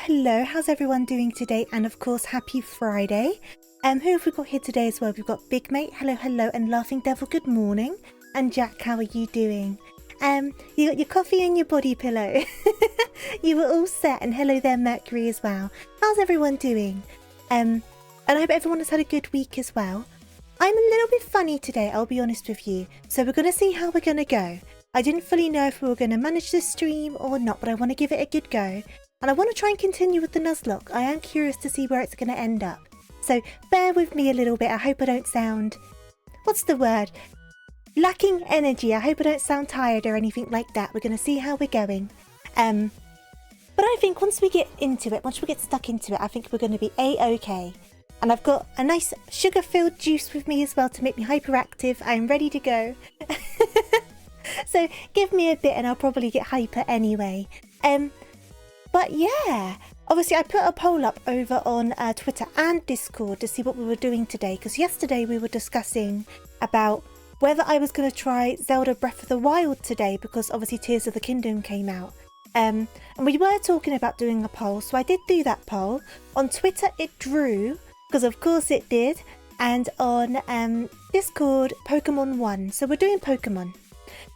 Hello, how's everyone doing today? And of course, happy Friday. Who have we got here today as well? We've got Big Mate, hello, and Laughing Devil, good morning. And Jack, how are you doing? You got your coffee and your body pillow. You were all set, and hello there, Mercury, as well. How's everyone doing? And I hope everyone has had a good week as well. I'm a little bit funny today, I'll be honest with you. So we're going to see how we're going to go. I didn't fully know if we were going to manage this stream or not, but I want to give it a good go. And I want to try and continue with the Nuzlocke. I am curious to see where it's going to end up. So bear with me a little bit. I hope I don't sound... what's the word? Lacking energy. I hope I don't sound tired or anything like that. We're going to see how we're going. But I think once we get into it, once we get stuck into it, I think we're going to be A-okay. And I've got a nice sugar-filled juice with me as well to make me hyperactive. I'm ready to go. So give me a bit and I'll probably get hyper anyway. But yeah, obviously I put a poll up over on Twitter and Discord to see what we were doing today. Because yesterday we were discussing about whether I was going to try Zelda Breath of the Wild today. Because obviously Tears of the Kingdom came out. And we were talking about doing a poll. So I did do that poll. On Twitter it drew, because of course it did. And on Discord, Pokemon won. So we're doing Pokemon.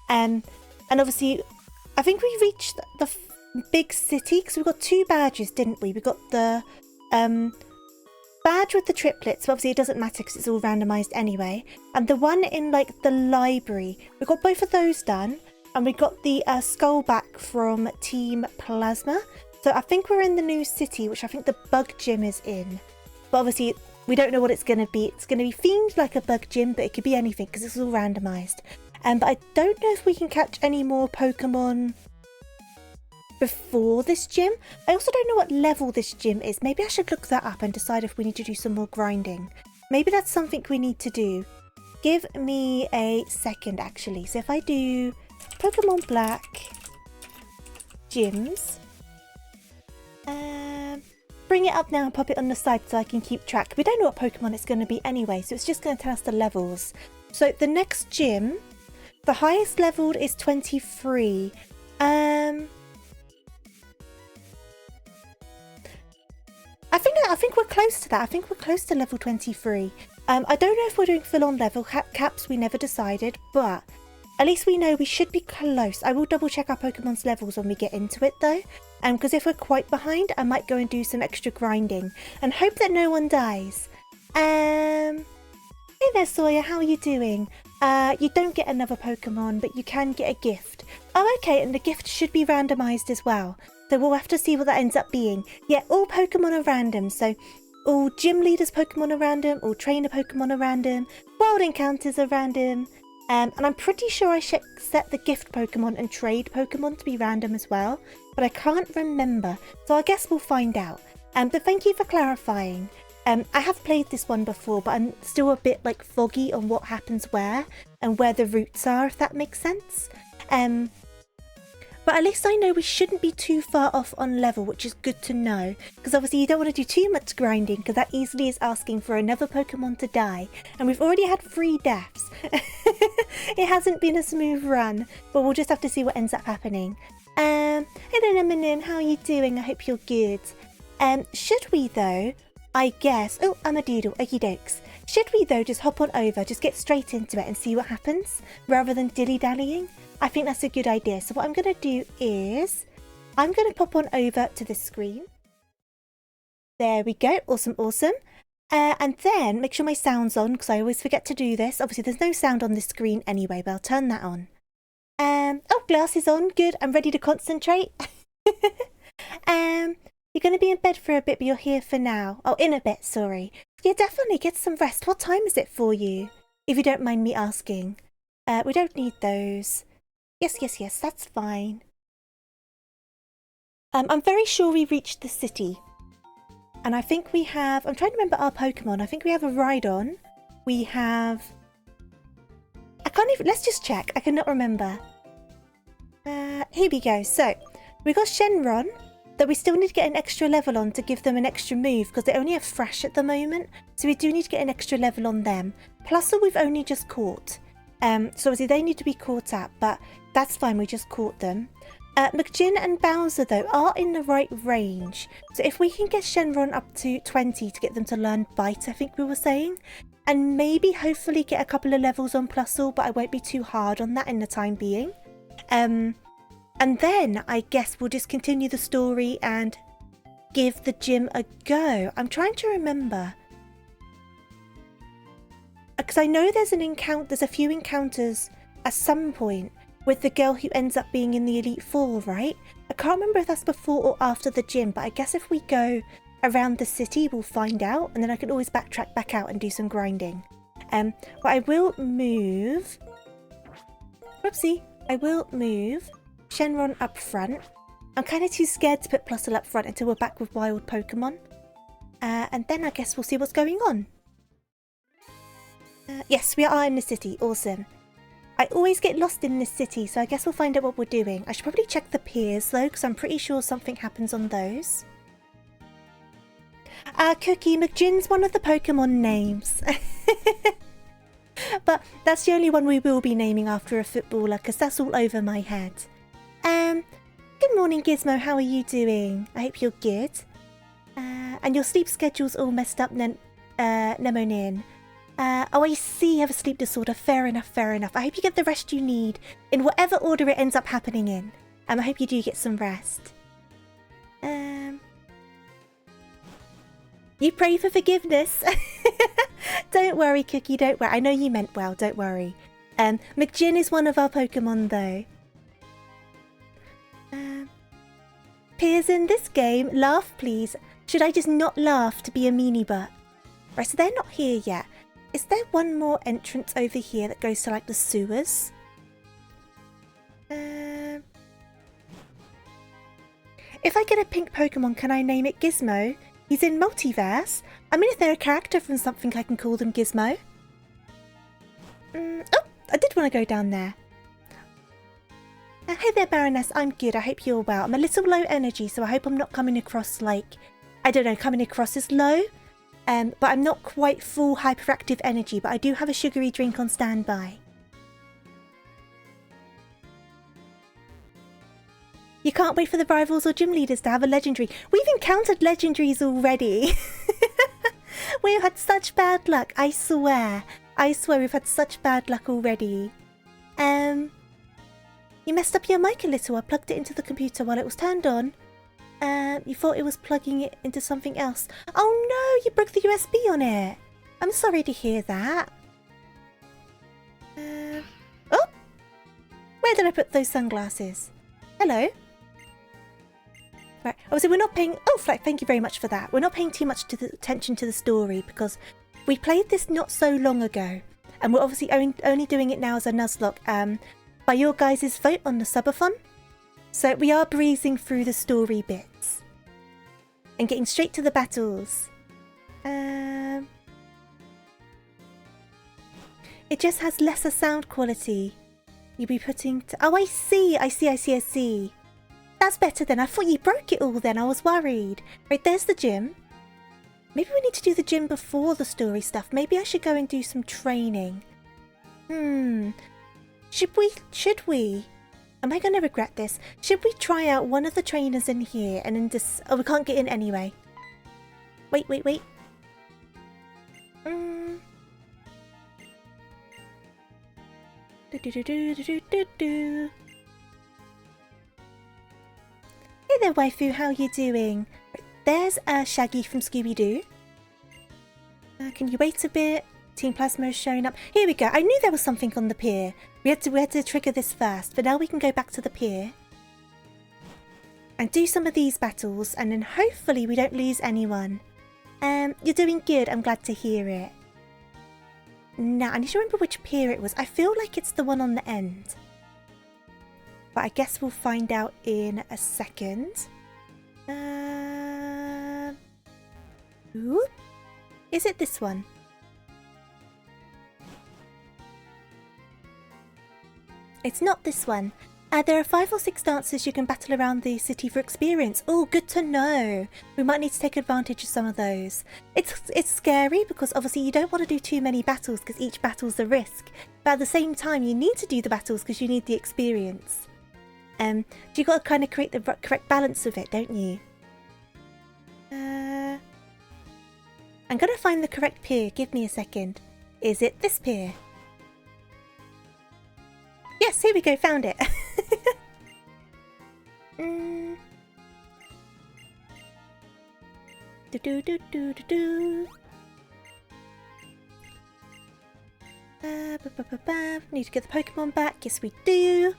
And obviously I think we reached the big city because we got two badges, didn't we? We got the badge with the triplets, but obviously it doesn't matter because it's all randomized anyway, and the one in like the library. We got both of those done, and we got the skull back from Team Plasma. So I think we're in the new city, which I think the bug gym is in, but obviously we don't know what it's going to be. It's going to be themed like a bug gym, but it could be anything because it's all randomized. But I don't know if we can catch any more Pokemon before this gym. I also don't know what level this gym is. Maybe I should look that up and decide if we need to do some more grinding. Maybe that's something we need to do. Give me a second actually. So if I do Pokemon Black gyms, bring it up now and pop it on the side so I can keep track. We don't know what Pokemon it's going to be anyway, so it's just going to tell us the levels. So the next gym, the highest leveled is 23. I think we're close to that. I think we're close to level 23. I don't know if we're doing full-on level caps. We never decided, but at least we know we should be close. I will double check our Pokemon's levels when we get into it though. Because if we're quite behind, I might go and do some extra grinding and hope that no one dies. Hey there, Sawyer. How are you doing? You don't get another Pokemon, but you can get a gift. Oh, okay, and the gift should be randomized as well. So we'll have to see what that ends up being. Yeah, all Pokemon are random. So all gym leaders Pokemon are random. All trainer Pokemon are random. Wild encounters are random. And I'm pretty sure I set the gift Pokemon and trade Pokemon to be random as well. But I can't remember. So I guess we'll find out. But thank you for clarifying. I have played this one before, but I'm still a bit like foggy on what happens where and where the routes are, if that makes sense. But at least I know we shouldn't be too far off on level, which is good to know. Because obviously you don't want to do too much grinding, because that easily is asking for another Pokemon to die. And we've already had 3 deaths. It hasn't been a smooth run, but we'll just have to see what ends up happening. Hello Eminem, how are you doing? I hope you're good. Should we though, I guess... oh, I'm a doodle, okie dokes. Should we though just hop on over, just get straight into it and see what happens, rather than dilly-dallying? I think that's a good idea. So what I'm going to do is, I'm going to pop on over to the screen. There we go. Awesome, awesome. And then make sure my sound's on, because I always forget to do this. Obviously, there's no sound on this screen anyway, but I'll turn that on. Oh, glasses on. Good. I'm ready to concentrate. You're going to be in bed for a bit, but you're here for now. Oh, in a bit, sorry. Yeah, definitely get some rest. What time is it for you? If you don't mind me asking. We don't need those. Yes, that's fine. I'm very sure we reached the city. And I think we have... I'm trying to remember our Pokemon. I think we have a Rhydon. We have... I can't even... let's just check. I cannot remember. Here we go. So, we got Shenron that we still need to get an extra level on to give them an extra move because they only have Thrash at the moment. So we do need to get an extra level on them. Plus, we've only just caught. So obviously they need to be caught up, but that's fine. We just caught them. McGinn and Bowser, though, are in the right range. So if we can get Shenron up to 20 to get them to learn Bite, I think we were saying. And maybe, hopefully, get a couple of levels on Plusle, but I won't be too hard on that in the time being. And then, I guess, we'll just continue the story and give the gym a go. I'm trying to remember. Because I know there's a few encounters at some point with the girl who ends up being in the Elite Four, right? I can't remember if that's before or after the gym, but I guess if we go around the city, we'll find out, and then I can always backtrack back out and do some grinding. But I will move... Whoopsie. I will move Shenron up front. I'm kind of too scared to put Plusle up front until we're back with wild Pokemon. And then I guess we'll see what's going on. Yes, we are in the city. Awesome. I always get lost in this city, so I guess we'll find out what we're doing. I should probably check the piers, though, because I'm pretty sure something happens on those. Cookie, McGinn's one of the Pokemon names. But that's the only one we will be naming after a footballer, because that's all over my head. Good morning, Gizmo. How are you doing? I hope you're good. And your sleep schedule's all messed up, Nemonin. Oh, I see you have a sleep disorder. Fair enough, fair enough. I hope you get the rest you need in whatever order it ends up happening in. I hope you do get some rest. You pray for forgiveness. Don't worry, Cookie, don't worry. I know you meant well, don't worry. McGinn is one of our Pokemon, though. Peers in this game, laugh, please. Should I just not laugh to be a meanie butt? Right, so they're not here yet. Is there one more entrance over here that goes to, like, the sewers? If I get a pink Pokemon, can I name it Gizmo? He's in Multiverse. I mean, if they're a character from something, I can call them Gizmo. Oh, I did want to go down there. Hey there, Baroness. I'm good. I hope you're well. I'm a little low energy, so I hope I'm not coming across, like, I don't know, coming across as low. But I'm not quite full hyperactive energy, but I do have a sugary drink on standby. You can't wait for the rivals or gym leaders to have a legendary. We've encountered legendaries already. We've had such bad luck, I swear. I swear we've had such bad luck already. You messed up your mic a little. I plugged it into the computer while it was turned on. You thought it was plugging it into something else. Oh no, you broke the USB on it. I'm sorry to hear that. Oh! Where did I put those sunglasses? Hello? Right, obviously we're not paying... Oh, thank you very much for that. We're not paying too much attention to the story because we played this not so long ago. And we're obviously only doing it now as a Nuzlocke by your guys' vote on the subathon. So we are breezing through the story bits and getting straight to the battles. It just has lesser sound quality. You'll be putting... Oh, I see. That's better then. I thought you broke it all then. I was worried. Right, there's the gym. Maybe we need to do the gym before the story stuff. Maybe I should go and do some training. Should we? Am I going to regret this? Should we try out one of the trainers in here and then just... Oh, we can't get in anyway. Wait. Hey there, waifu. How are you doing? There's Shaggy from Scooby-Doo. Can you wait a bit? Team Plasma is showing up. Here we go. I knew there was something on the pier. We had to trigger this first, but now we can go back to the pier and do some of these battles, and then hopefully we don't lose anyone. You're doing good. I'm glad to hear it. Now, I need to remember which pier it was. I feel like it's the one on the end. But I guess we'll find out in a second. Ooh. Is it this one? It's not this one. There are 5 or 6 dancers you can battle around the city for experience. Oh, good to know. We might need to take advantage of some of those. It's scary because obviously you don't want to do too many battles because each battle's a risk. But at the same time, you need to do the battles because you need the experience. You got to kind of create the correct balance of it, don't you? I'm going to find the correct pier. Give me a second. Is it this pier? Yes, here we go. Found it. Need to get the Pokemon back. Yes, we do.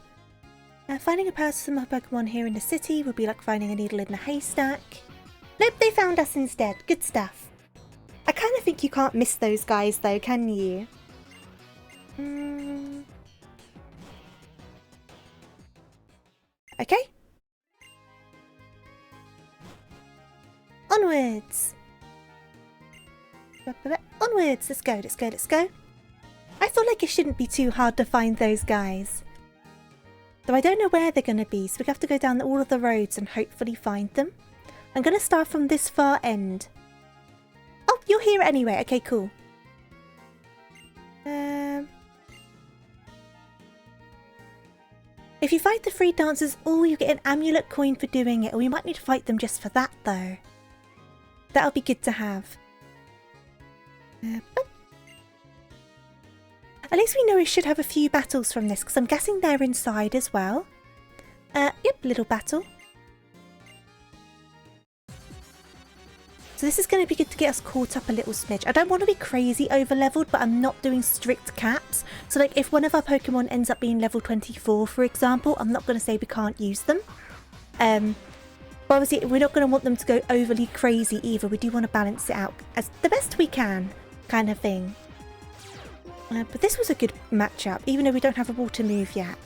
Finding a person of Pokemon here in the city would be like finding a needle in a haystack. Nope, they found us instead. Good stuff. I kind of think you can't miss those guys though, can you? Okay. Onwards. Onwards. Let's go, let's go, let's go. I feel like it shouldn't be too hard to find those guys. Though I don't know where they're going to be, so we have to go down all of the roads and hopefully find them. I'm going to start from this far end. Oh, you're here anyway. Okay, cool. If you fight the free dancers, you get an amulet coin for doing it. Or you might need to fight them just for that, though. That'll be good to have. At least we know we should have a few battles from this, because I'm guessing they're inside as well. Yep, little battle. So this is going to be good to get us caught up a little smidge. I don't want to be crazy over-leveled, but I'm not doing strict caps. So like if one of our Pokemon ends up being level 24, for example, I'm not going to say we can't use them. But obviously we're not going to want them to go overly crazy either. We do want to balance it out as the best we can, kind of thing. But this was a good matchup, even though we don't have a water move yet.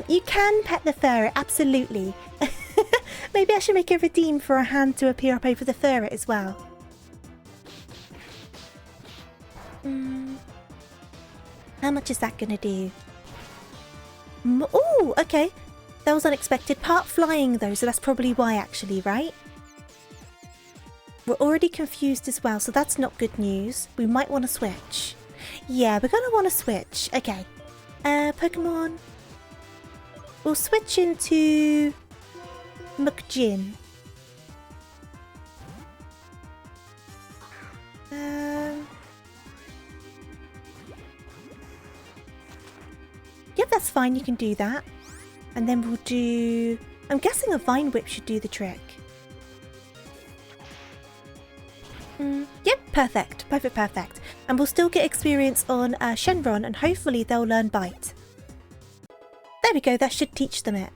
You can pet the ferret, absolutely. Maybe I should make a redeem for a hand to appear up over the ferret as well. How much is that going to do? Oh, okay. That was unexpected. Part flying though, so that's probably why actually, right? We're already confused as well, so that's not good news. We might want to switch. Yeah, we're going to want to switch. Okay. Pokemon. We'll switch into McGin. Yep, that's fine. You can do that. And then we'll do... I'm guessing a Vine Whip should do the trick. Yep, perfect. Perfect. And we'll still get experience on Shenron, and hopefully they'll learn Bite. There we go. That should teach them it.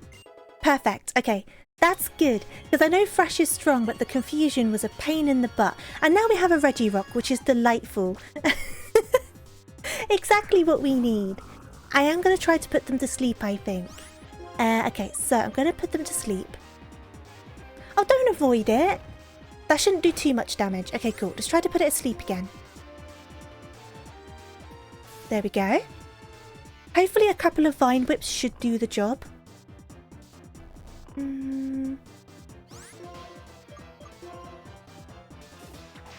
Perfect. Okay. That's good, because I know Thrash is strong, but the confusion was a pain in the butt. And now we have a Regirock, which is delightful. Exactly what we need. I am going to try to put them to sleep, I think. Okay, so I'm going to put them to sleep. Oh, don't avoid it. That shouldn't do too much damage. Okay, cool. Let's try to put it asleep again. There we go. Hopefully a couple of Vine Whips should do the job.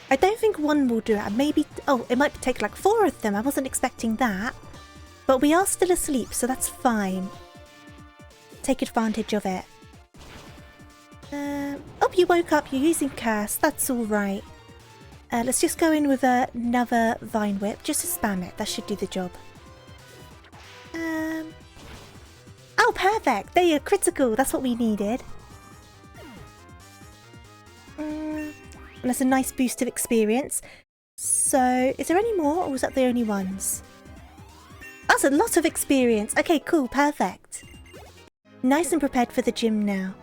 I don't think one will do it. Maybe... Oh, it might take like 4 of them. I wasn't expecting that. But we are still asleep, so that's fine. Take advantage of it. Oh, you woke up. You're using Curse. That's alright. Let's just go in with another Vine Whip. Just to spam it. That should do the job. Oh, perfect. They are critical. That's what we needed. And that's a nice boost of experience. So, is there any more, or was that the only ones? That's a lot of experience. Okay, cool. Perfect. Nice and prepared for the gym now.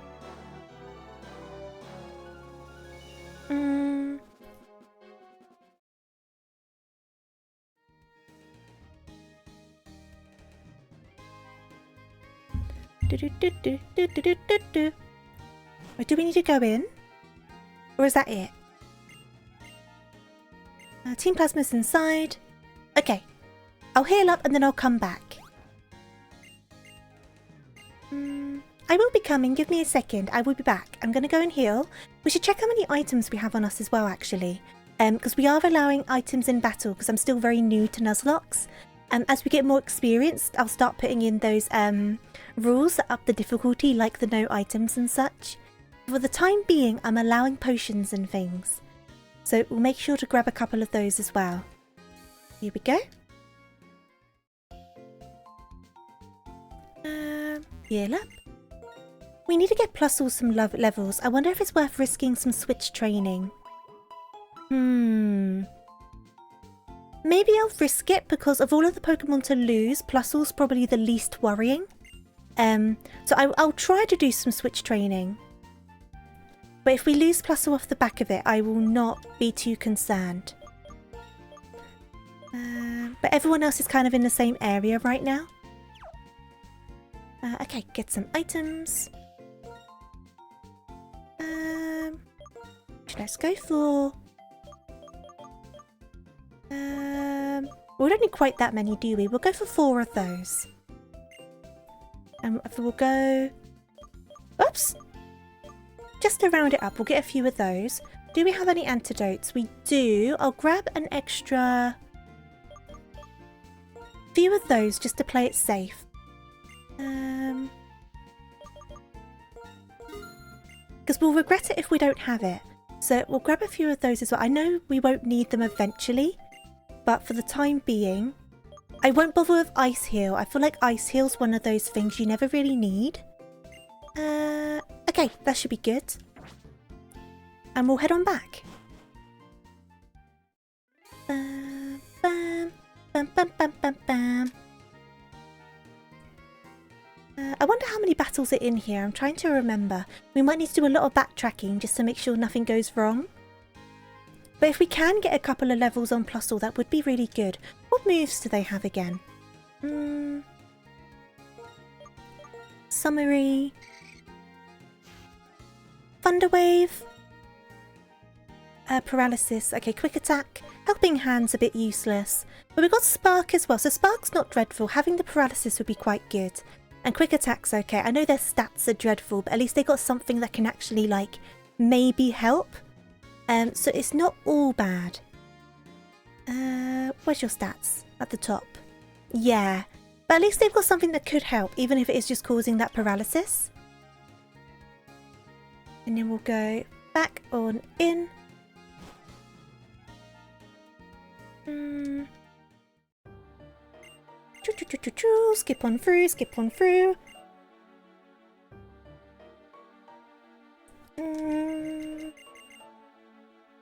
Do we need to go in? Or is that it? Team Plasma's inside. Okay. I'll heal up and then I'll come back. I will be coming. Give me a second. I will be back. I'm going to go and heal. We should check how many items we have on us as well, actually. Because we are allowing items in battle, because I'm still very new to Nuzlocke. As we get more experience, I'll start putting in those rules that up the difficulty, like the no items and such. For the time being, I'm allowing potions and things. So we'll make sure to grab a couple of those as well. Here we go. Heal up. We need to get plus all some levels. I wonder if it's worth risking some switch training. Maybe I'll risk it because of all of the Pokemon to lose, Plusle's probably the least worrying. So I'll try to do some switch training. But if we lose Plusle off the back of it, I will not be too concerned. But everyone else is kind of in the same area right now. Okay, get some items. Let's go for... we don't need quite that many, do we? We'll go for 4 of those. We'll go... Oops! Just to round it up, we'll get a few of those. Do we have any antidotes? We do. I'll grab an extra... few of those just to play it safe. Because we'll regret it if we don't have it. So we'll grab a few of those as well. I know we won't need them eventually, but for the time being, I won't bother with Ice Heal. I feel like Ice Heal's one of those things you never really need. Okay, that should be good. And we'll head on back. Bam, bam, bam, bam, bam, bam, bam. I wonder how many battles are in here. I'm trying to remember. We might need to do a lot of backtracking just to make sure nothing goes wrong. But if we can get a couple of levels on Plusle, that would be really good. What moves do they have again? Summary. Thunder Wave. Paralysis. Okay, Quick Attack. Helping Hand's a bit useless. But we've got Spark as well. So Spark's not dreadful. Having the Paralysis would be quite good. And Quick Attack's okay. I know their stats are dreadful, but at least they got something that can actually, like, maybe help. So it's not all bad. Where's your stats? At the top. Yeah. But at least they've got something that could help, even if it is just causing that paralysis. And then we'll go back on in. Skip on through, skip on through.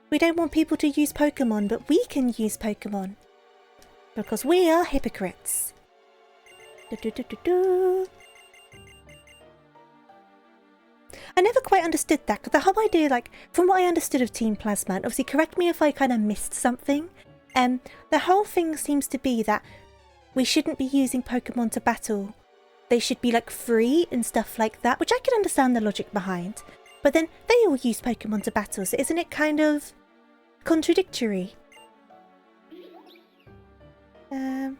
We don't want people to use Pokemon, but we can use Pokemon. Because we are hypocrites. I never quite understood that, because the whole idea, like, from what I understood of Team Plasma, and obviously correct me if I kind of missed something, the whole thing seems to be that we shouldn't be using Pokemon to battle. They should be, like, free and stuff like that, which I can understand the logic behind. But then they all use Pokemon to battle, so isn't it kind of contradictory? We'll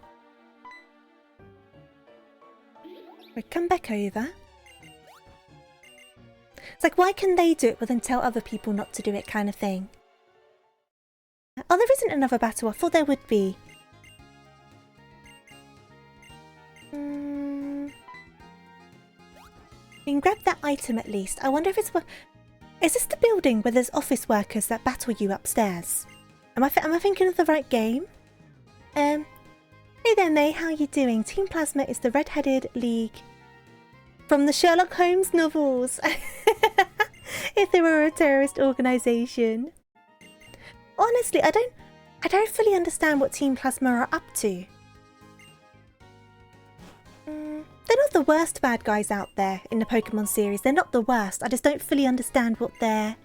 come back over. It's like, why can they do it but then tell other people not to do it kind of thing? Oh, there isn't another battle. I thought there would be. We can grab that item at least. I wonder if it's... Is this the building where there's office workers that battle you upstairs? Am I thinking of the right game? Hey there, May. How are you doing? Team Plasma is the red-headed league from the Sherlock Holmes novels. If they were a terrorist organisation. Honestly, I don't fully understand what Team Plasma are up to. They're not the worst bad guys out there in the Pokemon series. They're not the worst. I just don't fully understand what their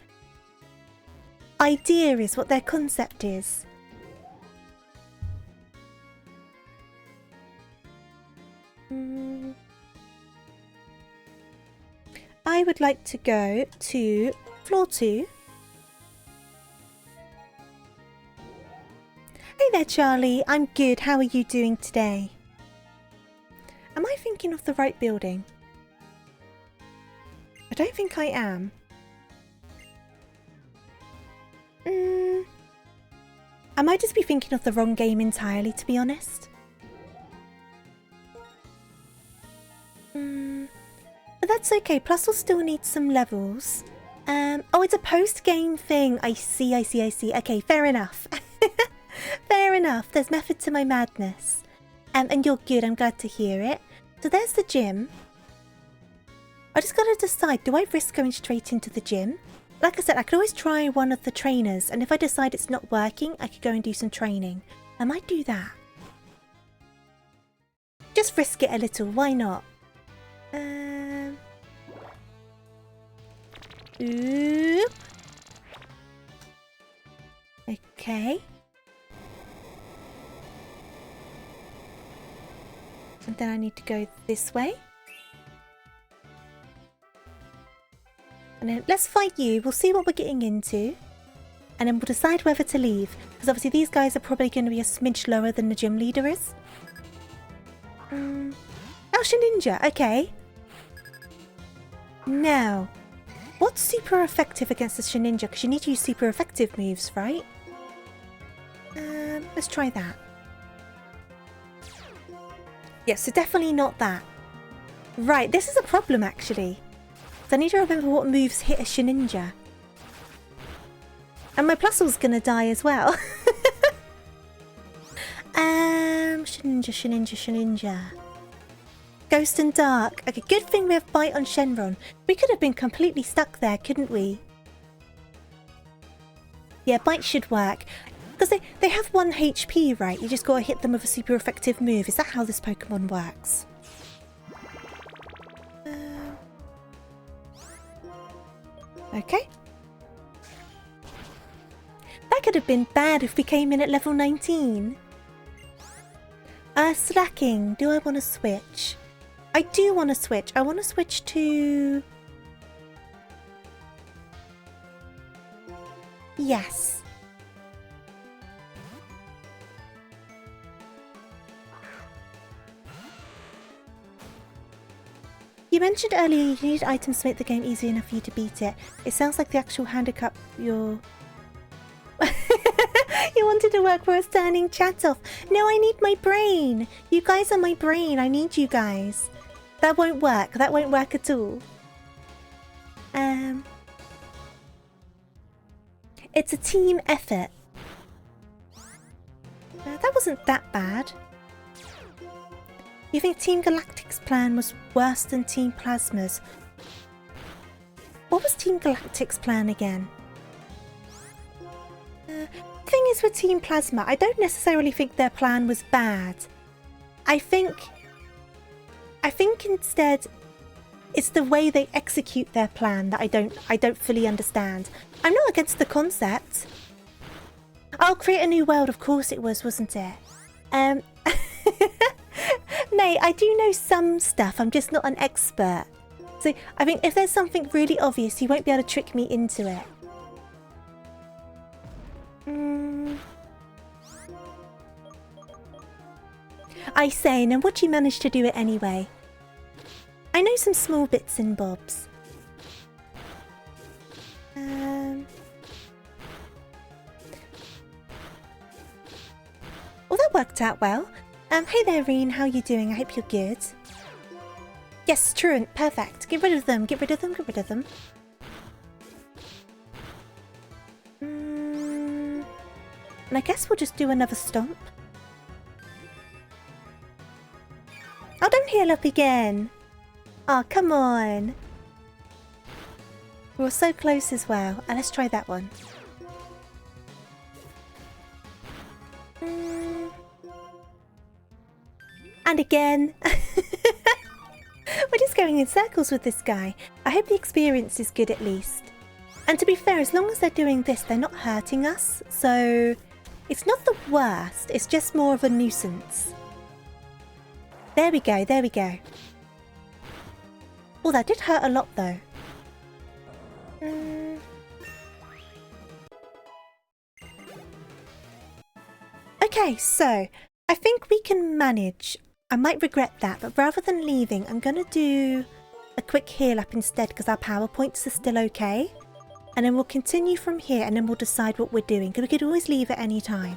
idea is, what their concept is. I would like to go to floor 2. Hey there, Charlie. I'm good. How are you doing today? Am I thinking of the right building? I don't think I am. I might just be thinking of the wrong game entirely, to be honest. But that's okay. Plus we'll still need some levels. Oh, it's a post-game thing. I see. Okay, fair enough. Fair enough. There's method to my madness. And you're good. I'm glad to hear it. So there's the gym. I just gotta decide, do I risk going straight into the gym? Like I said, I could always try one of the trainers, and if I decide it's not working, I could go and do some training. I might do that. Just risk it a little, why not? Ooh. Okay. And then I need to go this way. And then let's fight you. We'll see what we're getting into. And then we'll decide whether to leave. Because obviously these guys are probably going to be a smidge lower than the gym leader is. Oh, Sheninja. Okay. Now, what's super effective against the Sheninja? Because you need to use super effective moves, right? Let's try that. Yes, so definitely not that. Right, this is a problem actually. I need to remember what moves hit a Sheninja. And my Plusle's gonna die as well. Sheninja. Ghost and Dark. Okay, good thing we have Bite on Shenron. We could have been completely stuck there, couldn't we? Yeah, Bite should work. Because they have 1 HP, right? You just gotta hit them with a super effective move. Is that how this Pokemon works? Okay. That could have been bad if we came in at level 19. Slacking. Do I want to switch? I do want to switch. I want to switch to... Yes. You mentioned earlier you need items to make the game easy enough for you to beat it. It sounds like the actual handicap you're... You wanted to work for us turning chat off. No, I need my brain. You guys are my brain. I need you guys. That won't work. That won't work at all. It's a team effort. That wasn't that bad. You think Team Galactic's plan was worse than Team Plasma's? What was Team Galactic's plan again? The thing is with Team Plasma, I don't necessarily think their plan was bad. I think instead it's the way they execute their plan that I don't fully understand. I'm not against the concept. I'll create a new world, of course it was, wasn't it? Nay, I do know some stuff, I'm just not an expert. So I think if there's something really obvious, you won't be able to trick me into it. I say, and would you manage to do it anyway? I know some small bits and bobs. Well, that worked out well. Hey there, Reen. How are you doing? I hope you're good. Yes, truant. Perfect. Get rid of them. Get rid of them. Get rid of them. And I guess we'll just do another stomp. Oh, don't heal up again. Oh, come on. We were so close as well. Let's try that one. And again. We're just going in circles with this guy. I hope the experience is good at least. And to be fair, as long as they're doing this, they're not hurting us. So it's not the worst. It's just more of a nuisance. There we go. There we go. Oh, that did hurt a lot though. Okay, so I think we can manage. I might regret that, but rather than leaving, I'm going to do a quick heal up instead because our power points are still okay. And then we'll continue from here and then we'll decide what we're doing because we could always leave at any time.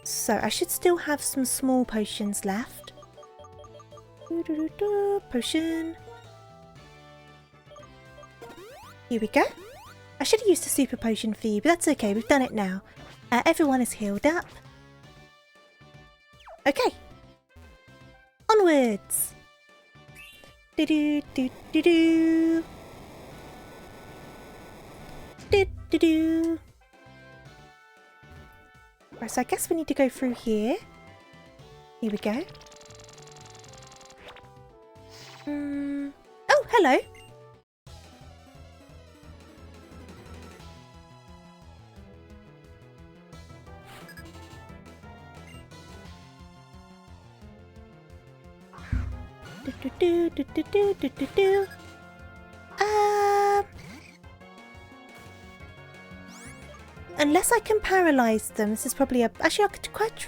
So I should still have some small potions left. Potion. Here we go. I should have used a super potion for you, but that's okay. We've done it now. Everyone is healed up. Okay. Onwards. Do do do do do. Do do do. Right, so I guess we need to go through here. Here we go. Oh, hello. Do, do, do, do, do, do, do. Unless I can paralyze them, this is probably a. Actually, I could quite.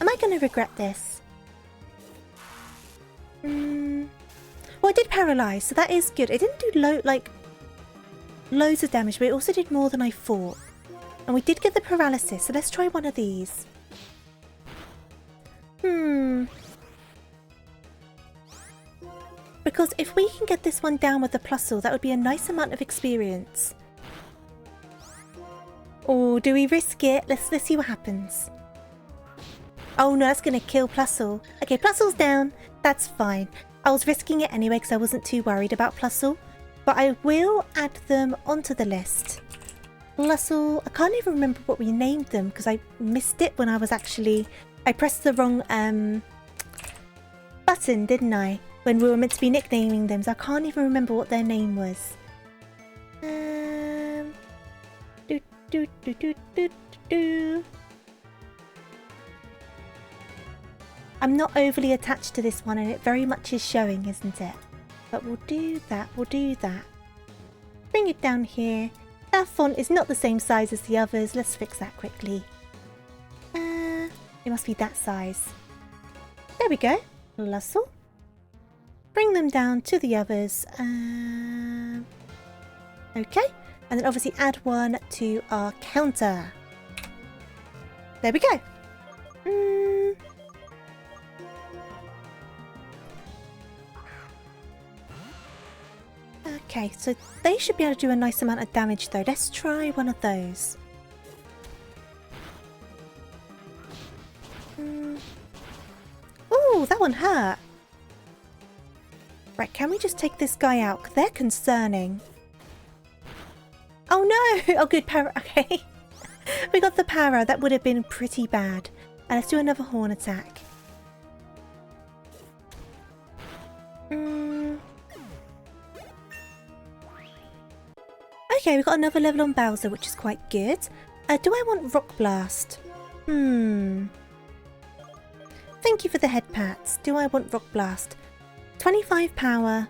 Am I going to regret this? Well, I did paralyze, so that is good. It didn't do loads of damage, but it also did more than I thought. And we did get the paralysis, so let's try one of these. Because if we can get this one down with the plusle, that would be a nice amount of experience. Or do we risk it? Let's see what happens. Oh no, that's going to kill plusle. Okay, plusle's down. That's fine. I was risking it anyway because I wasn't too worried about plusle. But I will add them onto the list. Plusle, I can't even remember what we named them because I missed it when I was actually... I pressed the wrong button, didn't I? When we were meant to be nicknaming them, so I can't even remember what their name was. I'm not overly attached to this one, and it very much is showing, isn't it? But we'll do that, we'll do that. Bring it down here. That font is not the same size as the others. Let's fix that quickly. It must be that size. There we go. Plusle. Bring them down to the others. Okay. And then obviously add one to our counter. There we go. Okay, so they should be able to do a nice amount of damage though. Let's try one of those. Ooh, that one hurt. Right, can we just take this guy out? They're concerning. Oh no! Oh good, para. Okay. We got the para. That would have been pretty bad. And let's do another horn attack. Okay, we've got another level on Bowser, which is quite good. Do I want Rock Blast? Thank you for the head pats. Do I want Rock Blast? 25 power.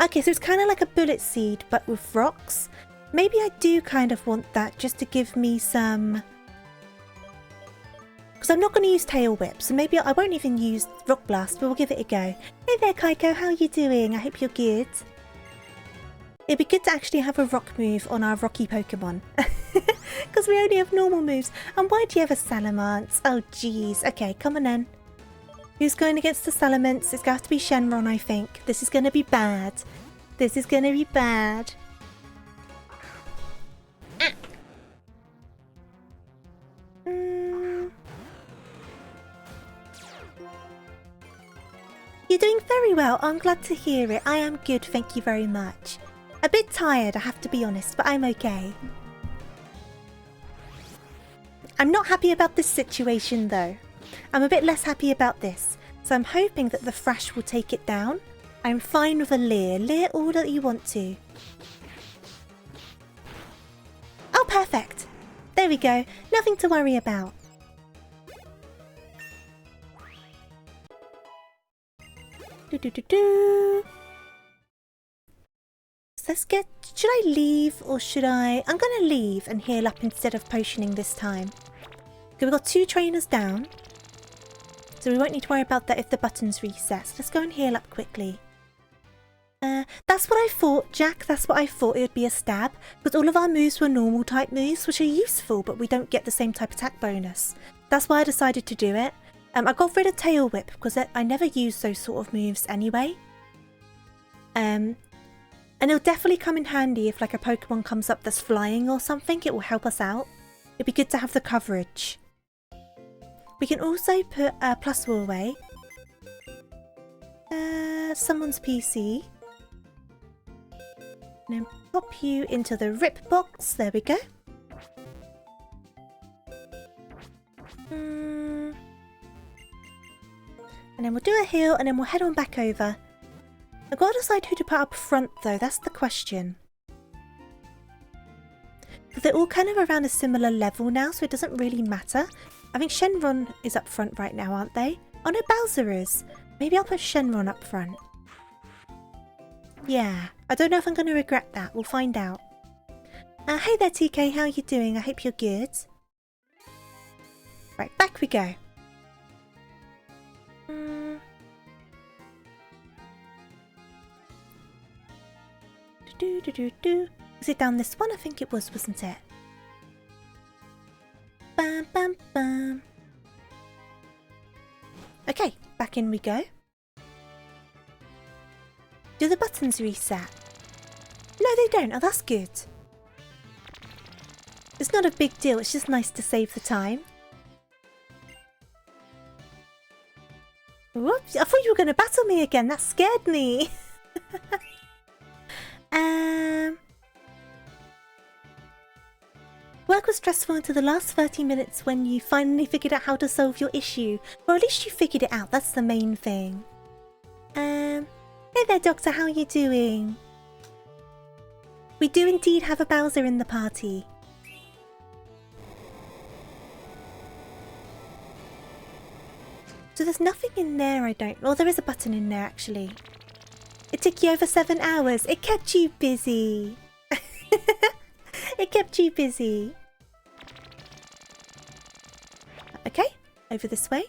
Okay, so it's kind of like a bullet seed, but with rocks. Maybe I do kind of want that just to give me some... Because I'm not going to use Tail Whip, so maybe I won't even use Rock Blast, but we'll give it a go. Hey there, Kaiko, how are you doing? I hope you're good. It'd be good to actually have a rock move on our rocky Pokemon. Because we only have normal moves. And why do you have a Salamence? Oh, jeez. Okay, come on then. Who's going against the Salamence? It's going to have to be Shenron, I think. This is going to be bad. This is going to be bad. You're doing very well. I'm glad to hear it. I am good, thank you very much. A bit tired, I have to be honest, but I'm okay. I'm not happy about this situation though. I'm a bit less happy about this, so I'm hoping that the Thrash will take it down. I'm fine with a Leer. Leer all that you want to. Oh, perfect. There we go. Nothing to worry about. Do. Let's get... Should I leave or should I... I'm going to leave and heal up instead of potioning this time. Okay, we've got 2 trainers down. So we won't need to worry about that if the buttons reset. So let's go and heal up quickly. That's what I thought, Jack. That's what I thought it would be a stab. Because all of our moves were normal type moves, which are useful, but we don't get the same type attack bonus. That's why I decided to do it. I got rid of Tail Whip because I never use those sort of moves anyway. And it'll definitely come in handy if like a Pokemon comes up that's flying or something. It will help us out. It'd be good to have the coverage. We can also put Pluswool away. Someone's PC. And then pop you into the rip box. There we go. And then we'll do a heal and then we'll head on back over. I've got to decide who to put up front though, that's the question. Because they're all kind of around a similar level now, so it doesn't really matter. I think Shenron is up front right now, aren't they? Oh no, Bowser is. Maybe I'll put Shenron up front. Yeah, I don't know if I'm going to regret that. We'll find out. Hey there TK, how are you doing? I hope you're good. Right, back we go. Is it down this one? I think it was, wasn't it? Bam, bam, bam. Okay, back in we go. Do the buttons reset? No, they don't. Oh, that's good. It's not a big deal. It's just nice to save the time. Whoops, I thought you were going to battle me again. That scared me. Work was stressful until the last 30 minutes when you finally figured out how to solve your issue. Or at least you figured it out. That's the main thing. Hey there, Doctor. How are you doing? We do indeed have a Bowser in the party. So there's nothing in there, I don't... Well, there is a button in there, actually. It took you over 7 hours. It kept you busy. It kept you busy. Okay, over this way.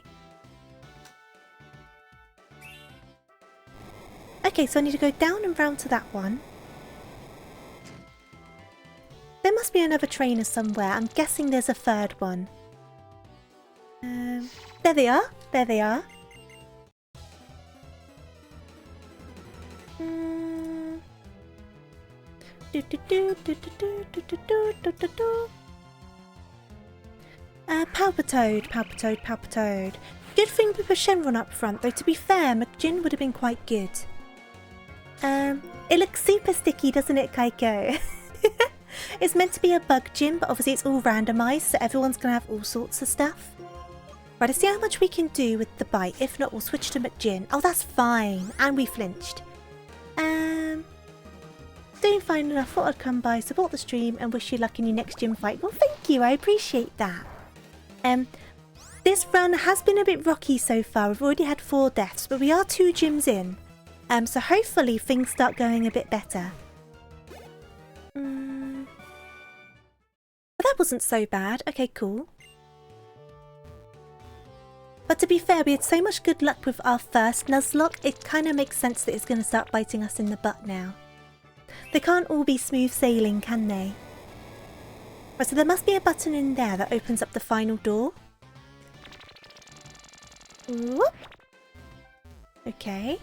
Okay, so I need to go down and round to that one. There must be another trainer somewhere. I'm guessing there's a third one. There they are. There they are. Palpitoad, Palpitoad, Palpitoad. Good thing we put Shenron up front, though to be fair, McGin would have been quite good. It looks super sticky, doesn't it, Kaiko? It's meant to be a bug gym, but obviously it's all randomised, so everyone's going to have all sorts of stuff. Right, let's see how much we can do with the bite. If not, we'll switch to McGin. Oh, that's fine. And we flinched. Doing fine enough. Thought I'd come by, support the stream, and wish you luck in your next gym fight. Well, thank you. I appreciate that. This run has been a bit rocky so far. We've already had 4 deaths, but we are 2 gyms in. So hopefully things start going a bit better. Well, that wasn't so bad. Okay, cool. But to be fair, we had so much good luck with our first Nuzlocke, it kind of makes sense that it's going to start biting us in the butt now. They can't all be smooth sailing, can they? Right, so there must be a button in there that opens up the final door. Whoop. Okay.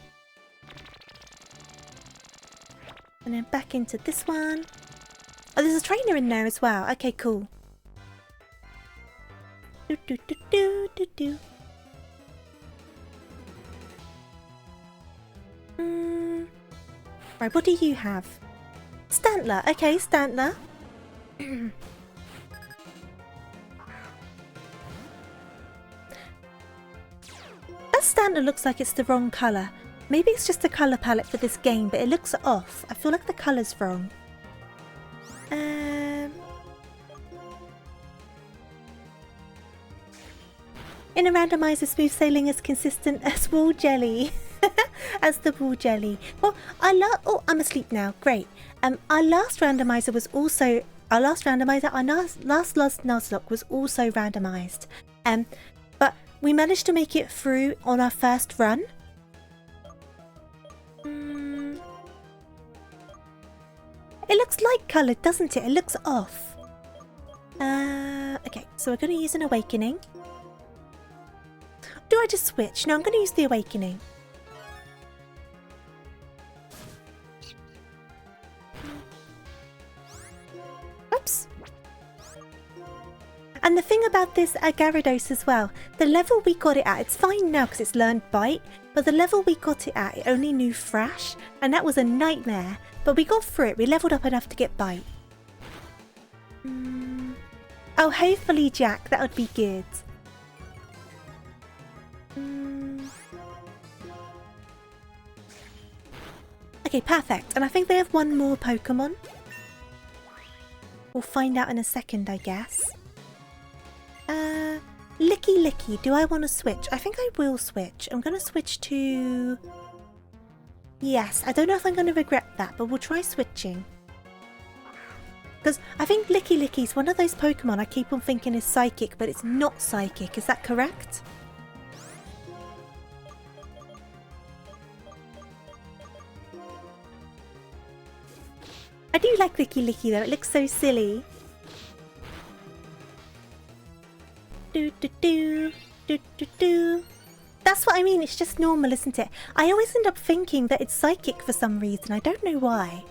And then back into this one. Oh, there's a trainer in there as well. Okay, cool. Do do do do do do. Right, what do you have? Stantler. Okay, Stantler. That Stantler looks like it's the wrong colour. Maybe it's just the colour palette for this game, but it looks off. I feel like the colour's wrong. In a randomizer, smooth sailing is consistent as wool jelly. As the wool jelly. Well, oh, I'm asleep now. Great. Our last randomizer was also... Our last Nuzlocke was also randomized. But we managed to make it through on our first run. It looks light coloured, doesn't it? It looks off. Okay, so we're going to use an Awakening. Do I just switch? No, I'm going to use the Awakening. about this Gyarados as well. The level we got it at, it's fine now because it's learned Bite, but the level we got it at, it only knew Thrash, and that was a nightmare. But we got through it, we leveled up enough to get Bite. Oh, hopefully, Jack, that would be good. Okay, perfect. And I think they have one more Pokemon. We'll find out in a second, I guess. Licky Licky, do I want to switch? I think I will switch. I'm going to switch to... Yes, I don't know if I'm going to regret that, but we'll try switching. Because I think Licky Licky is one of those Pokemon I keep on thinking is Psychic, but it's not Psychic. Is that correct? I do like Licky Licky though, it looks so silly. Do do do, do do do. That's what I mean, it's just normal, isn't it? I always end up thinking that it's Psychic for some reason, I don't know why.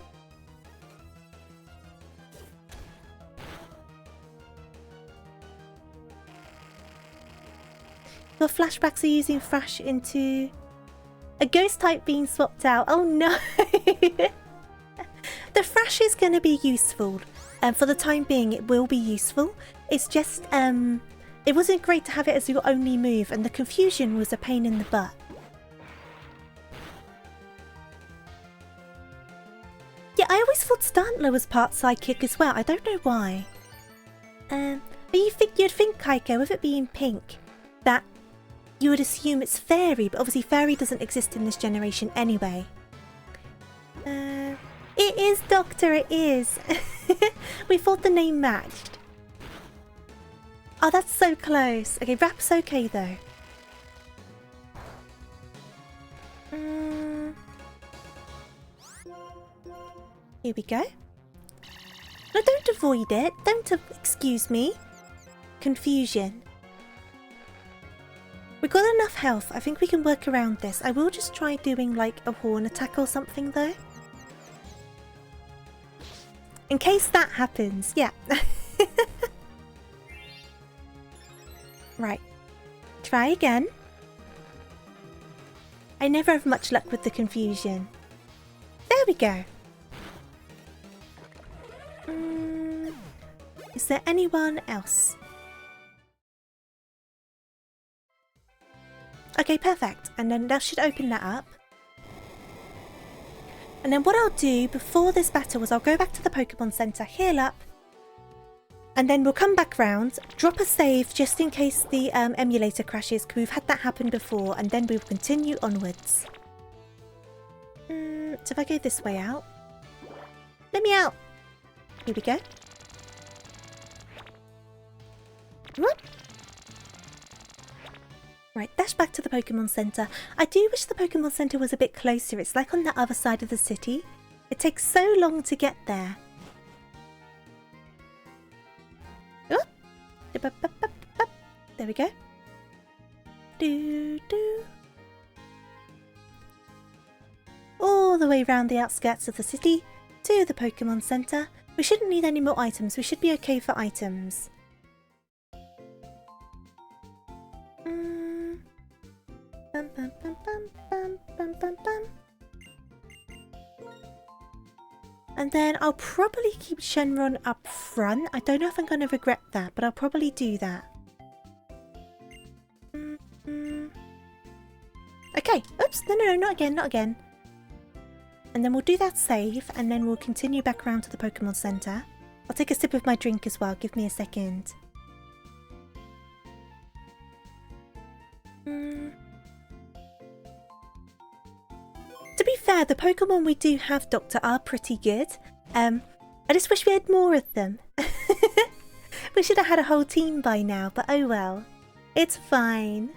Your flashbacks are using Thrash into... A ghost type being swapped out, oh no! The Thrash is going to be useful. For the time being, it will be useful. It's just, it wasn't great to have it as your only move, and the confusion was a pain in the butt. Yeah, I always thought Stantler was part Psychic as well. I don't know why. But you'd think, Kaiko, with it being pink, that you would assume it's Fairy, but obviously Fairy doesn't exist in this generation anyway. It is, Doctor, it is. We thought the name matched. Oh, that's so close. Okay, Rap's okay, though. Here we go. No, don't avoid it. Don't excuse me. Confusion. We've got enough health. I think we can work around this. I will just try doing, like, a horn attack or something, though. In case that happens, yeah. Right. Try again. I never have much luck with the confusion. There we go. Is there anyone else? Okay, perfect. And then that should open that up. And then what I'll do before this battle is I'll go back to the Pokemon Center, heal up, and then we'll come back round, drop a save just in case the emulator crashes, because we've had that happen before, and then we'll continue onwards. So if I go this way out... Let me out! Here we go. Whoop. Right, dash back to the Pokemon Center. I do wish the Pokemon Center was a bit closer. It's like on the other side of the city. It takes so long to get there. Oh. There we go. All the way around the outskirts of the city to the Pokemon Center. We shouldn't need any more items. We should be okay for items. Bum, bum, bum, bum, bum, bum, bum, bum. And then I'll probably keep Shenron up front. I don't know if I'm going to regret that, but I'll probably do that. Okay. Oops. No, not again, not again. And then we'll do that save, and then we'll continue back around to the Pokemon Center. I'll take a sip of my drink as well. Give me a second. To be fair, the Pokemon we do have, Doctor, are pretty good. I just wish we had more of them. We should have had a whole team by now, but oh well. It's fine.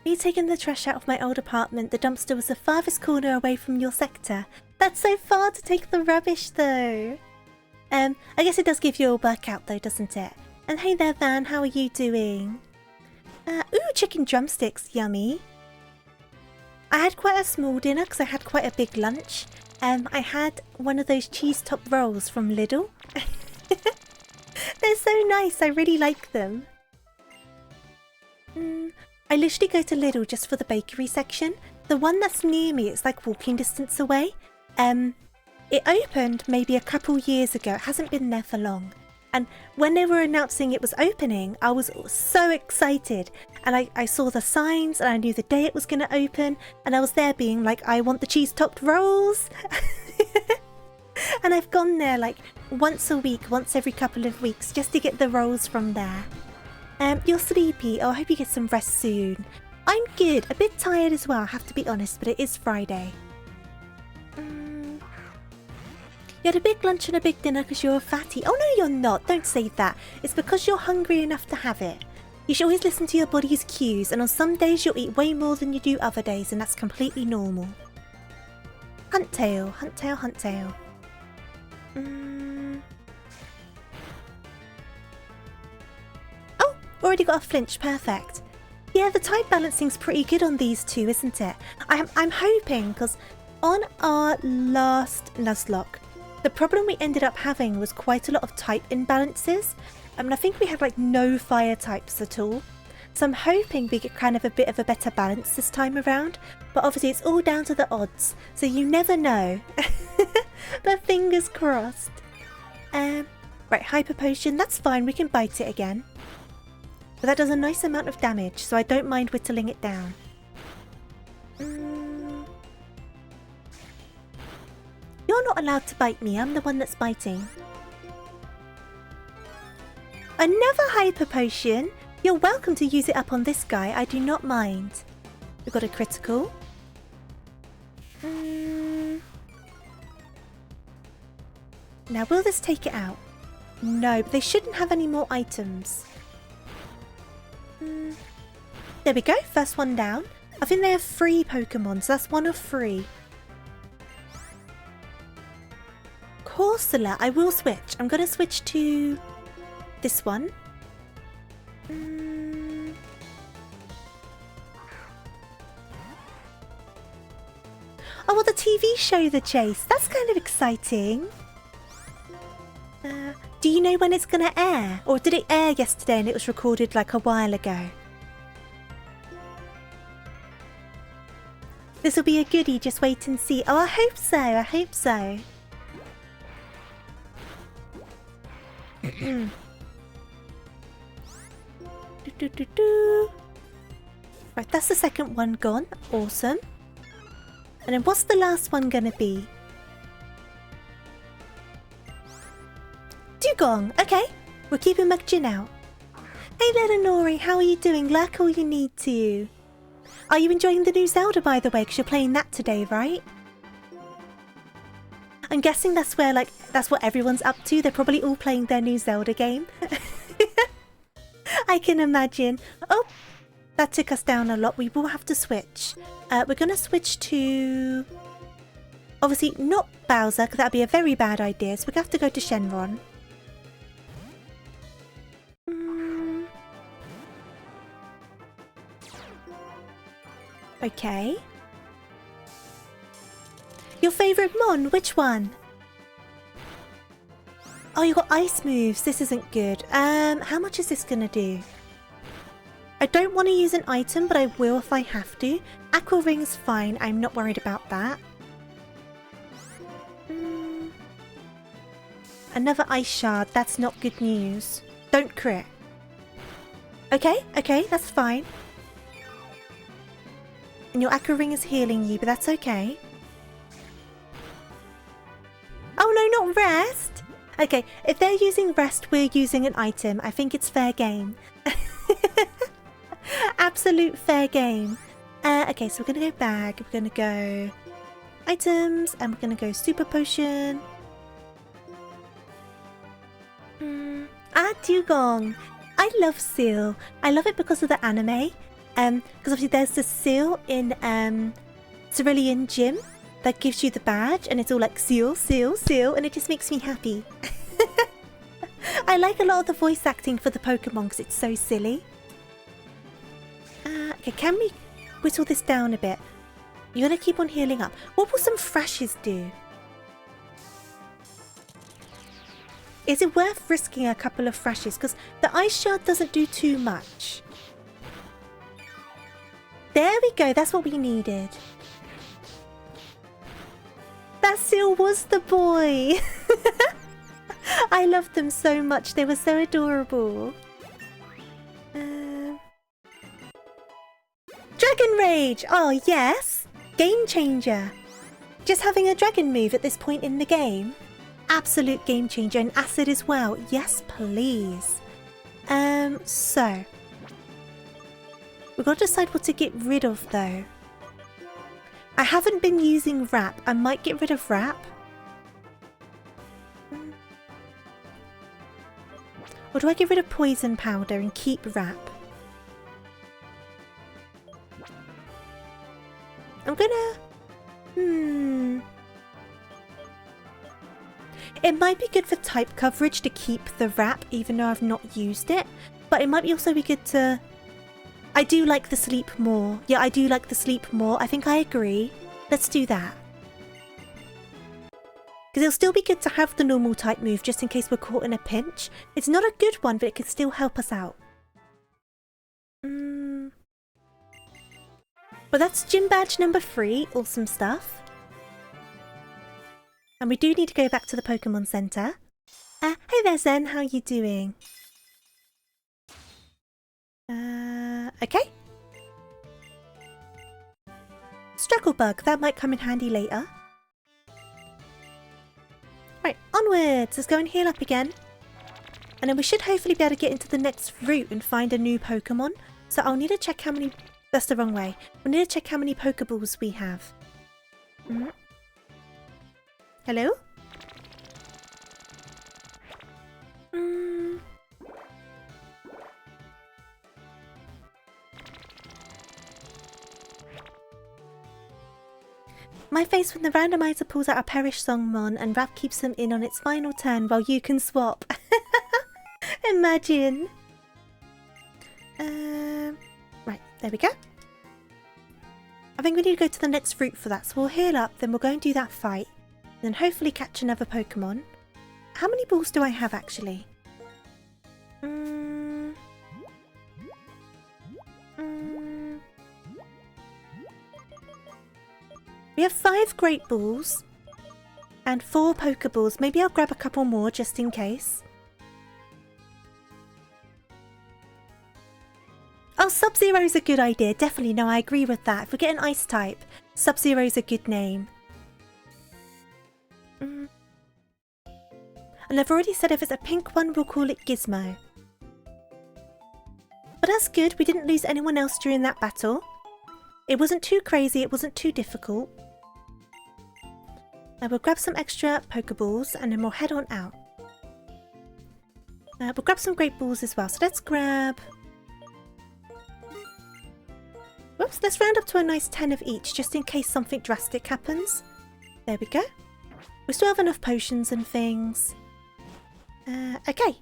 Me taking the trash out of my old apartment, the dumpster was the farthest corner away from your sector. That's so far to take the rubbish, though. I guess it does give you a workout, though, doesn't it? And hey there, Van, how are you doing? Ooh, chicken drumsticks, yummy. I had quite a small dinner because I had quite a big lunch. I had one of those cheese top rolls from Lidl. They're so nice. I really like them. I literally go to Lidl just for the bakery section. The one that's near me, it's like walking distance away. It opened maybe a couple years ago. It hasn't been there for long. And when they were announcing it was opening, I was so excited. And I saw the signs and I knew the day it was going to open. And I was there being like, I want the cheese-topped rolls. And I've gone there like once a week, once every couple of weeks, just to get the rolls from there. You're sleepy. Oh, I hope you get some rest soon. I'm good. A bit tired as well, I have to be honest, but it is Friday. You had a big lunch and a big dinner because you're a fatty. Oh, no, you're not. Don't say that. It's because you're hungry enough to have it. You should always listen to your body's cues, and on some days you'll eat way more than you do other days, and that's completely normal. Huntail, huntail, huntail. Oh, already got a flinch. Perfect. Yeah, the tide balancing's pretty good on these two, isn't it? I'm hoping, because on our last Nuzlocke, the problem we ended up having was quite a lot of type imbalances. I mean, I think we had like no fire types at all. So I'm hoping we get kind of a bit of a better balance this time around. But obviously it's all down to the odds, so you never know. But fingers crossed. Right, hyper potion, that's fine, we can bite it again. But that does a nice amount of damage, so I don't mind whittling it down. You're not allowed to bite me, I'm the one that's biting. Another hyper potion? You're welcome to use it up on this guy, I do not mind. We've got a critical. Now will this take it out? No, but they shouldn't have any more items. There we go, first one down. I think they have 3 Pokemon, so that's 1 of 3. Corsola, I will switch. I'm going to switch to this one. Oh, well, the TV show The Chase. That's kind of exciting. Do you know when it's going to air? Or did it air yesterday and it was recorded like a while ago? This will be a goodie, just wait and see. Oh, I hope so, I hope so. Right, that's the second one gone. Awesome. And then what's the last one gonna be? Dugong. Okay, we're keeping Mukjin out. Hey Lenonori, how are you doing? Lurk all you need to. Are you enjoying the new Zelda, by the way? Because you're playing that today, right? I'm guessing that's where, like, that's what everyone's up to. They're probably all playing their new Zelda game. I can imagine. Oh, that took us down a lot. We will have to switch. We're going to switch to... Obviously, not Bowser, because that would be a very bad idea. So we're going to have to go to Shenron. Okay. Your favourite Mon? Which one? Oh, you got ice moves. This isn't good. How much is this gonna do? I don't want to use an item, but I will if I have to. Aqua Ring's fine. I'm not worried about that. Another ice shard. That's not good news. Don't crit. Okay, that's fine. And your Aqua Ring is healing you, but that's okay. Oh no, not rest! Okay, if they're using rest, we're using an item. I think it's fair game. Absolute fair game. Okay, so we're going to go bag. We're going to go items. And we're going to go super potion. Dugong. I love Seal. I love it because of the anime. Because obviously there's the Seal in Cerulean Gym that gives you the badge, and it's all like Seal, Seal, Seal, and it just makes me happy. I like a lot of the voice acting for the Pokemon because it's so silly. Okay, can we whittle this down a bit? You're going to keep on healing up. What will some Thrashes do? Is it worth risking a couple of thrashes? Because the ice shard doesn't do too much. There we go. That's what we needed. That seal was the boy. I loved them so much. They were so adorable. Dragon Rage! Oh, yes! Game changer. Just having a dragon move at this point in the game. Absolute game changer. And acid as well. Yes, please. So. We've got to decide what to get rid of, though. I haven't been using wrap. I might get rid of wrap. Or do I get rid of poison powder and keep wrap? I'm gonna... It might be good for type coverage to keep the wrap, even though I've not used it. But it might also be good to... I do like the sleep more. Yeah, I do like the sleep more. I think I agree. Let's do that. Because it'll still be good to have the normal type move just in case we're caught in a pinch. It's not a good one, but it could still help us out. But that's gym badge number 3. Awesome stuff. And we do need to go back to the Pokemon Center. Hey there, Zen. How are you doing? Okay. Struggle Bug. That might come in handy later. Right, onwards. Let's go and heal up again. And then we should hopefully be able to get into the next route and find a new Pokemon. So I'll need to check how many... That's the wrong way. We'll need to check how many Pokeballs we have. Hello? My face when the randomizer pulls out a Perish Songmon and Wrap keeps them in on its final turn while you can swap. Imagine. Right, there we go. I think we need to go to the next route for that, so we'll heal up, then we'll go and do that fight. Then hopefully catch another Pokemon. How many balls do I have actually? We have 5 Great Balls and 4 Pokeballs. Maybe I'll grab a couple more just in case. Oh, Sub-Zero's a good idea. Definitely, no, I agree with that. If we get an Ice type, Sub-Zero's a good name. And I've already said if it's a pink one, we'll call it Gizmo. But that's good. We didn't lose anyone else during that battle. It wasn't too crazy. It wasn't too difficult. Now we'll grab some extra Pokeballs and then we'll head on out. We'll grab some Great Balls as well. So let's grab... Whoops, let's round up to a nice 10 of each just in case something drastic happens. There we go. We still have enough potions and things. Okay.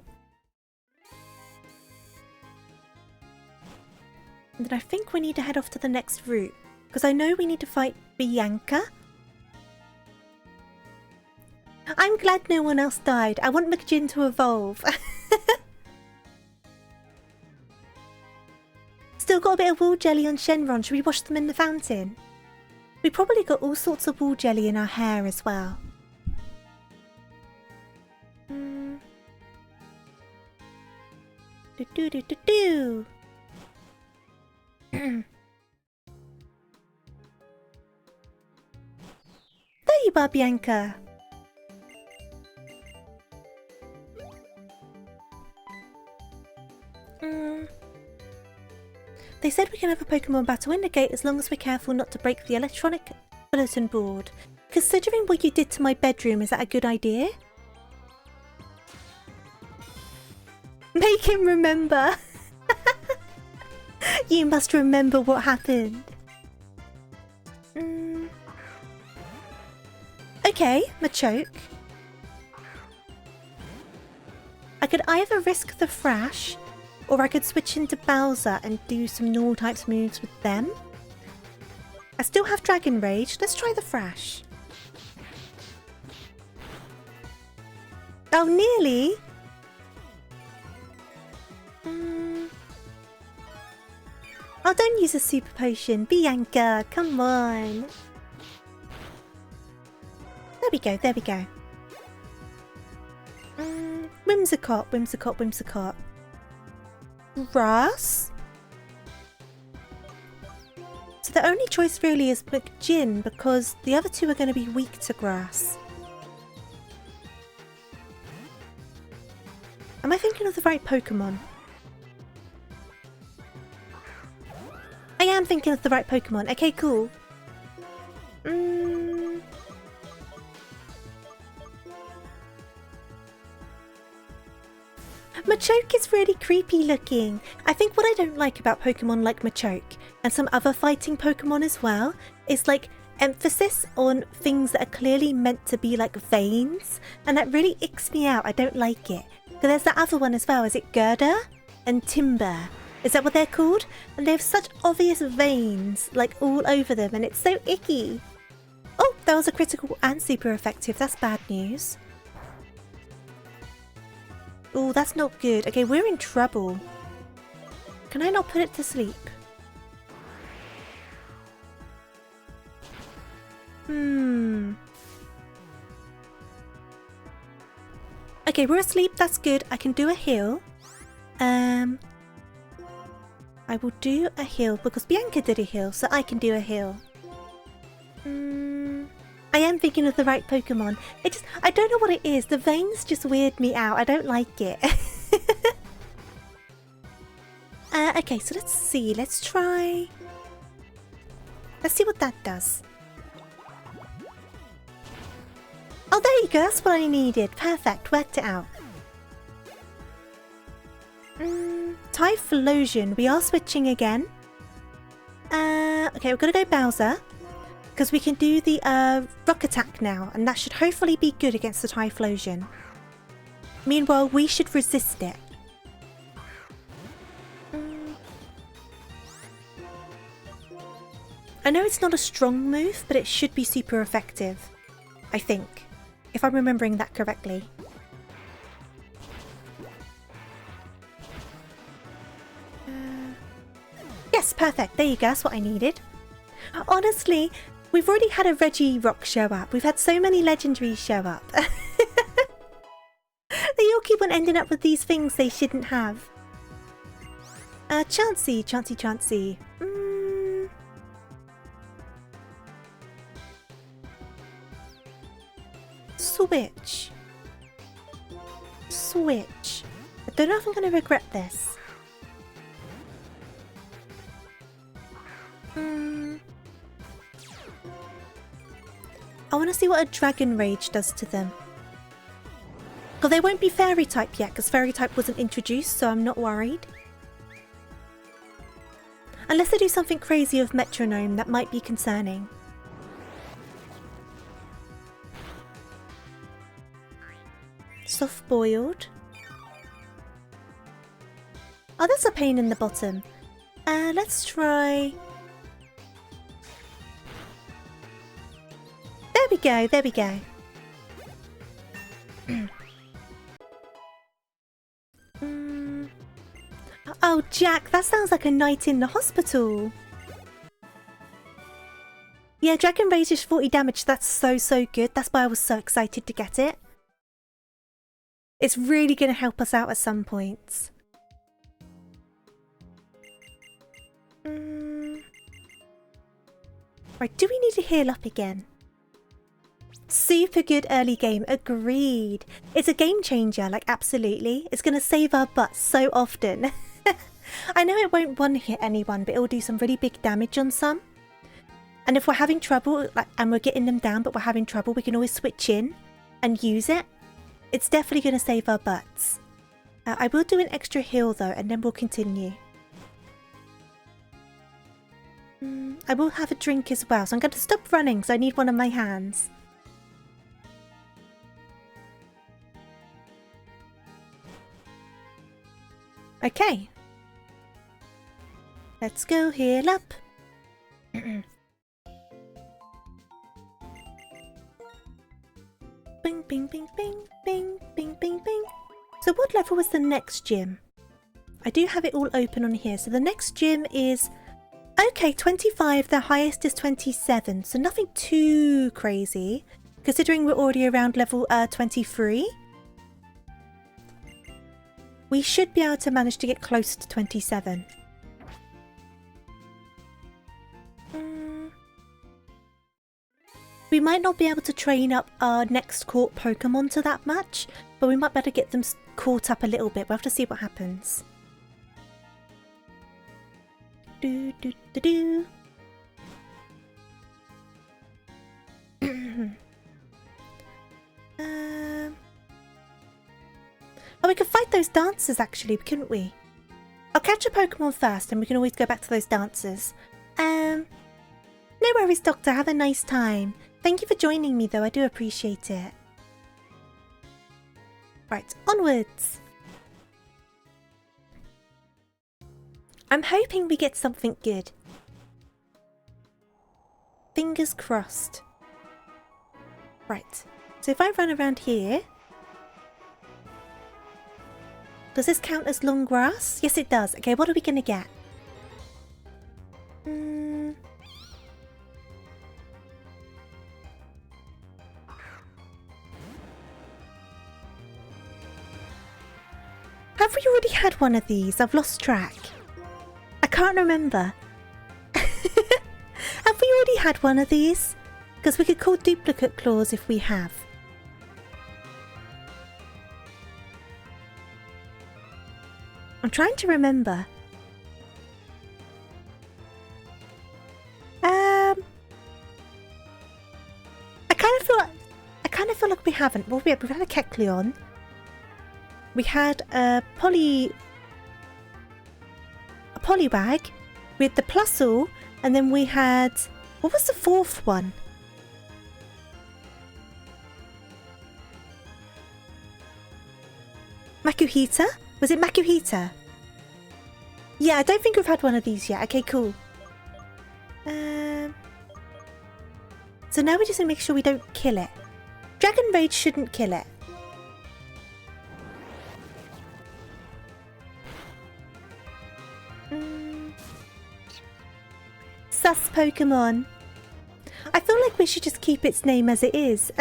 And then I think we need to head off to the next route. Because I know we need to fight Bianca. I'm glad no one else died. I want McGin to evolve. Still got a bit of wool jelly on Shenron. Should we wash them in the fountain? We probably got all sorts of wool jelly in our hair as well. Do. There you are, Bianca. They said we can have a Pokemon battle in the gate as long as we're careful not to break the electronic bulletin board. Considering what you did to my bedroom, is that a good idea? Make him remember. You must remember what happened. Okay, Machoke. I could either risk the Thrash, or I could switch into Bowser and do some normal types moves with them. I still have Dragon Rage. Let's try the Thrash. Oh, nearly. Oh, don't use a super potion. Bianca, come on. There we go, there we go. Whimsicott, Whimsicott, Whimsicott. Grass? So the only choice really is McGinn, because the other two are going to be weak to grass. Am I thinking of the right Pokemon? I am thinking of the right Pokemon. Okay, cool. Machoke is really creepy looking. I think what I don't like about Pokemon like Machoke, and some other fighting Pokemon as well, is like emphasis on things that are clearly meant to be like veins, and that really icks me out. I don't like it. But there's that other one as well. Is it Gerda and Timber? Is that what they're called? And they have such obvious veins like all over them, and it's so icky. Oh, that was a critical and super effective. That's bad news. Oh, that's not good. Okay, we're in trouble. Can I not put it to sleep? Okay, we're asleep. That's good. I can do a heal. I will do a heal because Bianca did a heal, so I can do a heal. I am thinking of the right Pokemon. I don't know what it is. The veins just weird me out. I don't like it. Okay, so let's see. Let's try... Let's see what that does. Oh, there you go. That's what I needed. Perfect. Worked it out. Typhlosion. We are switching again. Okay, we're going to go Bowser. Because we can do the rock attack now. And that should hopefully be good against the Typhlosion. Meanwhile, we should resist it. I know it's not a strong move, but it should be super effective. I think. If I'm remembering that correctly. Yes, perfect. There you go. That's what I needed. Honestly, we've already had a Regirock show up. We've had so many legendaries show up. They all keep on ending up with these things they shouldn't have. Chansey, Chansey, Chansey. Switch. Switch. I don't know if I'm going to regret this. I want to see what a Dragon Rage does to them. Because they won't be Fairy type yet, because Fairy type wasn't introduced, so I'm not worried. Unless they do something crazy with Metronome, that might be concerning. Soft boiled. Oh, that's a pain in the bottom. Let's try... There we go, there we go. Oh, Jack, that sounds like a night in the hospital. Yeah, Dragon Rage is 40 damage. That's so good. That's why I was so excited to get it. It's really going to help us out at some points. Right, do we need to heal up again? Super good early game, agreed. It's a game changer, like absolutely. It's going to save our butts so often. I know it won't one-hit anyone, but it will do some really big damage on some. And if we're having trouble, and we're getting them down, but we're having trouble, we can always switch in and use it. It's definitely going to save our butts. I will do an extra heal though, and then we'll continue. I will have a drink as well, so I'm going to stop running because I need one of my hands. Okay. Let's go heal up. Bing, bing, bing, bing, bing, bing, bing, bing. So what level was the next gym? I do have it all open on here. So the next gym is... Okay, 25. The highest is 27. So nothing too crazy. Considering we're already around level 23. We should be able to manage to get close to 27. We might not be able to train up our next caught Pokemon to that much, but we might better get them caught up a little bit. We'll have to see what happens. Do, do, do, do. Oh, we could fight those dancers actually, couldn't we? I'll catch a Pokemon first and we can always go back to those dancers. No worries, Doctor. Have a nice time. Thank you for joining me though. I do appreciate it. Right, onwards. I'm hoping we get something good. Fingers crossed. Right, so if I run around here... Does this count as long grass? Yes, it does. Okay, what are we going to get? Have we already had one of these? I've lost track. I can't remember. Have we already had one of these? Because we could call duplicate claws if we have. I'm trying to remember. I kind of feel like we haven't. Well, we've had a Kecleon. We had a Poliwag. We had the Plusle, and then we had... What was the fourth one? Makuhita? Was it Makuhita? Yeah, I don't think we've had one of these yet. Okay, cool. So now we just need to make sure we don't kill it. Dragon Rage shouldn't kill it. Sus Pokemon. I feel like we should just keep its name as it is.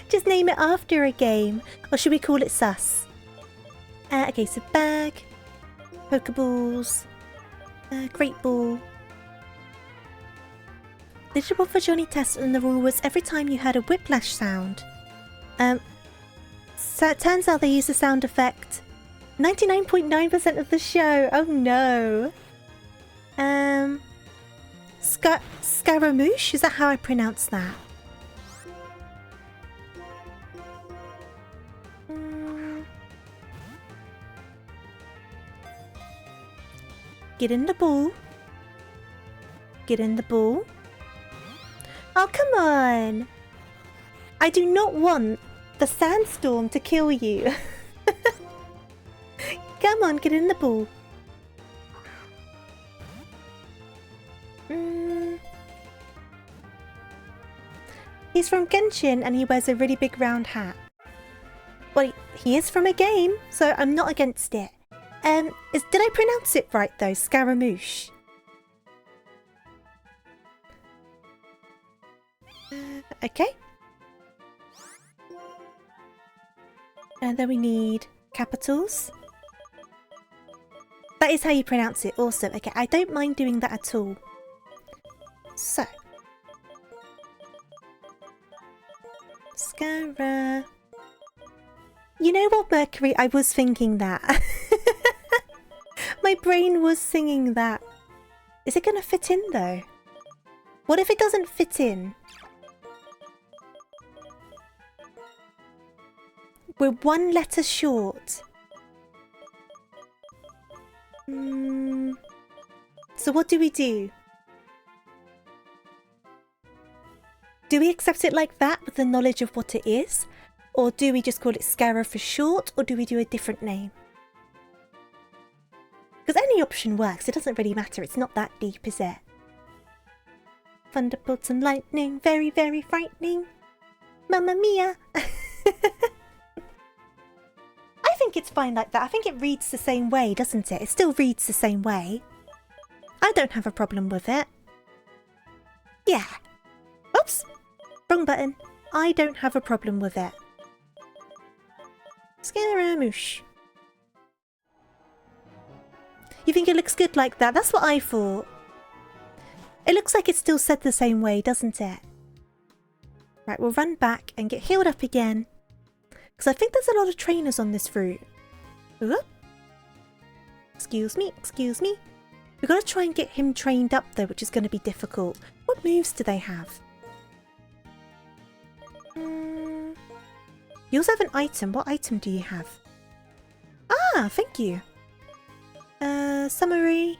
Just name it after a game. Or should we call it Sus? Okay, so bag, Pokeballs, Great Ball. Digital for Johnny test and the rule was every time you heard a whiplash sound. So it turns out they use the sound effect 99.9% of the show. Oh no. Scaramouche? Is that how I pronounce that? Get in the ball. Get in the ball. Oh, come on. I do not want the sandstorm to kill you. Come on, get in the ball. He's from Genshin and he wears a really big round hat. Well, he is from a game, so I'm not against it. Did I pronounce it right though? Scaramouche. Okay. And then we need capitals. That is how you pronounce it. Awesome. Okay, I don't mind doing that at all. So. Scara. You know what, Mercury? I was thinking that. My brain was singing that. Is it going to fit in though? What if it doesn't fit in? We're one letter short. So what do we do? Do we accept it like that with the knowledge of what it is? Or do we just call it Scara for short? Or do we do a different name? Because any option works. It doesn't really matter. It's not that deep, is it? Thunderbolts and lightning. Very, very frightening. Mamma mia! I think it's fine like that. I think it reads the same way, doesn't it? It still reads the same way. I don't have a problem with it. Yeah. Oops! Wrong button. I don't have a problem with it. Scaramouche. You think it looks good like that? That's what I thought. It looks like it's still said the same way, doesn't it? Right, we'll run back and get healed up again. Because I think there's a lot of trainers on this route. Ooh. Excuse me, excuse me. We've got to try and get him trained up though, which is going to be difficult. What moves do they have? You also have an item. What item do you have? Ah, thank you. Summary.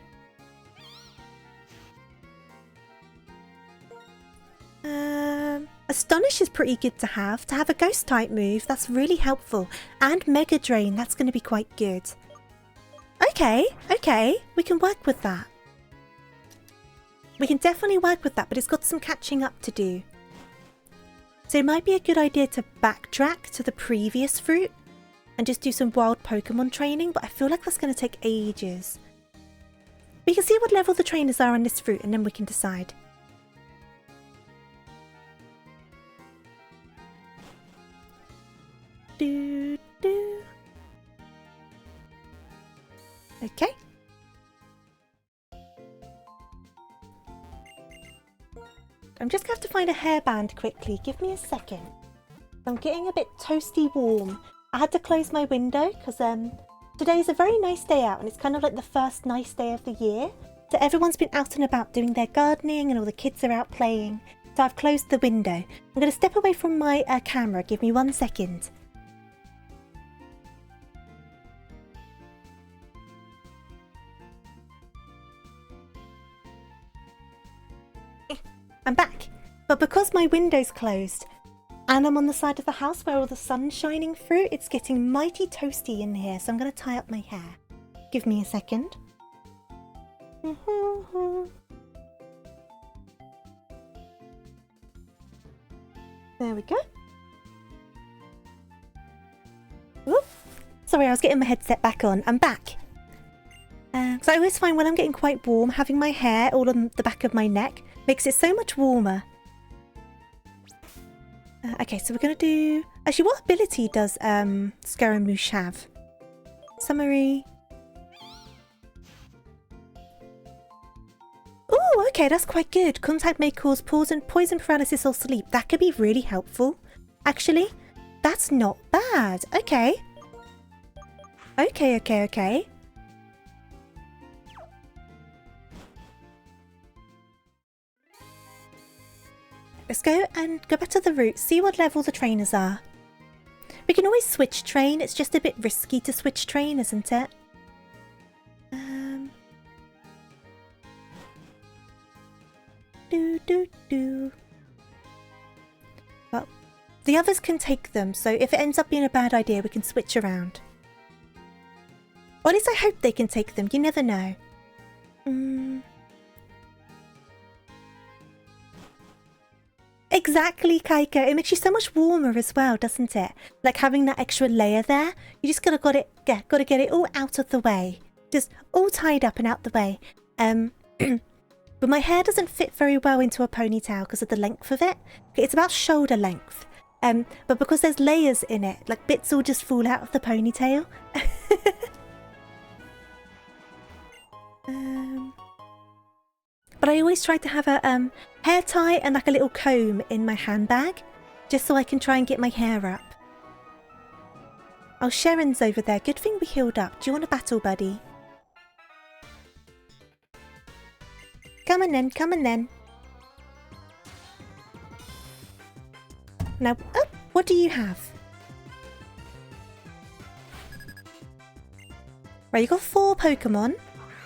Astonish is pretty good to have. To have a ghost type move, that's really helpful. And Mega Drain, that's going to be quite good. Okay, okay, we can work with that. We can definitely work with that, but it's got some catching up to do. So it might be a good idea to backtrack to the previous fruit and just do some wild Pokemon training, but I feel like that's going to take ages. We can see what level the trainers are on this fruit and then we can decide. Okay. I'm just going to have to find a hairband quickly. Give me a second. I'm getting a bit toasty warm. I had to close my window because today's a very nice day out and it's kind of like the first nice day of the year. So everyone's been out and about doing their gardening and all the kids are out playing. So I've closed the window. I'm going to step away from my camera. Give me 1 second. I'm back. But because my window's closed and I'm on the side of the house where all the sun's shining through, it's getting mighty toasty in here. So I'm going to tie up my hair. Give me a second. There we go. Whoop. Sorry, I was getting my headset back on. I'm back. So I always find when I'm getting quite warm, having my hair all on the back of my neck makes it so much warmer. Okay, so we're going to do... Actually, what ability does Scaramouche have? Summary. Oh, okay, that's quite good. Contact may cause poison paralysis or sleep. That could be really helpful. Actually, that's not bad. Okay. Okay. Let's go and go back to the route, see what level the trainers are. We can always switch train, it's just a bit risky to switch train, isn't it? Well, the others can take them, so if it ends up being a bad idea, we can switch around. Or at least I hope they can take them, you never know. Exactly, Kaiko. It makes you so much warmer as well, doesn't it? Like having that extra layer there. You just gotta get it all out of the way. Just all tied up and out the way. But my hair doesn't fit very well into a ponytail because of the length of it. It's about shoulder length. But because there's layers in it, like bits will just fall out of the ponytail. But I always try to have a hair tie and like a little comb in my handbag, just so I can try and get my hair up. Oh, Sharon's over there. Good thing we healed up. Do you want a battle, buddy? Come on then, come on then. Now, oh, what do you have? Right, you got 4 Pokemon.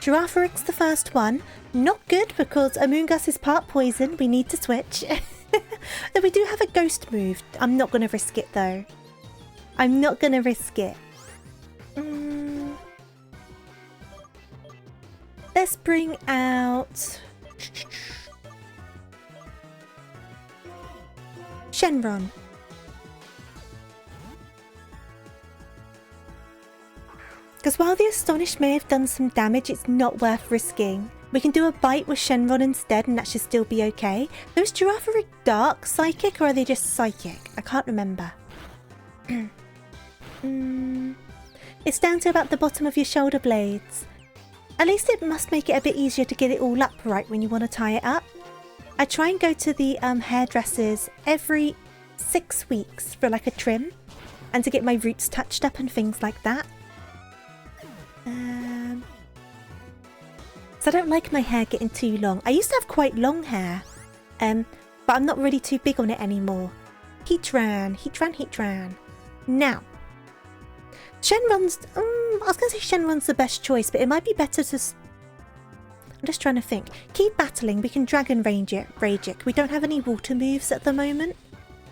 Girafaric's the first one. Not good because Amoonguss is part poison. We need to switch. Though we do have a ghost move. I'm not going to risk it though. I'm not going to risk it. Let's bring out... Shenron. Because while the Astonished may have done some damage, it's not worth risking. We can do a bite with Shenron instead and that should still be okay. Those giraffe are dark psychic or are they just psychic? I can't remember. It's down to about the bottom of your shoulder blades. At least it must make it a bit easier to get it all upright when you want to tie it up. I try and go to the hairdressers every 6 weeks for like a trim and to get my roots touched up and things like that. So I don't like my hair getting too long. I used to have quite long hair, but I'm not really too big on it anymore. Heatran. Now, Shenron's... I was going to say Shenron's the best choice, but it might be better to... I'm just trying to think. Keep battling. We can Dragon Rage it. We don't have any water moves at the moment.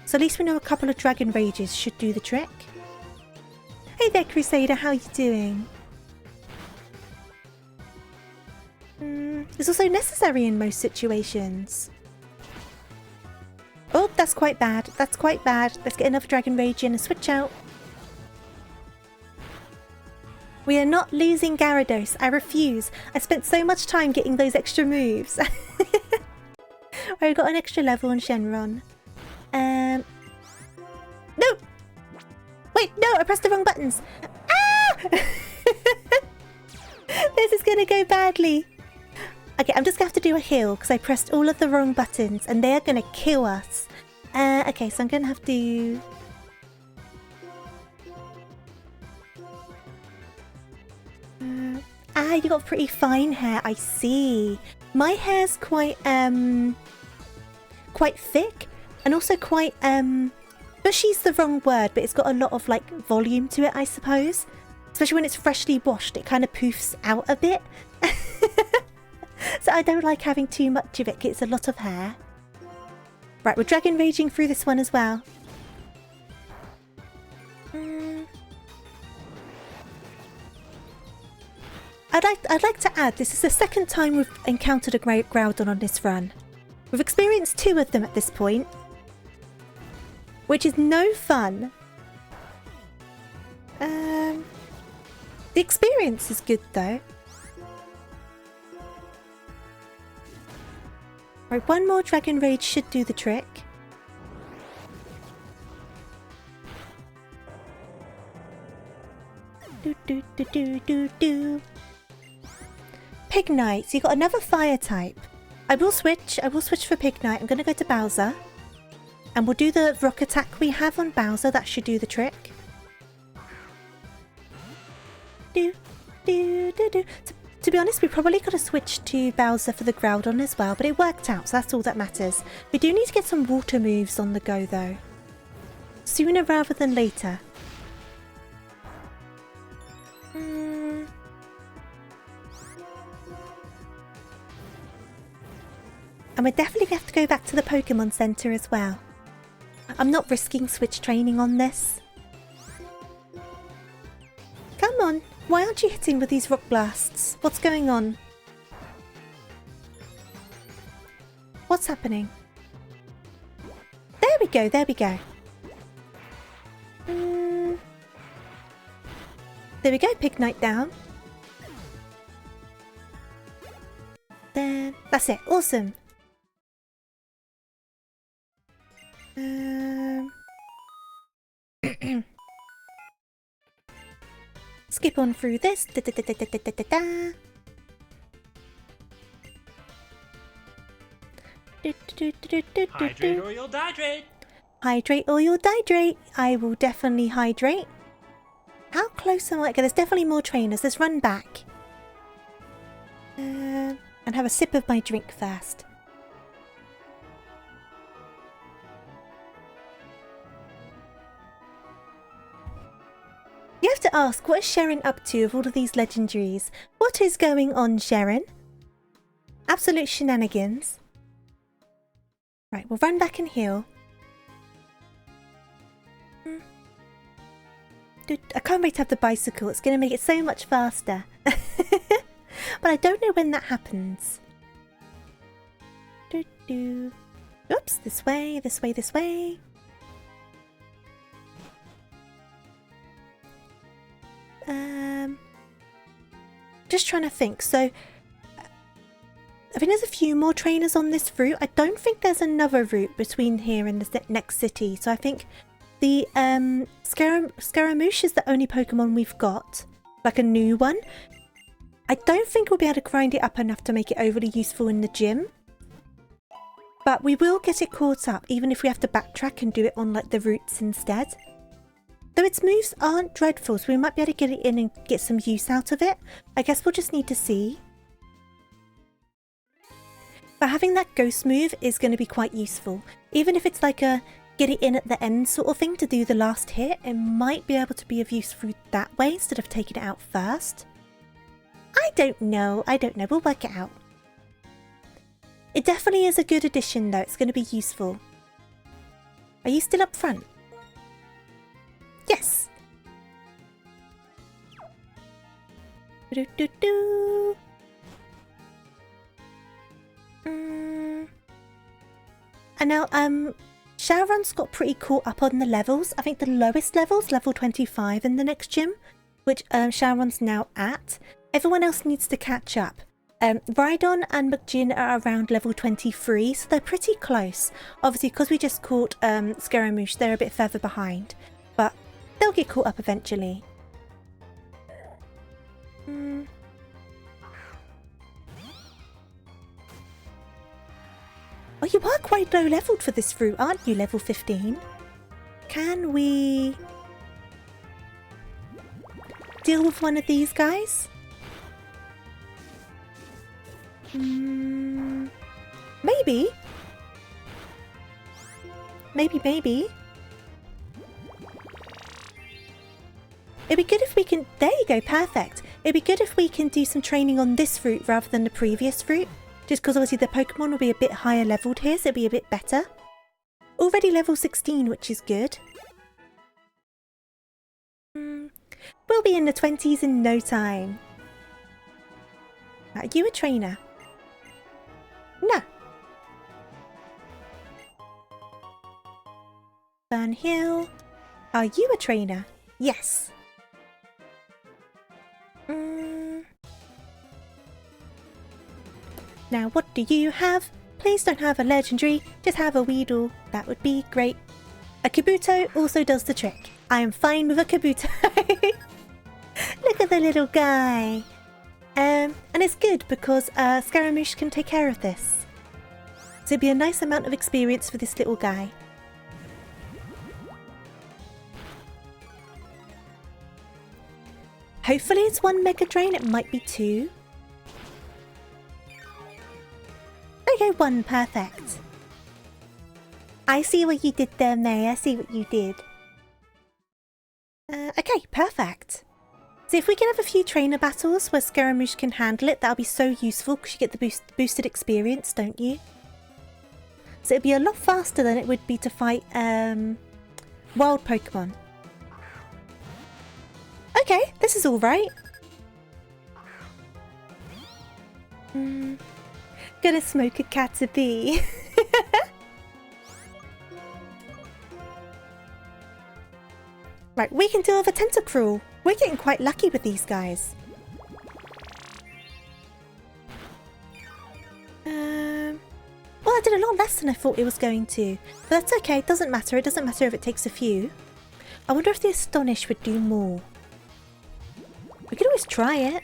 So at least we know a couple of Dragon Rages should do the trick. Hey there, Crusader. How you doing? It's also necessary in most situations. Oh, that's quite bad. That's quite bad. Let's get another Dragon Rage in and switch out. We are not losing Gyarados. I refuse. I spent so much time getting those extra moves. I got an extra level on Shenron. No! Wait, no! I pressed the wrong buttons. Ah! This is gonna go badly. Okay, I'm just gonna have to do a heal because I pressed all of the wrong buttons and they are gonna kill us. Okay, so I'm gonna have to... you got pretty fine hair. I see. My hair's quite thick and also quite bushy's the wrong word, but it's got a lot of like volume to it, I suppose. Especially when it's freshly washed, it kind of poofs out a bit. So I don't like having too much of it. It's a lot of hair. Right, we're Dragon Raging through this one as well. I'd like to add, this is the second time we've encountered a Groudon on this run. We've experienced 2 of them at this point, which is no fun. The experience is good though. Right, one more Dragon Rage should do the trick. Pignite, so you got another fire type. I will switch for Pignite. I'm going to go to Bowser. And we'll do the rock attack we have on Bowser. That should do the trick. To be honest, we probably could have switched to Bowser for the Groudon as well, but it worked out, so that's all that matters. We do need to get some water moves on the go, though. Sooner rather than later. And we definitely have to go back to the Pokemon Center as well. I'm not risking switch training on this. Come on, why aren't you hitting with these rock blasts? What's going on? What's happening? There we go, there we go. There we go, Pignite down. There, that's it, awesome. Skip on through this. Hydrate or you'll dehydrate. Hydrate or you'll dehydrate. I will definitely hydrate. How close am I? Okay, there's definitely more trainers. Let's run back. And have a sip of my drink first. You have to ask, what is Sharon up to with all of these legendaries? What is going on, Sharon? Absolute shenanigans. Right, we'll run back and heal. Dude, I can't wait to have the bicycle. It's going to make it so much faster. But I don't know when that happens. Oops, this way, this way, this way. just trying to think. So I think there's a few more trainers on this route. I don't think there's another route between here and the next city. So I think the Scaramouche is the only Pokemon we've got, like a new one. I don't think we'll be able to grind it up enough to make it overly useful in the gym. But we will get it caught up, even if we have to backtrack and do it on like the routes instead. Though its moves aren't dreadful, so we might be able to get it in and get some use out of it. I guess we'll just need to see. But having that ghost move is going to be quite useful. Even if it's like a get it in at the end sort of thing to do the last hit, it might be able to be of use through that way instead of taking it out first. I don't know. We'll work it out. It definitely is a good addition though. It's going to be useful. Are you still up front? Yes. Do do do. And now, Sharon's got pretty caught up on the levels. I think the lowest level's level 25 in the next gym, which Sharon's now at. Everyone else needs to catch up. Rhydon and McGinn are around level 23, so they're pretty close. Obviously, because we just caught Scaramouche, they're a bit further behind. But they'll get caught up eventually. Oh, you are quite low leveled for this route, aren't you? Level 15. Can we deal with one of these guys? Maybe. Maybe. It'd be good if we can... There you go, perfect. It'd be good if we can do some training on this route rather than the previous route. Just because obviously the Pokemon will be a bit higher leveled here, so it'll be a bit better. Already level 16, which is good. We'll be in the 20s in no time. Are you a trainer? No. Fernhill. Are you a trainer? Yes. Now, what do you have? Please don't have a legendary, just have a Weedle. That would be great. A Kabuto also does the trick. I am fine with a Kabuto. Look at the little guy. And it's good because Scaramouche can take care of this. So it'd be a nice amount of experience for this little guy. Hopefully it's 1 Mega Drain, it might be 2. Okay, 1, perfect. I see what you did there, May. I see what you did. Okay, perfect. So if we can have a few trainer battles where Scaramouche can handle it, that'll be so useful because you get the boosted experience, don't you? So it'd be a lot faster than it would be to fight wild Pokemon. Okay, this is alright. Gonna smoke a Caterpie. Right, we can deal with a Tentacruel. We're getting quite lucky with these guys. Well, I did a lot less than I thought it was going to. But that's okay, it doesn't matter. It doesn't matter if it takes a few. I wonder if the Astonish would do more. We could always try it.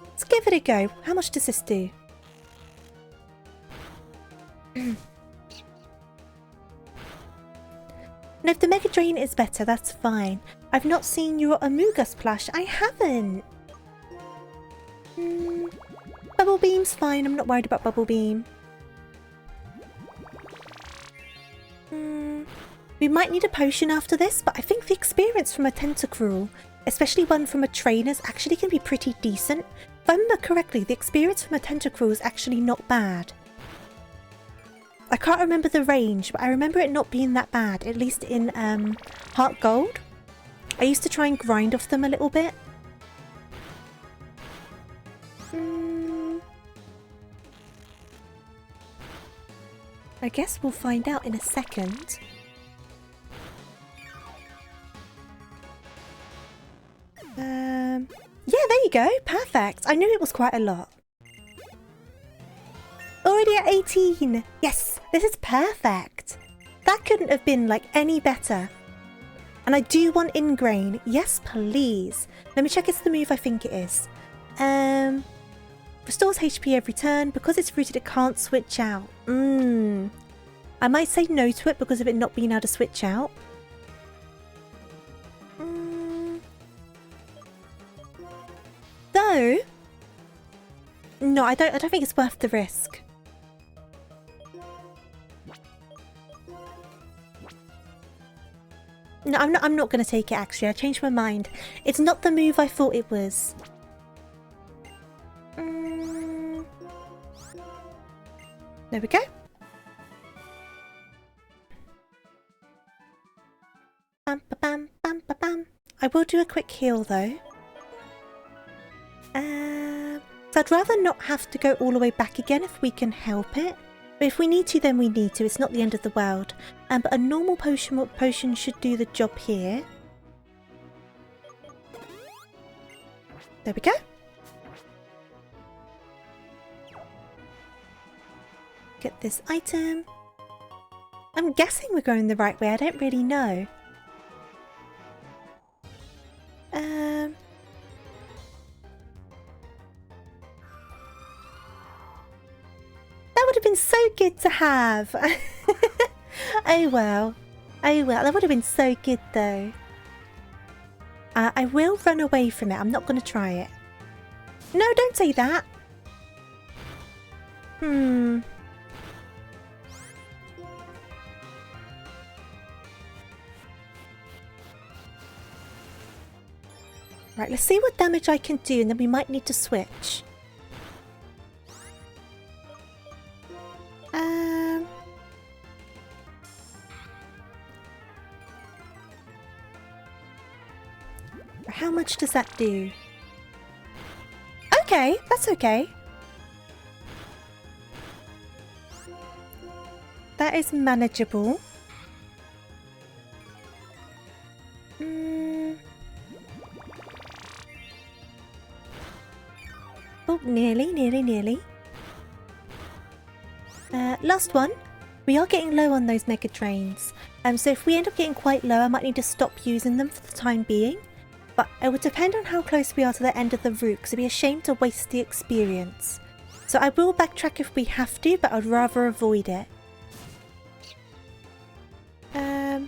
Let's give it a go. How much does this do? No, if the Mega Drain is better, that's fine. I've not seen your Amoonguss plush. I haven't. Bubble Beam's fine. I'm not worried about Bubble Beam. We might need a potion after this, but I think the experience from a Tentacruel, especially one from a trainer's, actually can be pretty decent. If I remember correctly, the experience from a Tentacruel is actually not bad. I can't remember the range, but I remember it not being that bad, at least in Heart Gold. I used to try and grind off them a little bit. I guess we'll find out in a second. you go. Perfect. I knew it was quite a lot. Already at 18. Yes, this is perfect. That couldn't have been like any better. And I do want ingrain. Yes, please. Let me check it's the move I think it is. Restores HP every turn. Because it's rooted, it can't switch out. I might say no to it because of it not being able to switch out. Though, no, I don't think it's worth the risk. No, I'm not going to take it actually. I changed my mind. It's not the move I thought it was. There we go. Bam, ba, bam, bam, ba, bam. I will do a quick heal though. So I'd rather not have to go all the way back again if we can help it. But if we need to, then we need to. It's not the end of the world. But a normal potion should do the job here. There we go. Get this item. I'm guessing we're going the right way. I don't really know. That would have been so good to have. Oh well. Oh well. That would have been so good though. I will run away from it. I'm not going to try it. No, don't say that. Right, let's see what damage I can do and then we might need to switch. How much does that do? Okay, that's okay. That is manageable. Oh, nearly. Last one. We are getting low on those mega trains. So if we end up getting quite low, I might need to stop using them for the time being. But it would depend on how close we are to the end of the route, because it'd be a shame to waste the experience. So I will backtrack if we have to, but I'd rather avoid it. Oh,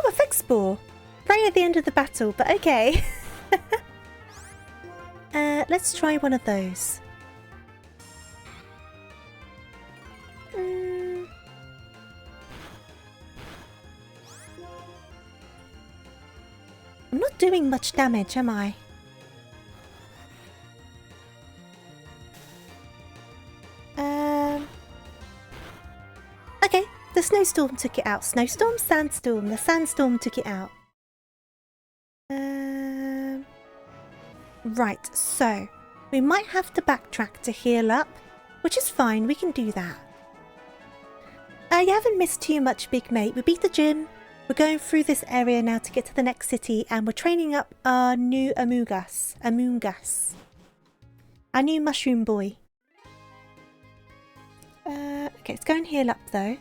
effect spore! Right at the end of the battle, but okay. Let's try one of those. I'm not doing much damage, am I? Okay, the snowstorm took it out. Snowstorm? Sandstorm. The sandstorm took it out. Right, so we might have to backtrack to heal up, which is fine, we can do that. You haven't missed too much, big mate. We beat the gym. We're going through this area now to get to the next city, and we're training up our new Among Us. Our new mushroom boy. Okay, let's go and heal up though.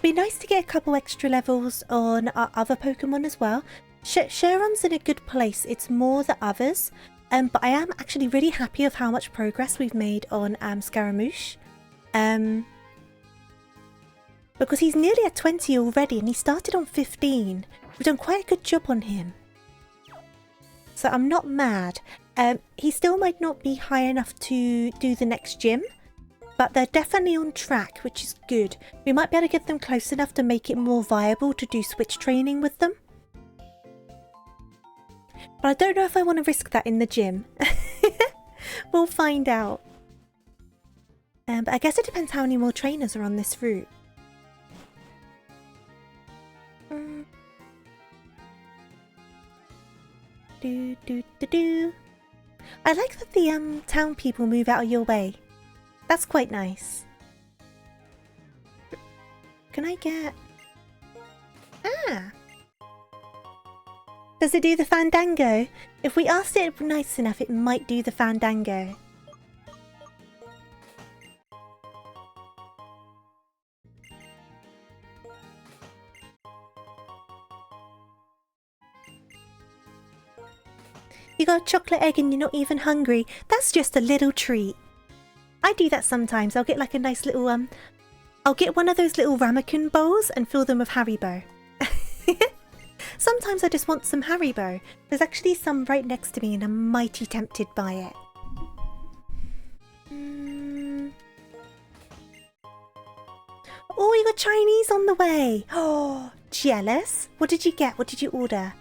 Be nice to get a couple extra levels on our other Pokemon as well. Sharon's in a good place. It's more the others. But I am actually really happy of how much progress we've made on Scaramouche. Because he's nearly at 20 already and he started on 15. We've done quite a good job on him. So I'm not mad. He still might not be high enough to do the next gym. But they're definitely on track, which is good. We might be able to get them close enough to make it more viable to do switch training with them. But I don't know if I want to risk that in the gym. We'll find out. But I guess it depends how many more trainers are on this route. I like that the town people move out of your way. That's quite nice. Can I get... Ah! Does it do the fandango? If we asked it nice enough, it might do the fandango. You got a chocolate egg and you're not even hungry. That's just a little treat. I do that sometimes. I'll get like a nice little, I'll get one of those little ramekin bowls and fill them with Haribo. Sometimes I just want some Haribo. There's actually some right next to me and I'm mighty tempted by it. Oh, you got Chinese on the way. Oh, jealous. What did you get? What did you order?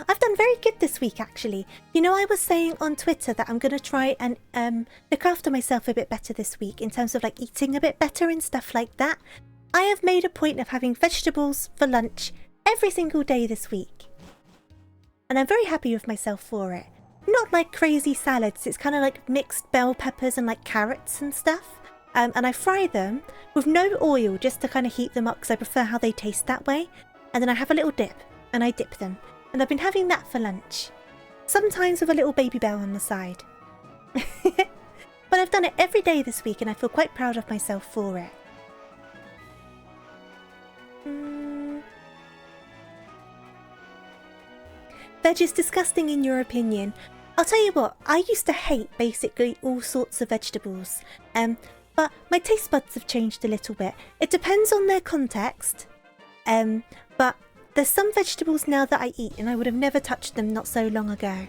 I've done very good this week, actually. You know, I was saying on Twitter that I'm going to try and look after myself a bit better this week in terms of like eating a bit better and stuff like that. I have made a point of having vegetables for lunch every single day this week. And I'm very happy with myself for it. Not like crazy salads, it's kind of like mixed bell peppers and like carrots and stuff. And I fry them with no oil just to kind of heat them up because I prefer how they taste that way. And then I have a little dip and I dip them. And I've been having that for lunch. Sometimes with a little baby bell on the side. But I've done it every day this week and I feel quite proud of myself for it. They're just disgusting in your opinion. I'll tell you what, I used to hate basically all sorts of vegetables. But my taste buds have changed a little bit. It depends on their context. But there's some vegetables now that I eat and I would have never touched them not so long ago.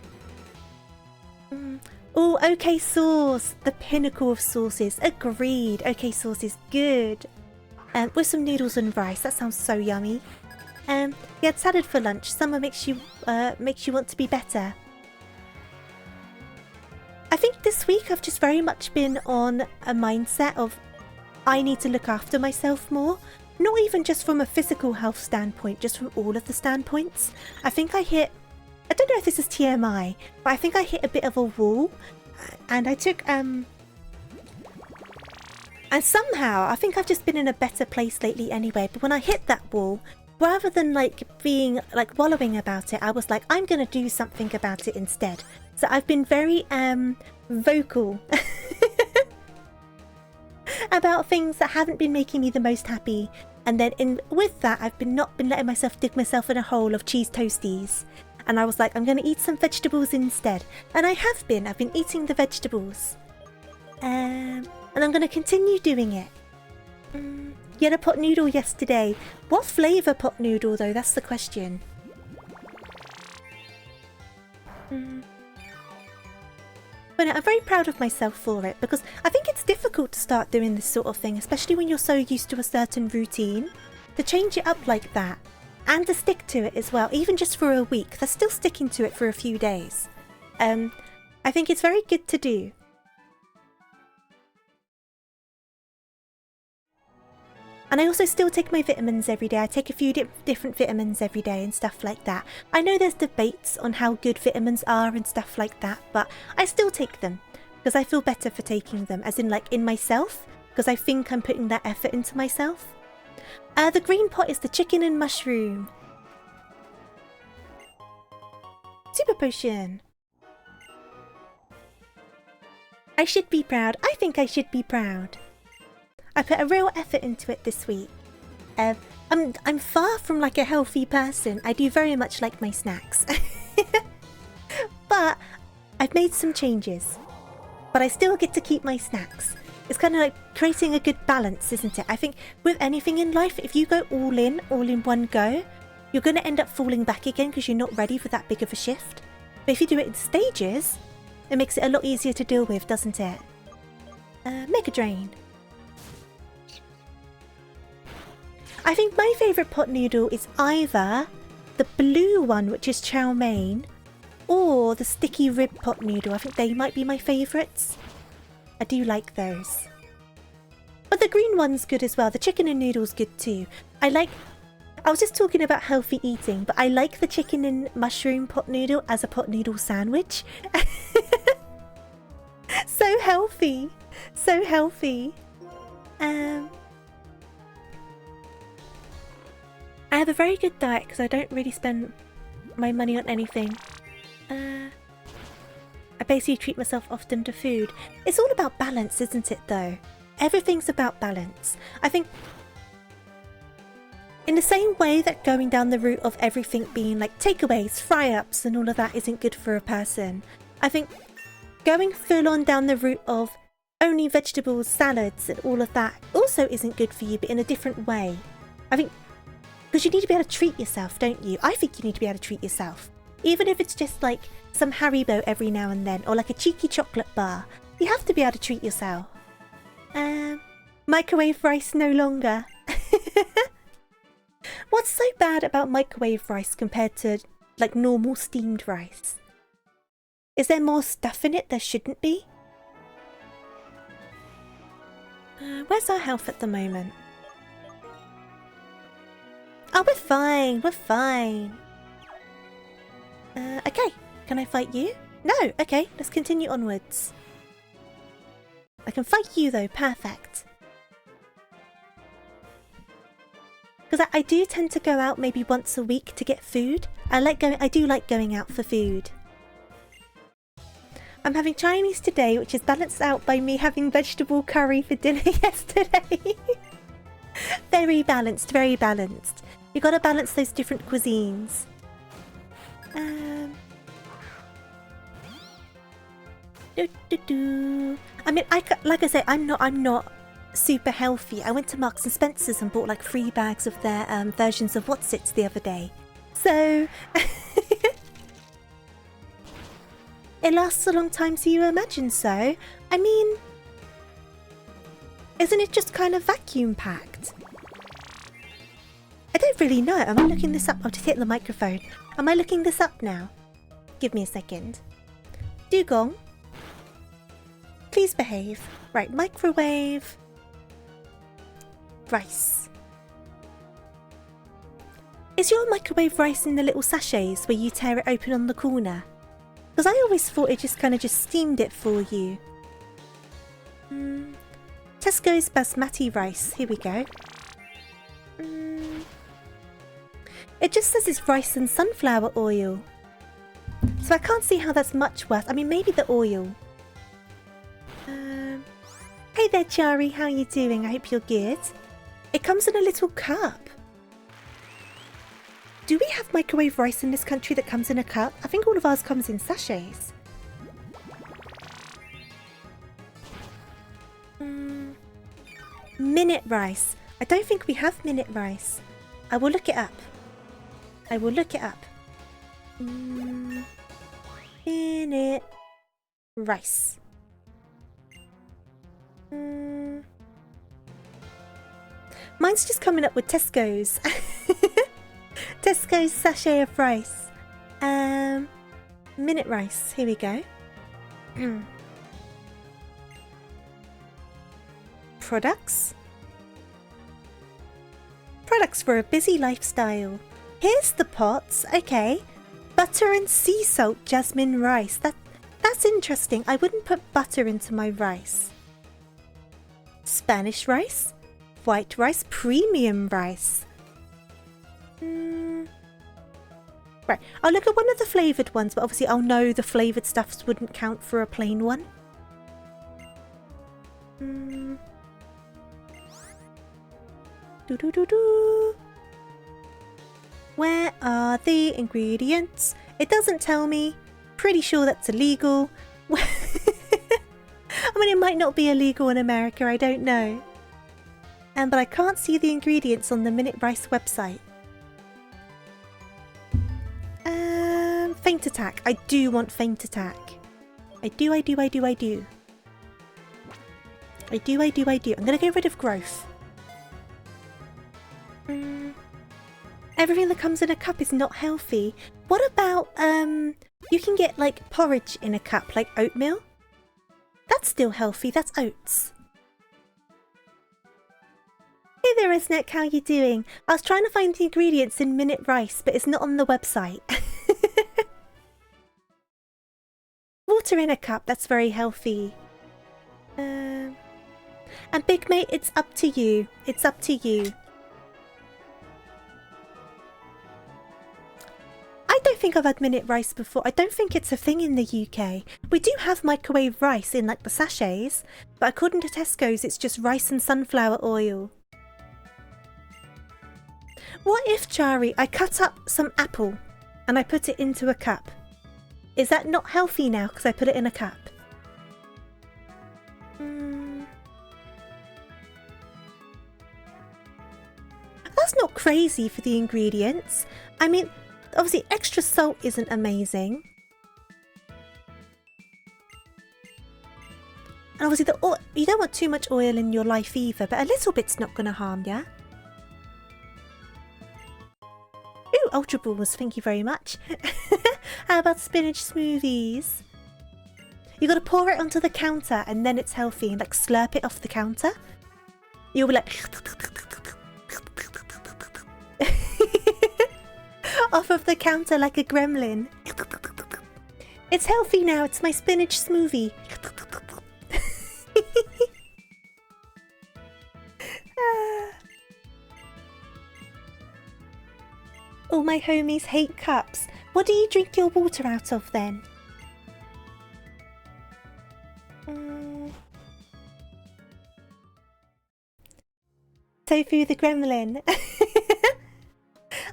Oh, OK sauce. The pinnacle of sauces. Agreed. OK sauce is good. With some noodles and rice. That sounds so yummy. You had salad for lunch. Summer makes you want to be better. I think this week I've just very much been on a mindset of I need to look after myself more. Not even just from a physical health standpoint, just from all of the standpoints. I think I hit, I don't know if this is TMI, but I think I hit a bit of a wall. And I took, and somehow, I think I've just been in a better place lately anyway. But when I hit that wall, rather than like being like wallowing about it, I was like, I'm going to do something about it instead. So I've been very vocal about things that haven't been making me the most happy. And then with that, I've not been letting myself dig myself in a hole of cheese toasties. And I was like, I'm going to eat some vegetables instead. And I have been. I've been eating the vegetables. And I'm going to continue doing it. You had a pot noodle yesterday. What flavour pot noodle though? That's the question. But I'm very proud of myself for it because I think it's difficult to start doing this sort of thing, especially when you're so used to a certain routine. To change it up like that and to stick to it as well, even just for a week. They're still sticking to it for a few days. I think it's very good to do. And I also still take my vitamins every day. I take a few different vitamins every day and stuff like that. I know there's debates on how good vitamins are and stuff like that, but I still take them because I feel better for taking them, as in like in myself, because I think I'm putting that effort into myself. The green pot is the chicken and mushroom. Super potion. I should be proud. I think I should be proud. I put a real effort into it this week. I'm far from like a healthy person. I do very much like my snacks. But I've made some changes. But I still get to keep my snacks. It's kind of like creating a good balance, isn't it? I think with anything in life, if you go all in one go, you're going to end up falling back again because you're not ready for that big of a shift. But if you do it in stages, it makes it a lot easier to deal with, doesn't it? Mega Drain. I think my favourite pot noodle is either the blue one, which is chow mein, or the sticky rib pot noodle. I think they might be my favourites. I do like those. But the green one's good as well. The chicken and noodle's good too. I was just talking about healthy eating, but I like the chicken and mushroom pot noodle as a pot noodle sandwich. So healthy. So healthy. I have a very good diet because I don't really spend my money on anything. I basically treat myself often to food. It's all about balance, isn't it, though? Everything's about balance. I think in the same way that going down the route of everything being like takeaways, fry-ups and all of that isn't good for a person, I think going full on down the route of only vegetables, salads and all of that also isn't good for you, but in a different way. I think because you need to be able to treat yourself, don't you? I think you need to be able to treat yourself. Even if it's just like some Haribo every now and then, or like a cheeky chocolate bar. You have to be able to treat yourself. Microwave rice no longer. What's so bad about microwave rice compared to like normal steamed rice? Is there more stuff in it there shouldn't be? Where's our health at the moment? Oh, we're fine. We're fine. Okay. Can I fight you? No. Okay. Let's continue onwards. I can fight you though. Perfect. Because I do tend to go out maybe once a week to get food. I do like going out for food. I'm having Chinese today, which is balanced out by me having vegetable curry for dinner yesterday. Very balanced, very balanced. You gotta balance those different cuisines. I mean, like I say, I'm not super healthy. I went to Marks and Spencer's and bought like 3 bags of their versions of What's-Its the other day. So it lasts a long time, so you imagine so. I mean, isn't it just kind of vacuum packed? I don't really know. Am I looking this up? I'll just hit the microphone. Am I looking this up now? Give me a second. Dugong. Please behave. Right, microwave. Rice. Is your microwave rice in the little sachets where you tear it open on the corner? Because I always thought it just kind of just steamed it for you. Tesco's basmati rice. Here we go. It just says it's rice and sunflower oil. So I can't see how that's much worse. I mean, maybe the oil. Hey there, Chari. How are you doing? I hope you're good. It comes in a little cup. Do we have microwave rice in this country that comes in a cup? I think all of ours comes in sachets. Minute rice. I don't think we have minute rice. I will look it up. I will look it up. Minute rice. Mine's just coming up with Tesco's. Tesco's sachet of rice. Minute rice. Here we go. Products. Products for a busy lifestyle. Here's the pots. Okay. Butter and sea salt jasmine rice. That's interesting. I wouldn't put butter into my rice. Spanish rice. White rice. Premium rice. Right. I'll look at one of the flavoured ones, but obviously I'll know the flavoured stuffs wouldn't count for a plain one. Where are the ingredients? It doesn't tell me. Pretty sure that's illegal. I mean, it might not be illegal in America, I don't know. But I can't see the ingredients on the Minute Rice website. Faint attack. I do want faint attack. I do. I'm gonna get rid of growth. Everything that comes in a cup is not healthy. What about, you can get like porridge in a cup, like oatmeal? That's still healthy, that's oats. there, Resnek, how you doing? I was trying to find the ingredients in minute rice, but it's not on the website. Water in a cup, that's very healthy. And Big Mate, it's up to you. It's up to you. I don't think I've had minute rice before. I don't think it's a thing in the UK. We do have microwave rice in like the sachets, but according to Tesco's, it's just rice and sunflower oil. What if, Chari, I cut up some apple and I put it into a cup? Is that not healthy now because I put it in a cup? That's not crazy for the ingredients. I mean, obviously extra salt isn't amazing. And obviously you don't want too much oil in your life either, but a little bit's not going to harm ya. Ooh, Ultra Balls, thank you very much. How about spinach smoothies? You gotta pour it onto the counter and then it's healthy and like slurp it off the counter. You'll be like off of the counter like a gremlin. It's healthy now, it's my spinach smoothie. All my homies hate cups. What do you drink your water out of then? Tofu the gremlin.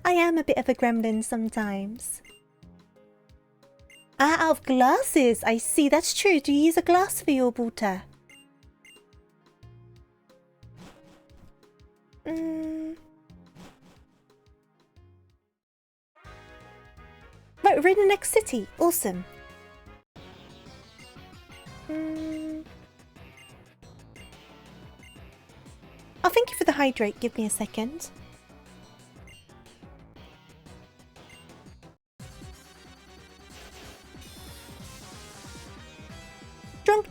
I am a bit of a gremlin sometimes. Ah, out of glasses. I see, that's true. Do you use a glass for your water? Right, we're in the next city. Awesome. Oh, thank you for the hydrate. Give me a second.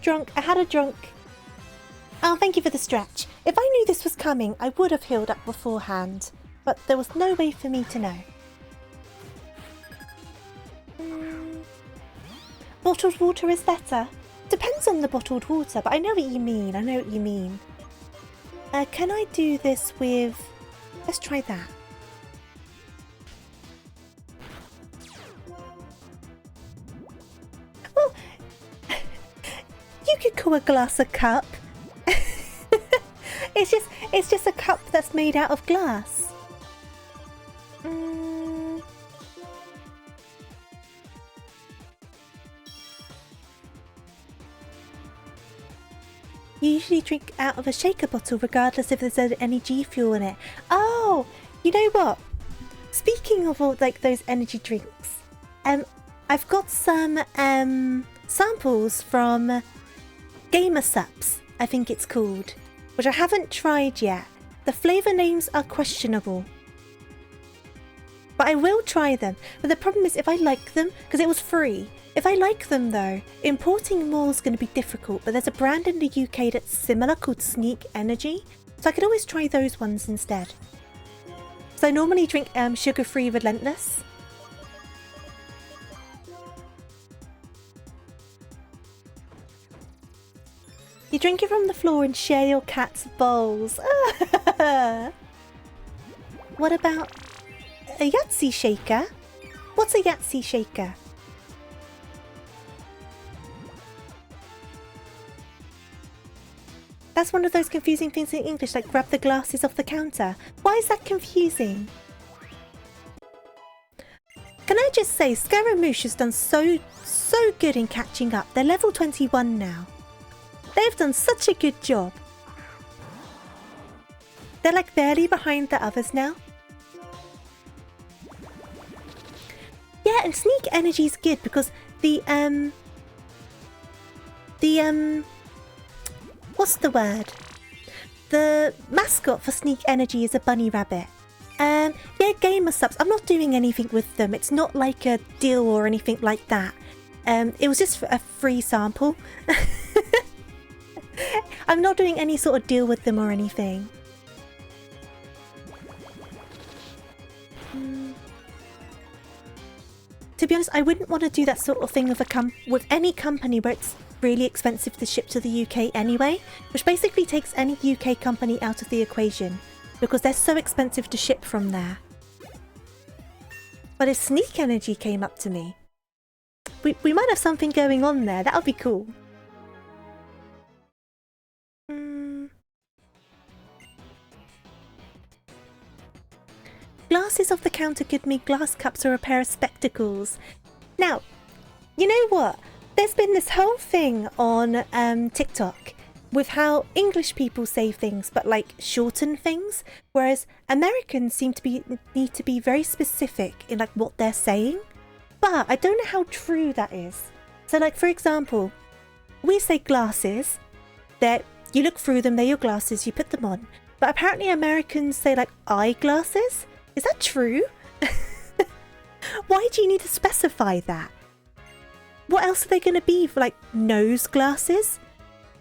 Drunk. I had a drunk. Oh, thank you for the stretch. If I knew this was coming, I would have healed up beforehand. But there was no way for me to know. Bottled water is better. Depends on the bottled water, but I know what you mean. Can I do this with... Let's try that. Well, you could call a glass a cup. It's just a cup that's made out of glass. You usually drink out of a shaker bottle regardless if there's any G fuel in it. Oh, you know what? Speaking of all like those energy drinks, I've got some samples from Gamer Sups, I think it's called, which I haven't tried yet. The flavour names are questionable. But I will try them. But the problem is if I like them, because it was free. If I like them though, importing more is going to be difficult, but there's a brand in the UK that's similar called Sneak Energy, so I could always try those ones instead. So I normally drink sugar-free Relentless. You drink it from the floor and share your cat's bowls. What about a Yahtzee shaker? What's a Yahtzee shaker? That's one of those confusing things in English, like grab the glasses off the counter. Why is that confusing? Can I just say, Scaramouche has done so good in catching up. They're level 21 now. They've done such a good job. They're like barely behind the others now. Yeah, and Sneak Energy's good because what's the word? The mascot for Sneak Energy is a bunny rabbit. Yeah, Gamer Subs. I'm not doing anything with them. It's not like a deal or anything like that. It was just a free sample. I'm not doing any sort of deal with them or anything. To be honest, I wouldn't want to do that sort of thing with any company where it's really expensive to ship to the UK anyway, which basically takes any UK company out of the equation because they're so expensive to ship from there. But if Sneak Energy came up to me, we might have something going on there. That would be cool. Glasses off the counter could mean glass cups or a pair of spectacles. Now, you know what? There's been this whole thing on TikTok with how English people say things, but like shorten things, whereas Americans seem to need to be very specific in like what they're saying. But I don't know how true that is. So like, for example, we say glasses, that you look through them, they're your glasses, you put them on. But apparently Americans say like eyeglasses. Is that true? Why do you need to specify that? What else are they going to be for like nose glasses?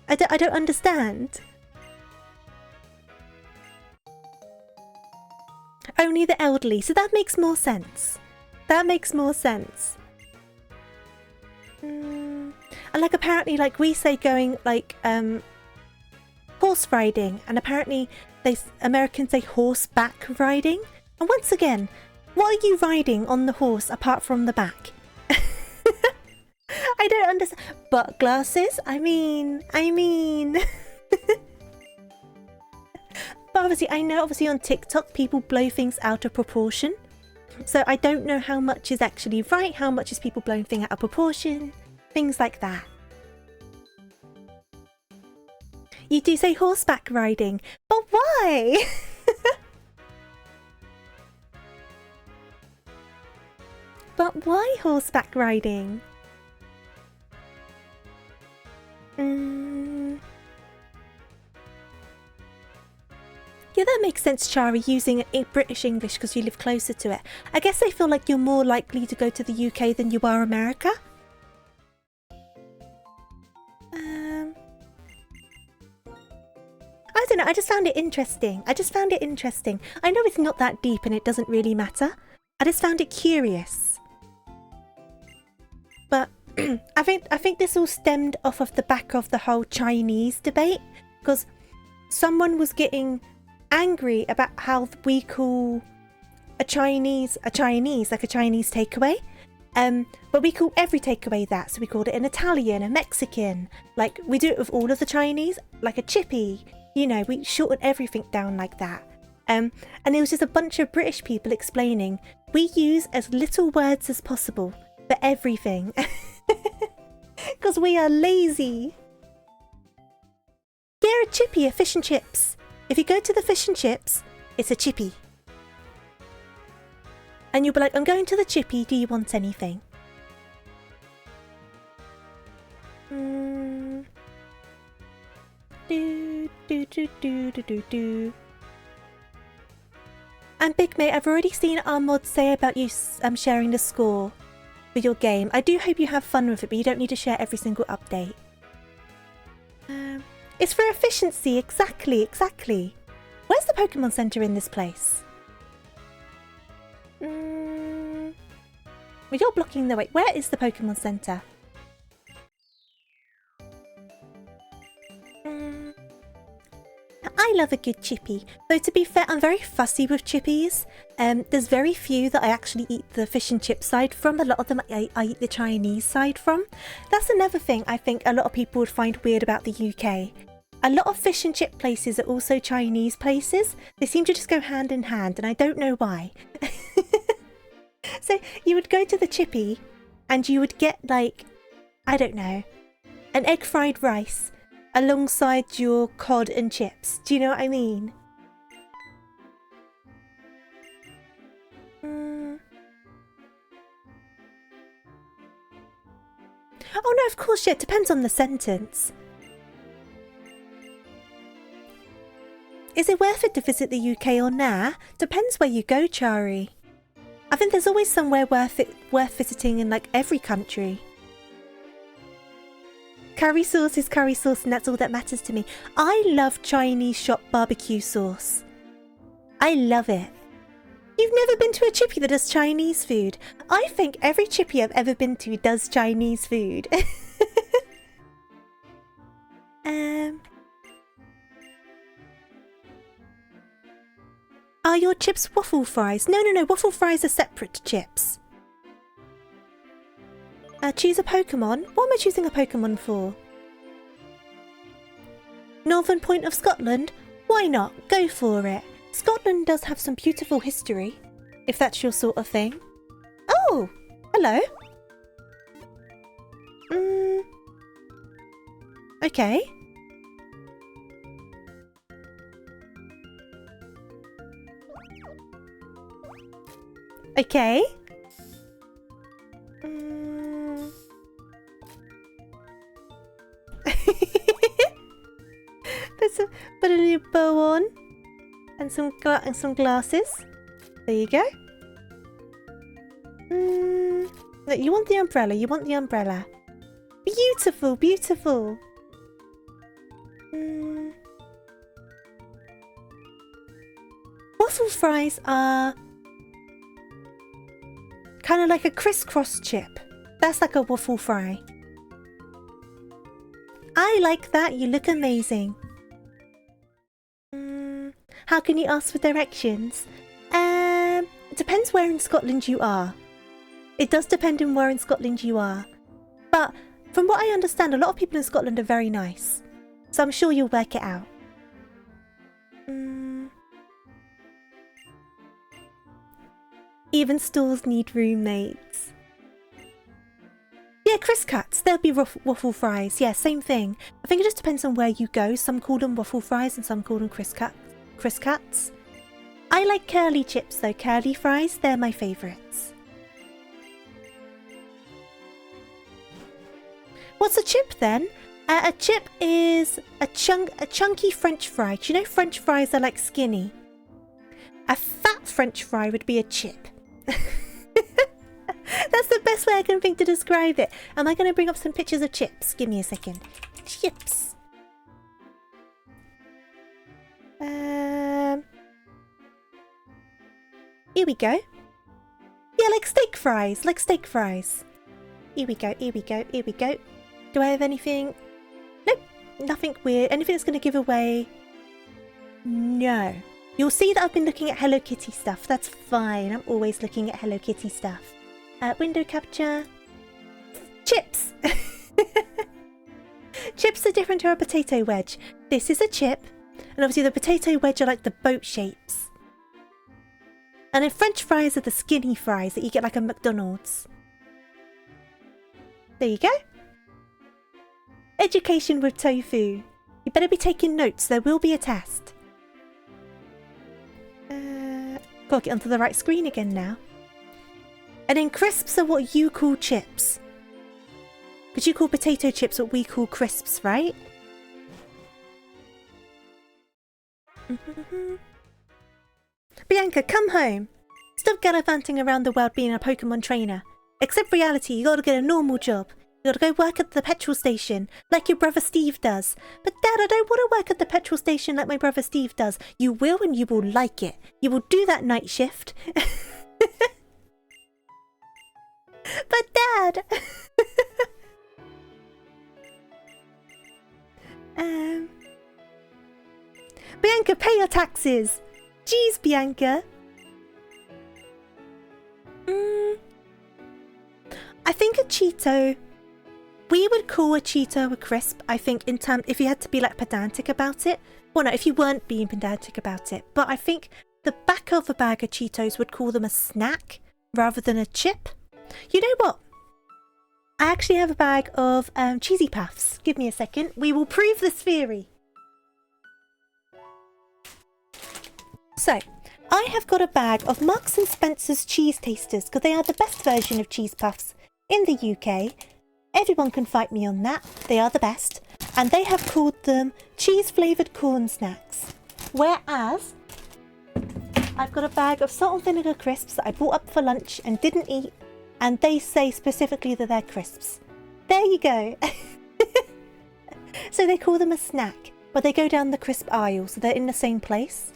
I don't understand. Only the elderly. So that makes more sense. That makes more sense. And like apparently like we say going like horse riding, and apparently Americans say horseback riding. And once again, what are you riding on the horse apart from the back? I don't understand. But glasses? I mean. But obviously, I know obviously on TikTok, people blow things out of proportion. So I don't know how much is actually right, how much is people blowing things out of proportion, things like that. You do say horseback riding, but why? But why horseback riding? Yeah, that makes sense, Chari, using British English because you live closer to it. I guess they feel like you're more likely to go to the UK than you are America. I don't know, I just found it interesting. I know it's not that deep and it doesn't really matter. I just found it curious. But I think this all stemmed off of the back of the whole Chinese debate, because someone was getting angry about how we call a Chinese like a Chinese takeaway. But we call every takeaway that. So we called it an Italian, a Mexican. Like we do it with all of the Chinese, like a chippy. You know, we shorten everything down like that. And there was just a bunch of British people explaining we use as little words as possible for everything. Because we are lazy. Get a chippy, a fish and chips. If you go to the fish and chips, it's a chippy. And you'll be like, I'm going to the chippy, do you want anything? And Big Mate, I've already seen our mods say about you sharing the score for your game. I do hope you have fun with it, but you don't need to share every single update. It's for efficiency, exactly. Where's the Pokemon Center in this place? Well, you're blocking the way. Where is the Pokemon Center? I love a good chippy. Though to be fair, I'm very fussy with chippies. There's very few that I actually eat the fish and chip side from. A lot of them I eat the Chinese side from. That's another thing I think a lot of people would find weird about the UK. A lot of fish and chip places are also Chinese places. They seem to just go hand in hand, and I don't know why. So you would go to the chippy and you would get like, I don't know, an egg fried rice alongside your cod and chips. Do you know what I mean? Oh no, of course, yeah, it depends on the sentence. Is it worth it to visit the UK or nah? Depends where you go, Chari. I think there's always somewhere worth visiting in like every country. Curry sauce is curry sauce, and that's all that matters to me. I love Chinese shop barbecue sauce. I love it. You've never been to a chippy that does Chinese food? I think every chippy I've ever been to does Chinese food. Are your chips waffle fries? No, waffle fries are separate chips. Choose a Pokemon? What am I choosing a Pokemon for? Northern Point of Scotland? Why not? Go for it. Scotland does have some beautiful history, if that's your sort of thing. Oh! Hello. Okay. Okay. Put a little bow on and some glasses. There you go. Look, you want the umbrella. You want the umbrella. Beautiful, beautiful. Waffle fries are kind of like a crisscross chip. That's like a waffle fry. I like that. You look amazing. How can you ask for directions? It depends where in Scotland you are. It does depend on where in Scotland you are. But from what I understand, a lot of people in Scotland are very nice. So I'm sure you'll work it out. Even stores need roommates. Yeah, Chris Cuts. They'll be waffle fries. Yeah, same thing. I think it just depends on where you go. Some call them waffle fries and some call them Chris Cuts. I like curly chips though. Curly fries, they're my favourites. What's a chip then? A chip is a chunky French fry. Do you know French fries are like skinny? A fat French fry would be a chip. That's the best way I can think to describe it. Am I going to bring up some pictures of chips? Give me a second. Chips. Here we go. Yeah, like steak fries. Like steak fries. Here we go. Here we go. Here we go. Do I have anything? Nope. Nothing weird. Anything that's going to give away? No. You'll see that I've been looking at Hello Kitty stuff. That's fine. I'm always looking at Hello Kitty stuff. Window capture. Chips. Chips are different to a potato wedge. This is a chip. And obviously the potato wedge are like the boat shapes. And then French fries are the skinny fries that you get like at McDonald's. There you go. Education with tofu. You better be taking notes. There will be a test. Gotta get onto the right screen again now. And then crisps are what you call chips. Because you call potato chips what we call crisps, right? Bianca, come home. Stop gallivanting around the world being a Pokemon trainer. Accept reality, you gotta get a normal job. You gotta go work at the petrol station, like your brother Steve does. But Dad, I don't want to work at the petrol station like my brother Steve does. You will and you will like it. You will do that night shift. But Dad! Bianca, pay your taxes! Jeez, Bianca! I think a Cheeto... We would call a Cheeto a crisp, I think, in terms... If you had to be, like, pedantic about it. Well, no, if you weren't being pedantic about it. But I think the back of a bag of Cheetos would call them a snack rather than a chip. You know what? I actually have a bag of cheesy puffs. Give me a second. We will prove this theory. So, I have got a bag of Marks and Spencer's cheese tasters because they are the best version of cheese puffs in the UK. Everyone can fight me on that. They are the best. And they have called them cheese-flavoured corn snacks. Whereas, I've got a bag of salt and vinegar crisps that I bought up for lunch and didn't eat. And they say specifically that they're crisps. There you go. So they call them a snack. But they go down the crisp aisle, so they're in the same place.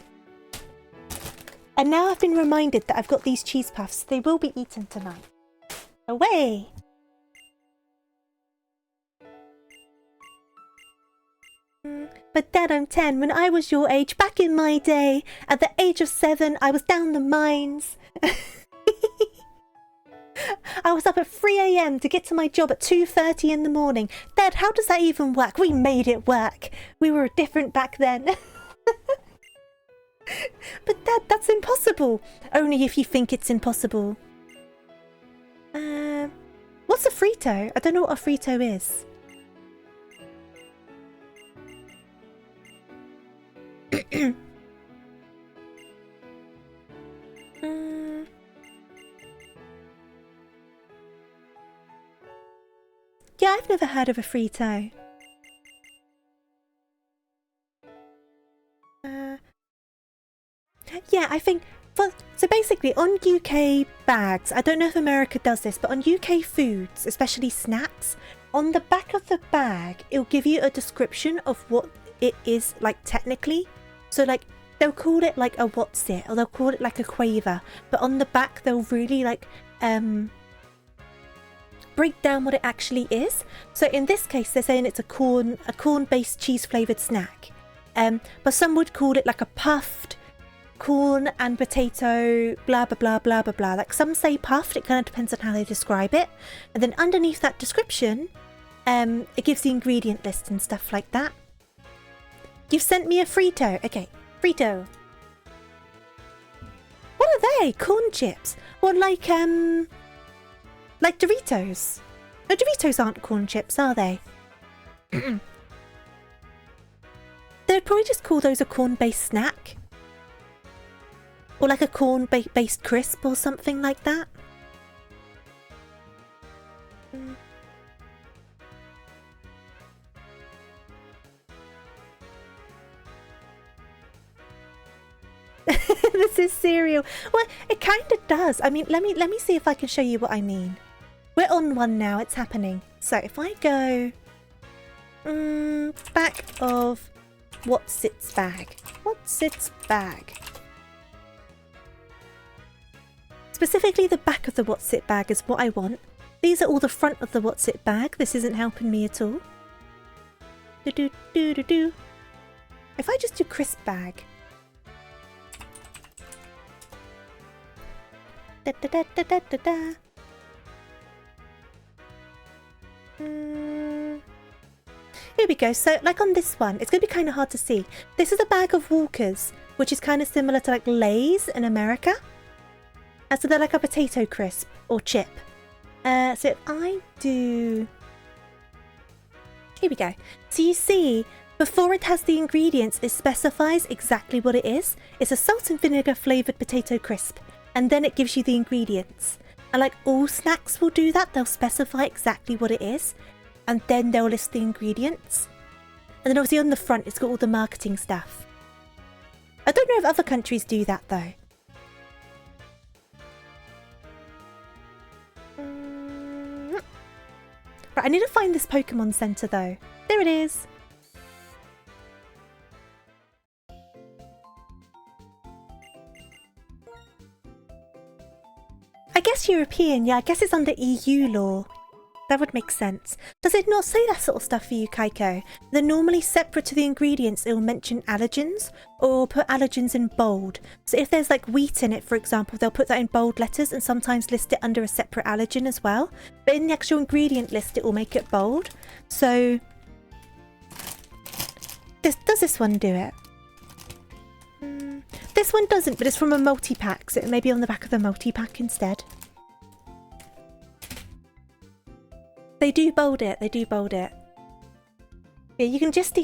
And now I've been reminded that I've got these cheese puffs. They will be eaten tonight. Away! But Dad, I'm 10. When I was your age, back in my day, at the age of 7, I was down the mines. I was up at 3 a.m. to get to my job at 2:30 in the morning. Dad, how does that even work? We made it work. We were different back then. But Dad, that's impossible. Only if you think it's impossible. What's a Frito? I don't know what a Frito is. Yeah, I've never heard of a Frito. Yeah, I think... So basically, on UK bags, I don't know if America does this, but on UK foods, especially snacks, on the back of the bag, it'll give you a description of what it is, like, technically. So, like, they'll call it, like, a what's it, or they'll call it, like, a quaver. But on the back, they'll really, like, break down what it actually is. So in this case, they're saying it's a corn-based cheese-flavoured snack. But some would call it, like, a puffed corn and potato, blah, blah, blah, blah, blah, blah. Like, some say puffed, it kind of depends on how they describe it. And then underneath that description, it gives the ingredient list and stuff like that. You've sent me a Frito. Okay, Frito. What are they? Corn chips? Or like Doritos? No, Doritos aren't corn chips, are they? They'd probably just call those a corn-based snack. Or like a corn-based crisp or something like that. This is cereal. Well, it kind of does. I mean, let me see if I can show you what I mean. We're on one now. It's happening. So if I go back of what's its bag. What's its bag? Specifically, the back of the what's it bag is what I want. These are all the front of the what's it bag. This isn't helping me at all. If I just do crisp bag. Here we go. So, like on this one, it's going to be kind of hard to see. This is a bag of Walkers, which is kind of similar to like Lay's in America. So they're like a potato crisp or chip. So if I do... Here we go. So you see, before it has the ingredients, it specifies exactly what it is. It's a salt and vinegar flavoured potato crisp. And then it gives you the ingredients. And like all snacks will do that, they'll specify exactly what it is. And then they'll list the ingredients. And then obviously on the front, it's got all the marketing stuff. I don't know if other countries do that though. Right, I need to find this Pokemon Center though. There it is. I guess European, yeah, I guess it's under EU law. That would make sense. Does it not say that sort of stuff for you, Kaiko? They're normally separate to the ingredients. It will mention allergens or put allergens in bold. So if there's like wheat in it, for example, they'll put that in bold letters and sometimes list it under a separate allergen as well. But in the actual ingredient list, it will make it bold. So does this one do it? This one doesn't, but it's from a multi-pack, so it may be on the back of the multi-pack instead. They do bold it. They do bold it. Yeah, you can just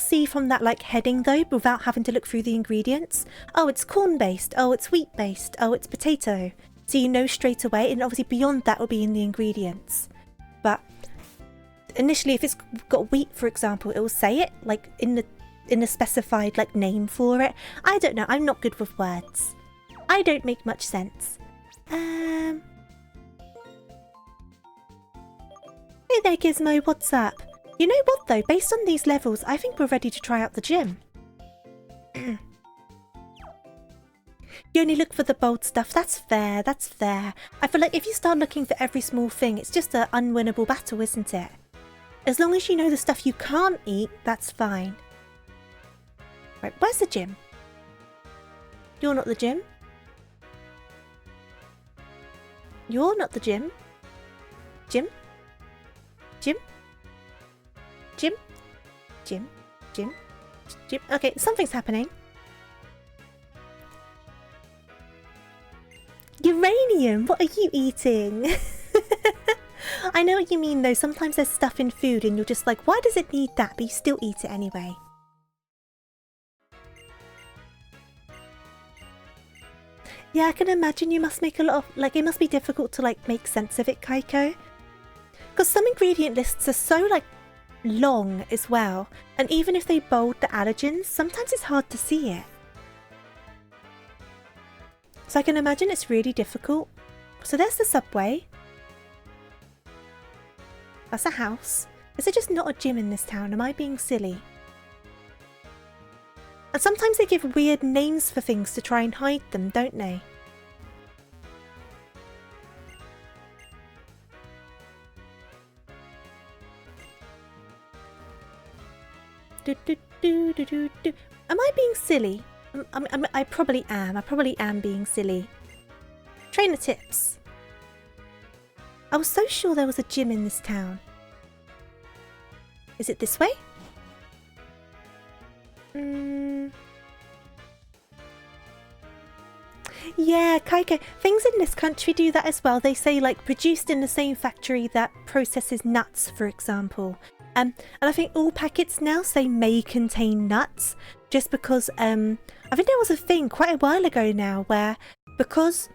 see from that like heading though, without having to look through the ingredients. Oh, it's corn based. Oh, it's wheat based. Oh, it's potato. So you know straight away, and obviously beyond that will be in the ingredients. But initially, if it's got wheat, for example, it will say it like in the specified like name for it. I don't know. I'm not good with words. I don't make much sense. Hey there, Gizmo, what's up? You know what though, based on these levels, I think we're ready to try out the gym. You only look for the bold stuff. That's fair, that's fair. I feel like if you start looking for every small thing, it's just an unwinnable battle, isn't it? As long as you know the stuff you can't eat, that's fine. Right, where's the gym? You're not the gym. You're not the gym. Gym? Gym? Gym? Gym? Gym? Gym? Okay, something's happening. Uranium! What are you eating? I know what you mean though, sometimes there's stuff in food and you're just like, why does it need that? But you still eat it anyway. Yeah, I can imagine you must make a lot of, like, it must be difficult to, like, make sense of it, Kaiko. Because some ingredient lists are so, like, long as well. And even if they bold the allergens, sometimes it's hard to see it. So I can imagine it's really difficult. So there's the subway. That's a house. Is there just not a gym in this town? Am I being silly? And sometimes they give weird names for things to try and hide them, don't they? Am I being silly? I probably am. I probably am being silly. Trainer tips. I was so sure there was a gym in this town. Is it this way? Yeah, Kaiko, things in this country do that as well. They say, like, produced in the same factory that processes nuts, for example. And I think all packets now say may contain nuts, just because I think there was a thing quite a while ago now where, because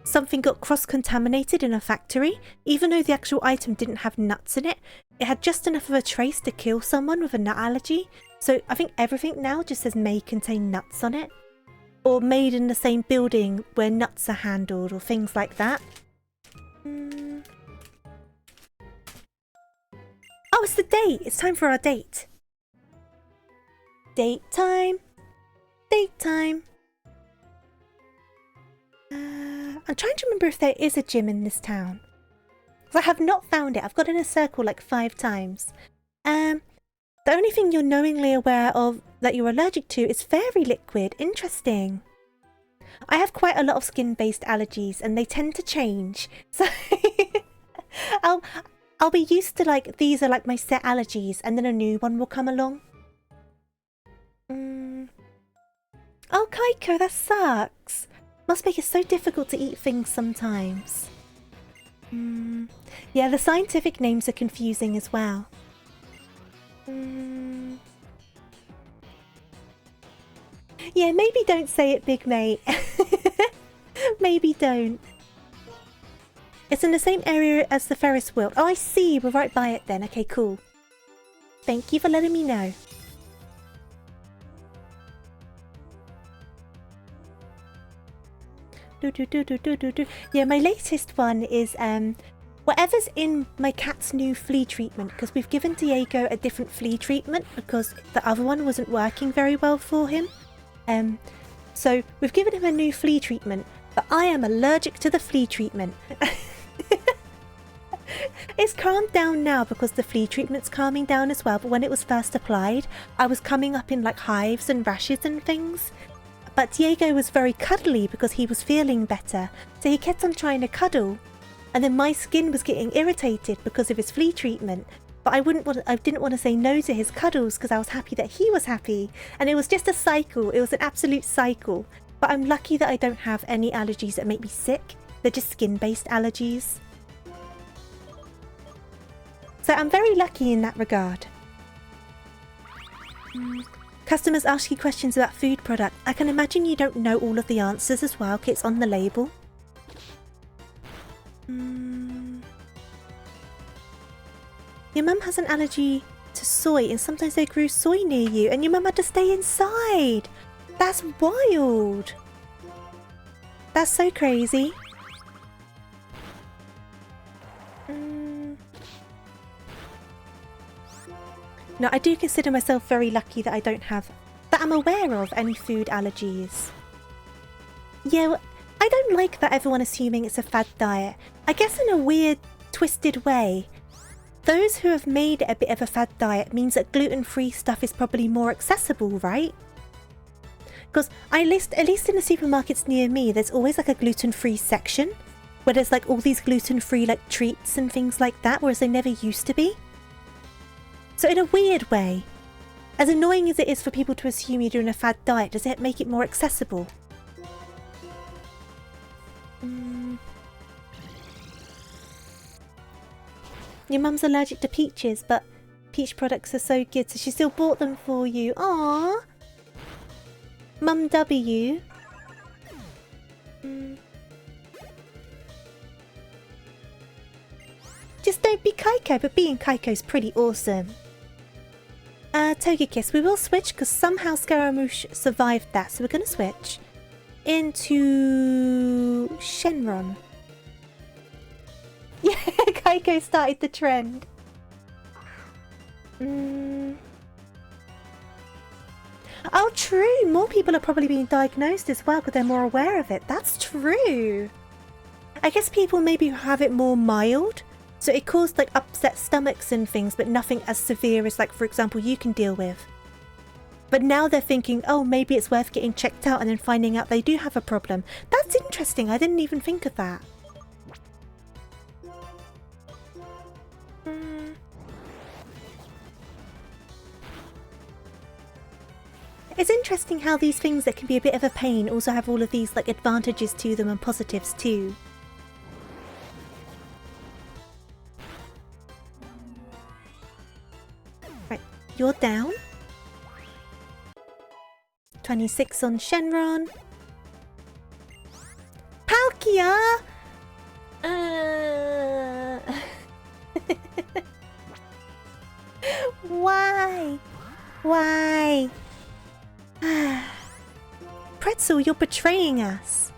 something got cross-contaminated in a factory, even though the actual item didn't have nuts in it, it had just enough of a trace to kill someone with a nut allergy. So I think everything now just says may contain nuts on it. Or made in the same building where nuts are handled, or things like that. Oh, it's the date! It's time for our date. Date time. Date time. I'm trying to remember if there is a gym in this town. Because I have not found it. I've got in a circle like 5 times. The only thing you're knowingly aware of that you're allergic to is fairy liquid. Interesting. I have quite a lot of skin-based allergies and they tend to change. So I'll be used to, like, these are like my set allergies and then a new one will come along. Oh, Kaiko, that sucks. Must make it so difficult to eat things sometimes. Yeah, the scientific names are confusing as well. Yeah, maybe don't say it, big mate. Maybe don't. It's in the same area as the Ferris wheel. Oh, I see. We're right by it then. Okay, cool. Thank you for letting me know. Yeah, my latest one is whatever's in my cat's new flea treatment, because we've given Diego a different flea treatment because the other one wasn't working very well for him. So we've given him a new flea treatment, but I am allergic to the flea treatment. It's calmed down now because the flea treatment's calming down as well, but when it was first applied, I was coming up in like hives and rashes and things. But Diego was very cuddly because he was feeling better, so he kept on trying to cuddle. And then my skin was getting irritated because of his flea treatment. But I didn't want to say no to his cuddles because I was happy that he was happy. And it was just a cycle. It was an absolute cycle. But I'm lucky that I don't have any allergies that make me sick. They're just skin-based allergies. So I'm very lucky in that regard. Customers ask you questions about food product. I can imagine you don't know all of the answers as well, because it's on the label. Your mum has an allergy to soy and sometimes they grew soy near you and your mum had to stay inside. That's wild. That's so crazy. No, I do consider myself very lucky that I don't have, that I'm aware of any food allergies. Yeah, well, I don't like that everyone assuming it's a fad diet. I guess in a weird, twisted way, those who have made it a bit of a fad diet means that gluten-free stuff is probably more accessible, right? Because at least in the supermarkets near me, there's always like a gluten-free section where there's like all these gluten-free like treats and things like that, whereas they never used to be. So in a weird way, as annoying as it is for people to assume you're doing a fad diet, does it make it more accessible? Your mum's allergic to peaches, but peach products are so good, so she still bought them for you. Aww! Mum W. Just don't be Kaiko, but being Kaiko's pretty awesome. Togekiss, we will switch because somehow Scaramouche survived that, so we're going to switch into Shenron. Yeah, Kaiko started the trend. Oh, true. More people are probably being diagnosed as well because they're more aware of it. That's true. I guess people maybe have it more mild. So it caused like upset stomachs and things, but nothing as severe as like, for example, you can deal with. But now they're thinking, oh, maybe it's worth getting checked out and then finding out they do have a problem. That's interesting. I didn't even think of that. It's interesting how these things that can be a bit of a pain also have all of these like advantages to them and positives too. Right, you're down. 26 on Shenron. Palkia! Why? Why? Pretzel, you're betraying us.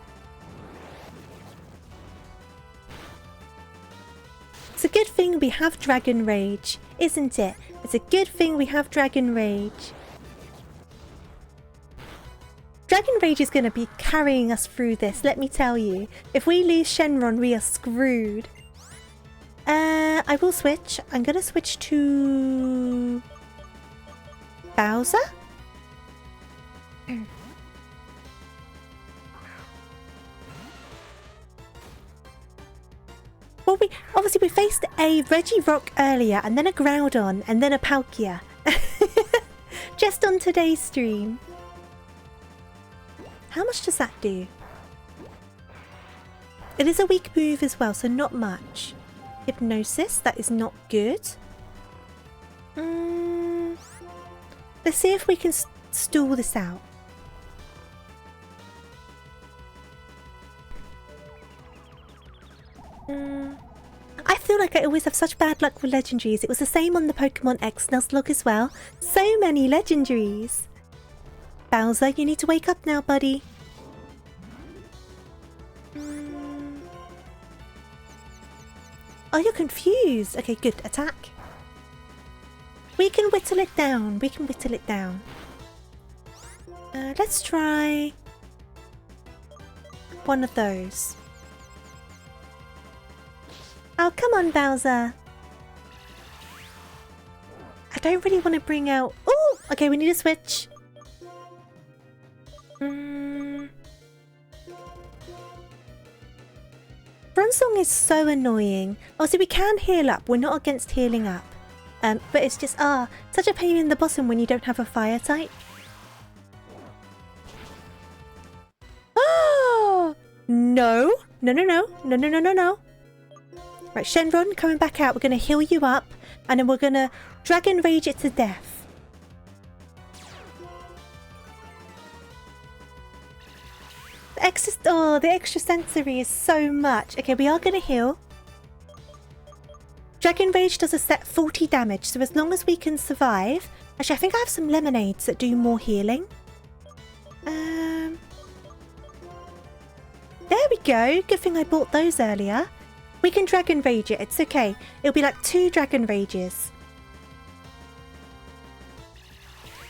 It's a good thing we have Dragon Rage, isn't it? It's a good thing we have Dragon Rage. Dragon Rage is going to be carrying us through this, let me tell you. If we lose Shenron, we are screwed. I will switch. I'm going to switch to Bowser. Well, we faced a Regirock earlier, and then a Groudon, and then a Palkia. Just on today's stream. How much does that do? It is a weak move as well, so not much. Hypnosis, that is not good. Let's see if we can stall this out. I feel like I always have such bad luck with legendaries. It was the same on the Pokemon X Nuzlocke as well. So many legendaries. Bowser, you need to wake up now, buddy. Oh, you're confused. Okay, good. Attack. We can whittle it down. We can whittle it down. Let's try one of those. Oh, come on, Bowser. I don't really want to bring out... Oh, okay, we need a switch. Bronzong is so annoying. Obviously, we can heal up. We're not against healing up. But it's just, such a pain in the bottom when you don't have a fire type. Oh! No. No, no, no. No, no, no, no, no. Right, Shenron, coming back out. We're going to heal you up. And then we're going to Dragon Rage it to death. The extra sensory is so much. Okay, we are going to heal. Dragon Rage does a set 40 damage, so as long as we can survive... Actually, I think I have some lemonades that do more healing. There we go. Good thing I bought those earlier. We can Dragon Rage it. It's okay. It'll be like 2 Dragon Rages.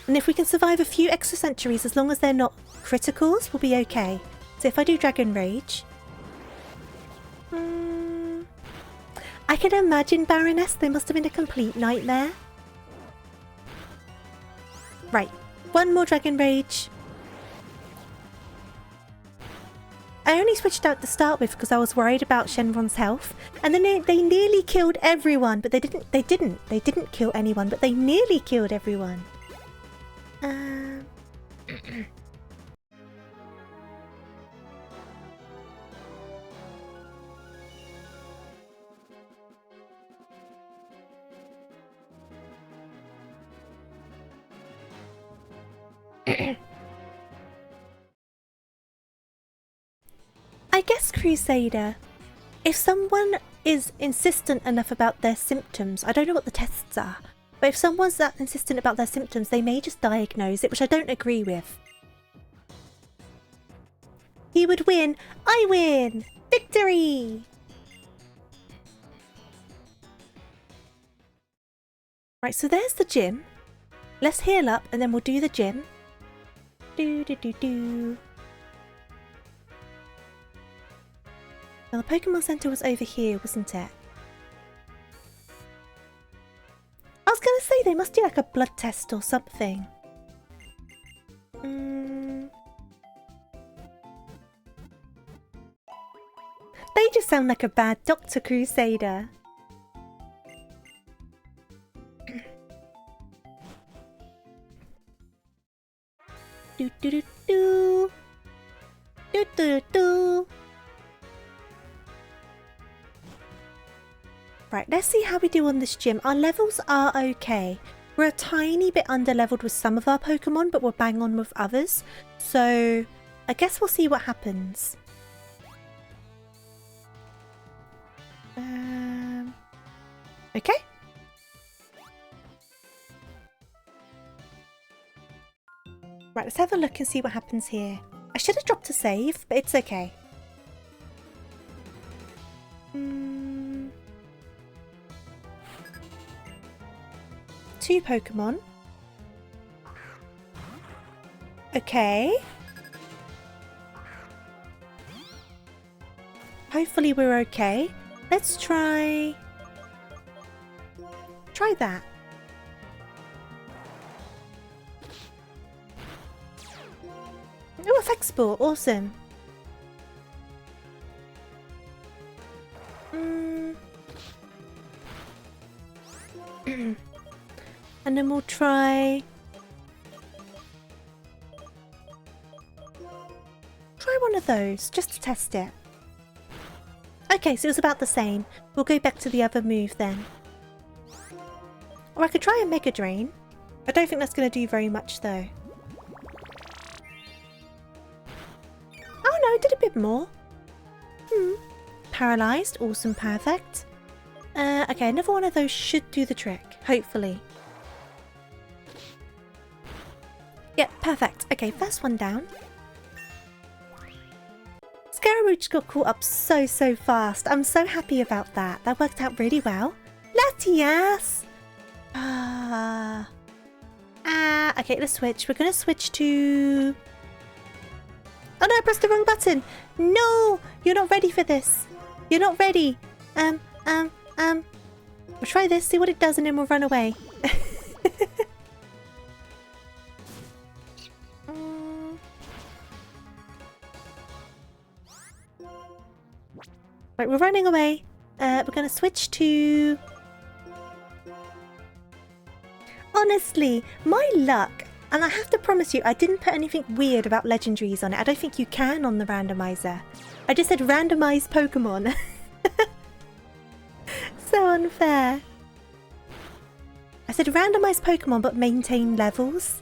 And if we can survive a few extra centuries, as long as they're not criticals, we'll be okay. So if I do Dragon Rage... I can imagine, Baroness, they must have been a complete nightmare. Right, one more Dragon Rage. I only switched out to start with because I was worried about Shenron's health. And then they nearly killed everyone, but they didn't kill anyone, but they nearly killed everyone. I guess, Crusader, if someone is insistent enough about their symptoms, I don't know what the tests are, but if someone's that insistent about their symptoms, they may just diagnose it, which I don't agree with. He would win. I win! Victory! Right, so there's the gym. Let's heal up and then we'll do the gym. Do. Well, the Pokemon Center was over here, wasn't it? I was gonna say they must do like a blood test or something. They just sound like a bad Dr. Crusader. Do. Right, let's see how we do on this gym. Our levels are okay. We're a tiny bit under-leveled with some of our Pokemon, but we're bang on with others. So, I guess we'll see what happens. Okay. Right, let's have a look and see what happens here. I should have dropped a save, but it's okay. 2 Pokemon. Okay. Hopefully we're okay. Let's try that. Oh, Effect Spore. Awesome. And then we'll try one of those, just to test it. Okay, so it was about the same. We'll go back to the other move then. Or I could try a Mega Drain. I don't think that's going to do very much though. Oh no, it did a bit more. Paralyzed, awesome, perfect. Okay, another one of those should do the trick, hopefully. Yep, perfect. Okay, first one down. Scaramouche got caught up so fast. I'm so happy about that. That worked out really well. Latias! Okay, let's switch. We're gonna switch to... Oh no, I pressed the wrong button! No! You're not ready for this. You're not ready. We'll try this, see what it does, and then we'll run away. Right, we're running away. We're going to switch to... Honestly, my luck, and I have to promise you, I didn't put anything weird about legendaries on it. I don't think you can on the randomizer. I just said randomized Pokemon. So unfair. I said randomized Pokemon, but maintain levels.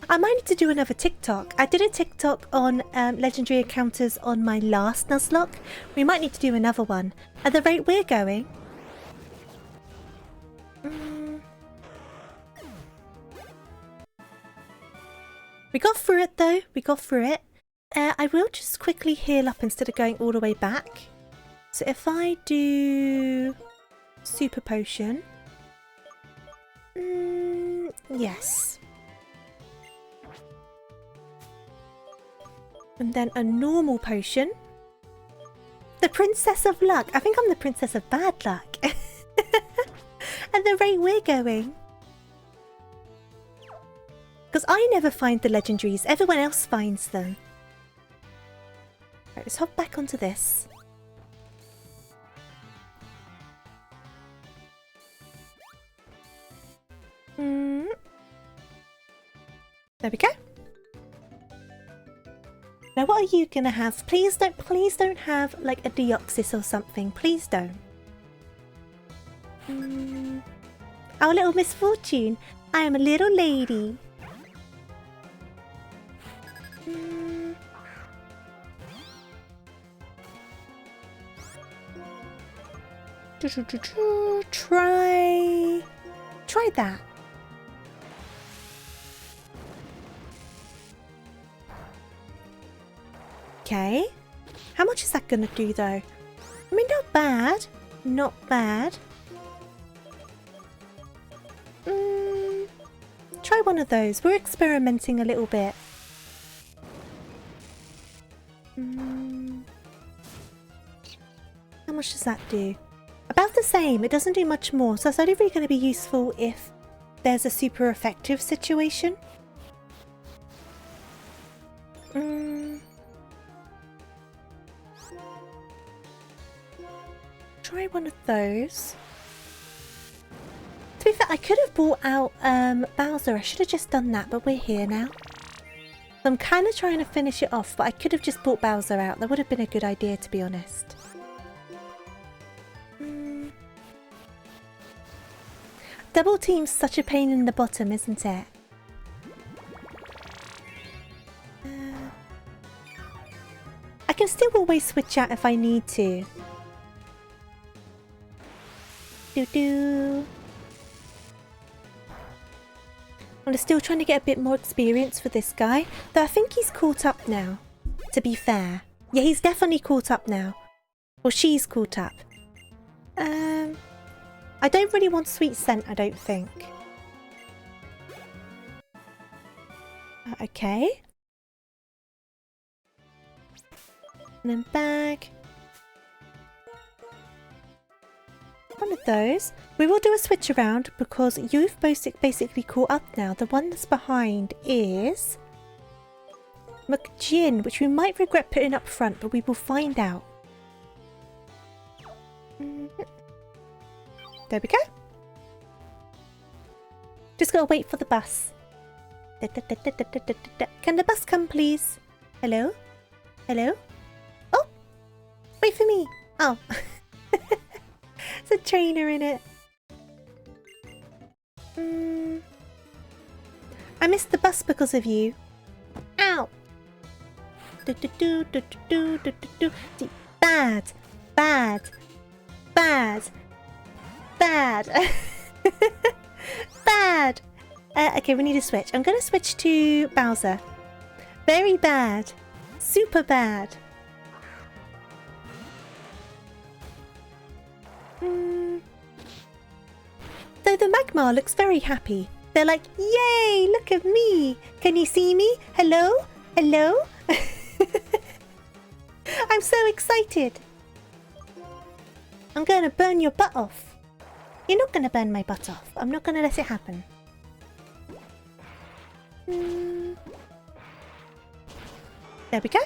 I might need to do another TikTok. I did a TikTok on legendary encounters on my last Nuzlocke. We might need to do another one. At the rate we're going. We got through it though. We got through it. I will just quickly heal up instead of going all the way back. So if I do Super Potion. Yes. And then a normal potion. The Princess of Luck. I think I'm the Princess of Bad Luck. At the rate we're going. Because I never find the legendaries. Everyone else finds them. Right, let's hop back onto this. There we go. Now what are you gonna have? Please don't have like a Deoxys or something. Please don't. Our little misfortune. I am a little lady. Try that. Okay. How much is that gonna do though? I mean, not bad. Not bad. Try one of those. We're experimenting a little bit. How much does that do? About the same. It doesn't do much more. So it's only really going to be useful if there's a super effective situation. Try one of those. To be fair, I could have brought out Bowser. I should have just done that, but we're here now. So I'm kind of trying to finish it off, but I could have just brought Bowser out. That would have been a good idea, to be honest. Double team's such a pain in the bottom, isn't it? I can still always switch out if I need to. I'm still trying to get a bit more experience for this guy, though I think he's caught up now, to be fair. Yeah, he's definitely caught up now. Well, she's caught up. I don't really want Sweet Scent, I don't think. Okay. And then bag. One of those. We will do a switch around because you've basically caught up now. The one that's behind is McGinn, which we might regret putting up front, but we will find out. There we go. Just gotta wait for the bus. Can the bus come, please? Hello? Hello? Oh! Wait for me! Oh. There's a trainer in it. I missed the bus because of you. Ow! Bad! Bad! Bad! Bad! Bad! Okay, we need to switch. I'm gonna switch to Bowser. Very bad. Super bad. Though the Magmar looks very happy. They're like, yay, look at me. Can you see me? Hello? Hello? I'm so excited. I'm gonna burn your butt off. You're not gonna burn my butt off. I'm not gonna let it happen. There we go.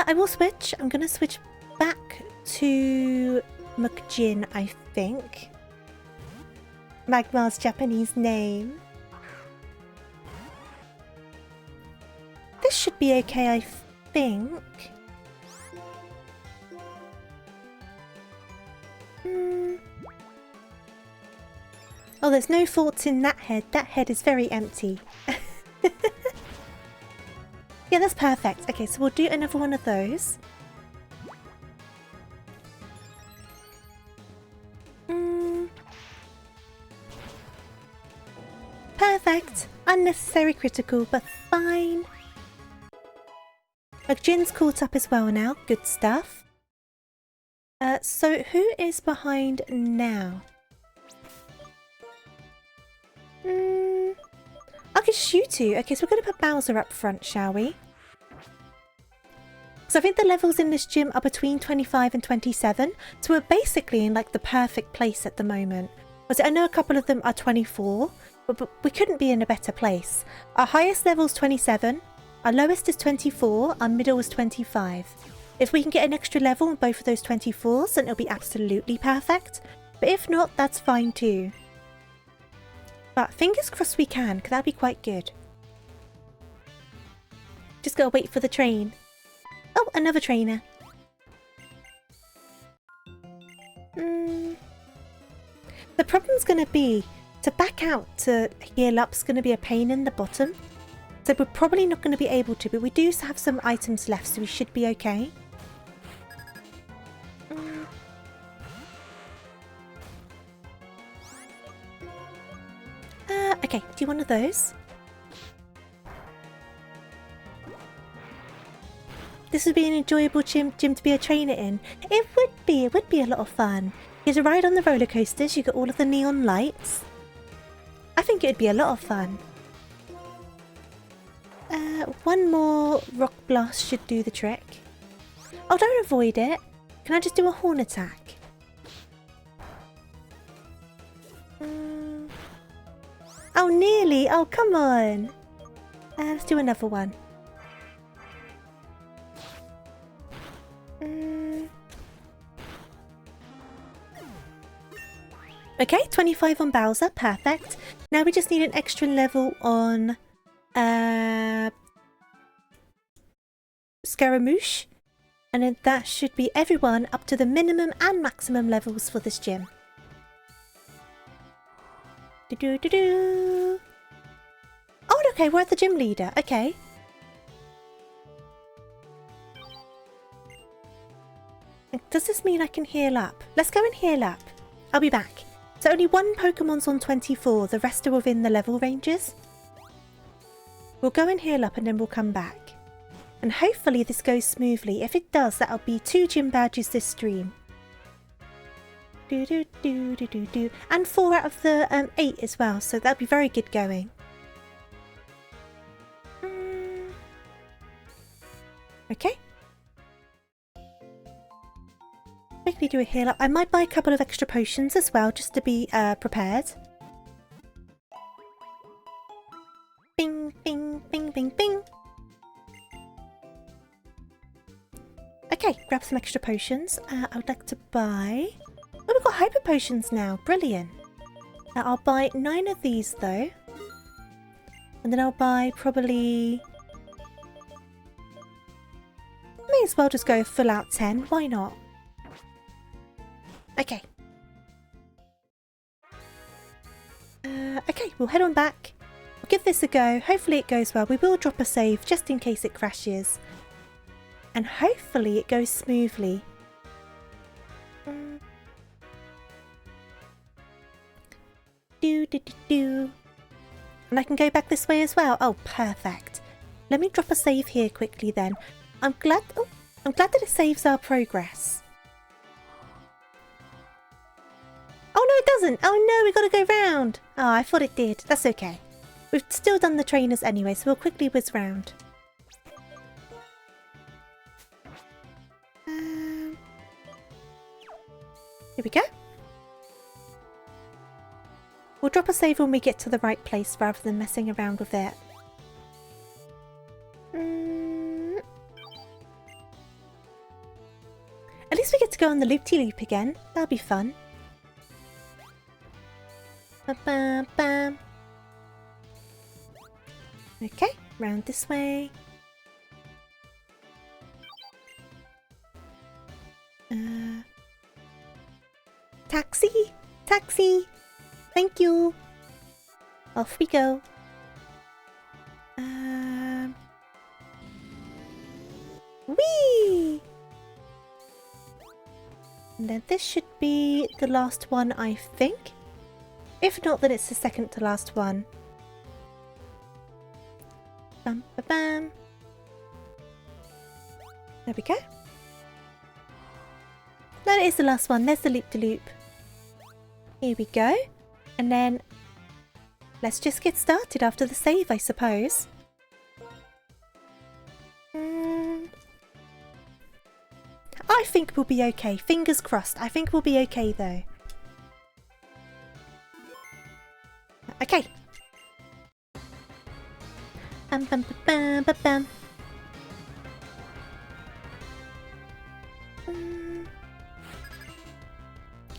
I will switch. I'm gonna switch back to McGinn, I think. Magmar's Japanese name. This should be okay, I think. Oh, there's no thoughts in that head. That head is very empty. Yeah, that's perfect. Okay, so we'll do another one of those. Perfect. Unnecessary critical, but fine. Jin's caught up as well now. Good stuff. So who is behind now? I could shoot you. Okay, so we're going to put Bowser up front, shall we? So I think the levels in this gym are between 25 and 27. So we're basically in like the perfect place at the moment. I know a couple of them are 24, but we couldn't be in a better place. Our highest level is 27. Our lowest is 24. Our middle is 25. If we can get an extra level on both of those 24s, then it'll be absolutely perfect. But if not, that's fine too. But fingers crossed we can, because that'd be quite good. Just gotta wait for the train. Oh, another trainer. The problem's going to be, to back out to heal up's going to be a pain in the bottom. So we're probably not going to be able to, but we do have some items left, so we should be okay. Okay, do one of those. This would be an enjoyable gym to be a trainer in. It would be a lot of fun. You get to ride on the roller coasters, you get all of the neon lights. I think it would be a lot of fun. One more rock blast should do the trick. Oh, don't avoid it. Can I just do a horn attack? Oh, nearly. Oh, come on. Let's do another one. Okay, 25 on Bowser, perfect. Now we just need an extra level on Scaramouche. And then that should be everyone up to the minimum and maximum levels for this gym. Do-do-do-do. Oh, okay, we're at the gym leader. Okay. Does this mean I can heal up? Let's go and heal up. I'll be back. So only one Pokemon's on 24. The rest are within the level ranges. We'll go and heal up and then we'll come back. And hopefully this goes smoothly. If it does, that'll be 2 gym badges this stream. Do-do-do-do-do-do. And 4 out of the 8 as well. So that'll be very good going. Okay. Quickly do a heal up. I might buy a couple of extra potions as well, just to be prepared. Bing, bing, bing, bing, bing. Okay, grab some extra potions. I would like to buy... Oh, we've got hyper potions now. Brilliant. I'll buy 9 of these though. And then I'll buy probably... May as well just go full out 10. Why not? Okay. Okay, we'll head on back. We'll give this a go. Hopefully it goes well. We will drop a save just in case it crashes. And hopefully it goes smoothly. Do. And I can go back this way as well. Oh, perfect. Let me drop a save here quickly then. I'm glad that it saves our progress. Oh no, it doesn't. Oh no, we gotta go round. Oh, I thought it did. That's okay. We've still done the trainers anyway, so we'll quickly whiz round. Here we go. We'll drop a save when we get to the right place rather than messing around with it. At least we get to go on the loop-de-loop again. That'll be fun. Ba-bam-bam. Okay, round this way. Taxi! Taxi! Thank you! Off we go. Whee! And then this should be the last one, I think. If not, then it's the second to last one. Bam, ba, bam. There we go. No, it is the last one. There's the loop-de-loop. Here we go. And then let's just get started after the save, I suppose. I think we'll be okay. Fingers crossed. I think we'll be okay, though. Okay. Bam, bam, bam, bam, bam.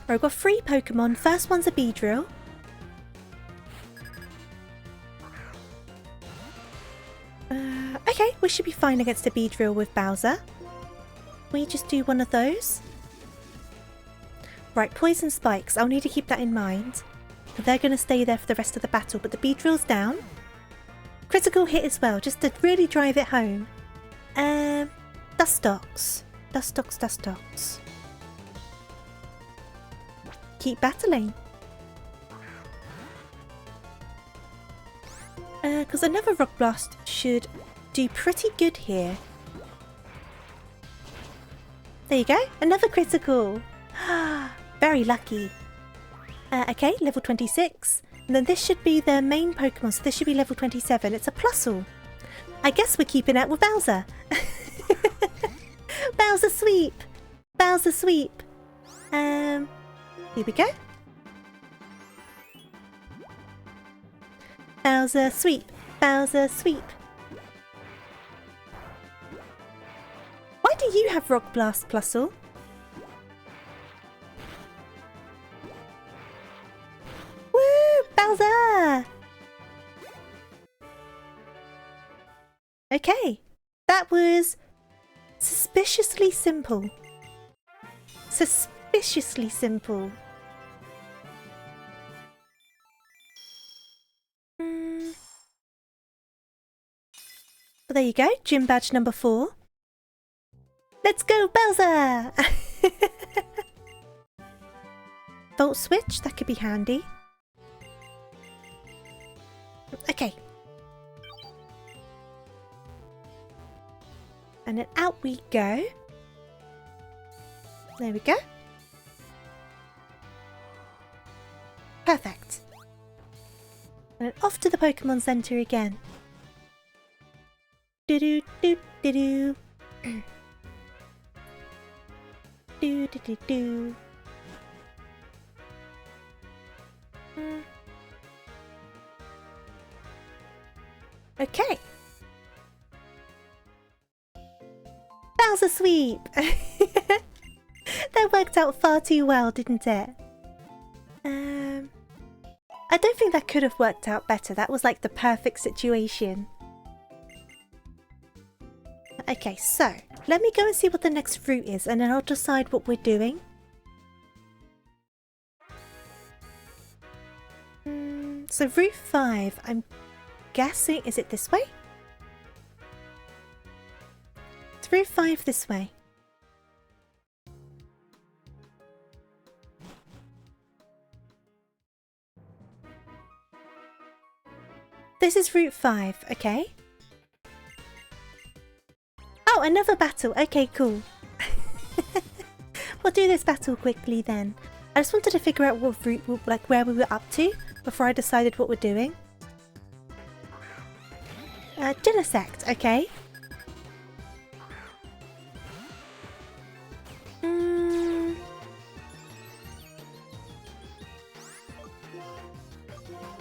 Right, we've got 3 Pokemon. First one's a Beedrill. Okay, we should be fine against a Beedrill with Bowser. We just do one of those. Right, Poison Spikes. I'll need to keep that in mind. They're going to stay there for the rest of the battle, but the Beedrill's down. Critical hit as well, just to really drive it home. Dustox. Dustox, Dustox. Keep battling. Because another Rock Blast should do pretty good here. There you go, another critical. Very lucky. Okay, level 26. And then this should be their main Pokemon, so this should be level 27. It's a Plusle. I guess we're keeping up with Bowser. Bowser sweep. Bowser sweep. Here we go. Bowser sweep. Bowser sweep. Why do you have Rock Blast, Plusle? Woo! Bowser! Okay. That was suspiciously simple. Suspiciously simple. But there you go, gym badge number 4. Let's go, Bowser! Volt switch, that could be handy. Okay. And then out we go. There we go. Perfect. And then off to the Pokemon Center again. Do-do-do-do-do. Do-do-do-do. Okay. Bowser sweep! That worked out far too well, didn't it? I don't think that could have worked out better. That was like the perfect situation. Okay, so let me go and see what the next route is, and then I'll decide what we're doing. So Route 5, I'm guessing, is it this way? It's Route 5 this way. This is Route 5, okay. Oh, another battle. Okay, cool. We'll do this battle quickly then. I just wanted to figure out what route, like where we were up to before I decided what we're doing. Genesect, okay.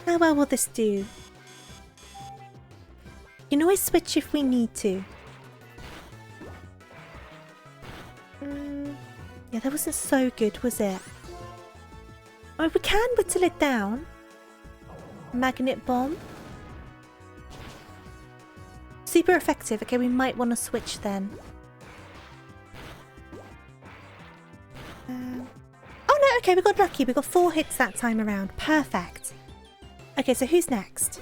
How well will this do? You can always switch if we need to. Yeah, that wasn't so good, was it? Oh, we can whittle it down. Magnet Bomb. Super effective. Okay, we might want to switch then. Oh no, okay, we got lucky. We got 4 hits that time around. Perfect. Okay, so who's next?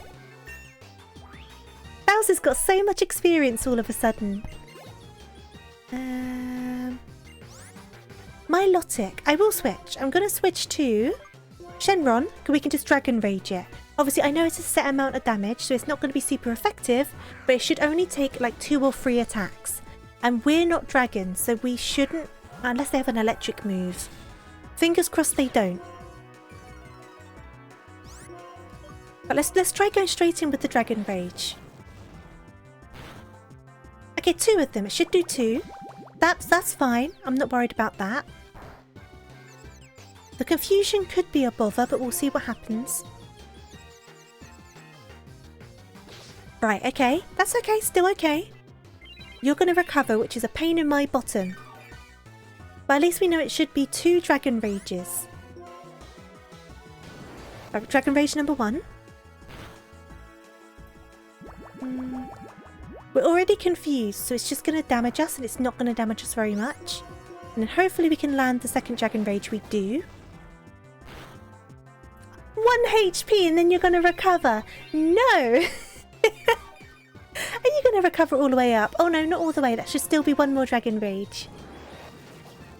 Bowser's got so much experience all of a sudden. Milotic. I will switch. I'm going to switch to Shenron, because we can just Dragon Rage it. Obviously, I know it's a set amount of damage, so it's not going to be super effective, but it should only take like 2 or 3 attacks. And we're not dragons, so we shouldn't, unless they have an electric move. Fingers crossed they don't. But let's try going straight in with the Dragon Rage. Okay, 2 of them. It should do 2. That's fine. I'm not worried about that. The confusion could be a bother, but we'll see what happens. Right, okay. That's okay. Still okay. You're going to recover, which is a pain in my bottom. But at least we know it should be 2 Dragon Rages. Right, Dragon Rage number 1. We're already confused, so it's just going to damage us, and it's not going to damage us very much. And then hopefully we can land the second Dragon Rage. We do. 1 HP and then you're going to recover. No! Are you going to recover all the way up? Oh no, not all the way. That should still be 1 more Dragon Rage.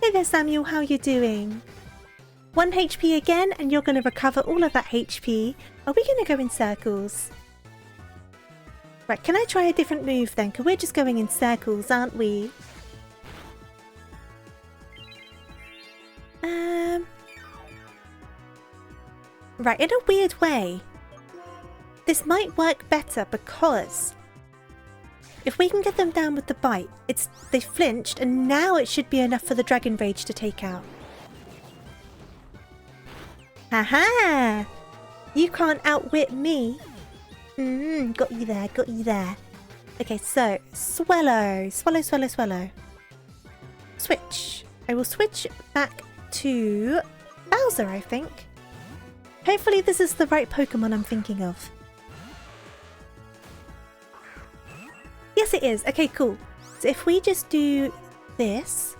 Hey there, Samuel. How are you doing? 1 HP again, and you're going to recover all of that HP. Are we going to go in circles? Right, can I try a different move then? Because we're just going in circles, aren't we? Right, in a weird way, this might work better because if we can get them down with the bite, they flinched, and now it should be enough for the Dragon Rage to take out. Haha! You can't outwit me. Got you there, got you there. Okay, so swallow. Switch. I will switch back to Bowser, I think. Hopefully this is the right Pokemon I'm thinking of. Yes, it is. Okay, cool. So if we just do this...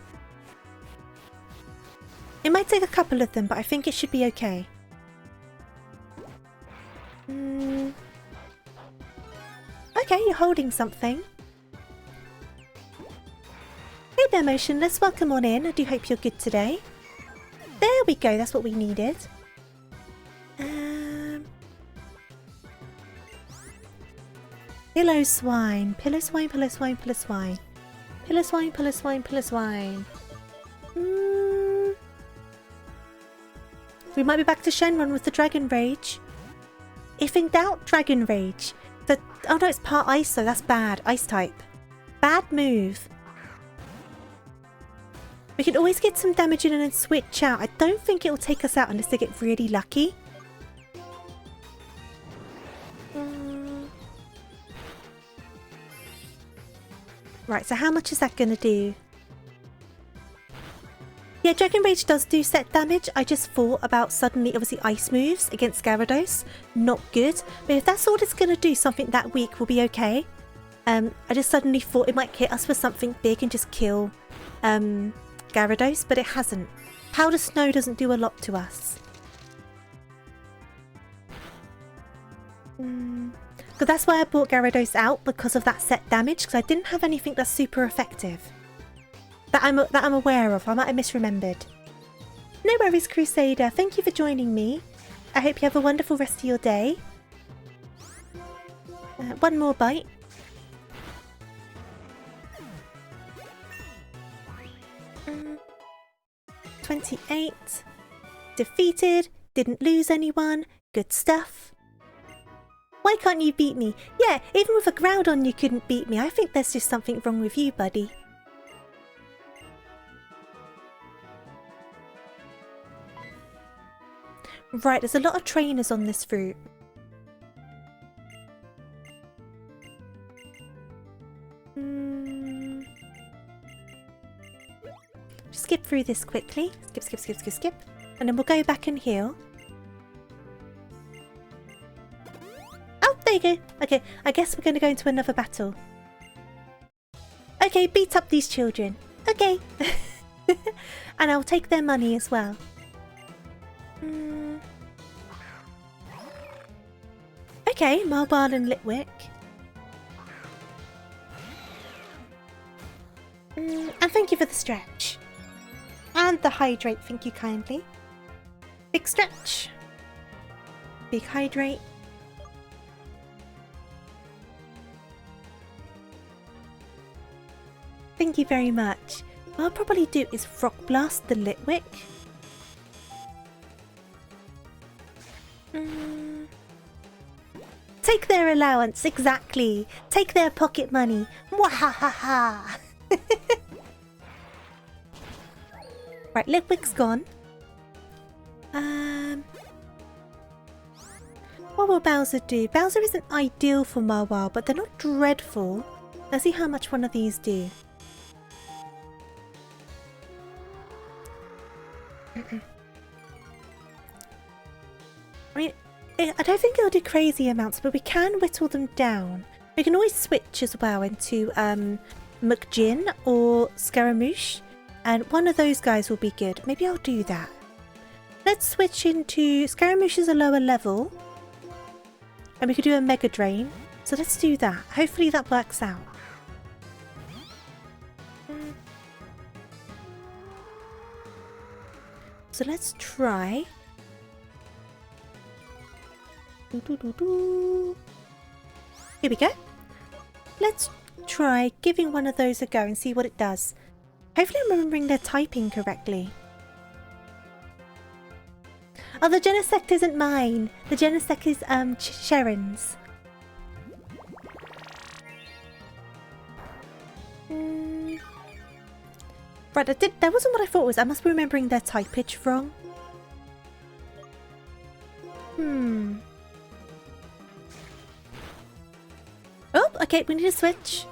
It might take a couple of them, but I think it should be okay. Okay, you're holding something. Hey there, Motionless. Welcome on in. I do hope you're good today. There we go. That's what we needed. Pillow swine. Pillow swine, pillow swine, pillow swine. Pillow swine, pillow swine, pillow swine. We might be back to Shenron with the Dragon Rage. If in doubt, Dragon Rage. Oh no, it's part ice, so that's bad. Ice type. Bad move. We can always get some damage in and then switch out. I don't think it will take us out unless they get really lucky. Right, so how much is that going to do? Yeah, Dragon Rage does do set damage. I just thought about suddenly, obviously, ice moves against Gyarados. Not good. But if that's all it's going to do, something that weak will be okay. I just suddenly thought it might hit us with something big and just kill Gyarados, but it hasn't. Powder Snow doesn't do a lot to us. But that's why I brought Gyarados out, because of that set damage, because I didn't have anything that's super effective. That I'm aware of. I might have misremembered. No worries, Crusader. Thank you for joining me. I hope you have a wonderful rest of your day. 1 more bite. Mm. 28. Defeated. Didn't lose anyone. Good stuff. Why can't you beat me? Yeah, even with a Groudon you couldn't beat me. I think there's just something wrong with you, buddy. Right, there's a lot of trainers on this route. Skip through this quickly. Skip. And then we'll go back and heal. Oh, there you go. Okay, I guess we're going to go into another battle. Okay, beat up these children. Okay. And I'll take their money as well. Okay, Marbile and Litwick. And thank you for the stretch. And the hydrate, thank you kindly. Big stretch. Big hydrate. Thank you very much. What I'll probably do is Rock Blast the Litwick. Take their allowance, exactly. Take their pocket money. Mwahaha. Right, Litwick's gone. What will Bowser do? Bowser isn't ideal for Marwile, but they're not dreadful. Let's see how much one of these do. I mean, I don't think it'll do crazy amounts, but we can whittle them down. We can always switch as well into McGin or Scaramouche, and one of those guys will be good. Maybe I'll do that. Let's switch into Scaramouche is a lower level, and we could do a Mega Drain. So let's do that. Hopefully that works out. So let's try. Here we go. Let's try giving one of those a go and see what it does. Hopefully I'm remembering their typing correctly. Oh, the Genesect isn't mine. The Genesect is Sharon's. Right, that wasn't what I thought it was. I must be remembering their typage wrong. Oh, okay, we need a switch.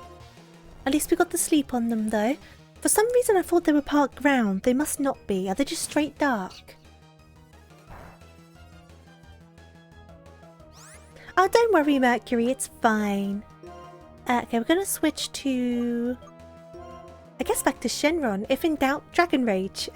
At least we got the sleep on them though. For some reason I thought they were part ground. They must not be. Are they just straight dark? Oh, don't worry, Mercury. It's fine. Okay, we're going to switch to... I guess back to Shenron. If in doubt, Dragon Rage.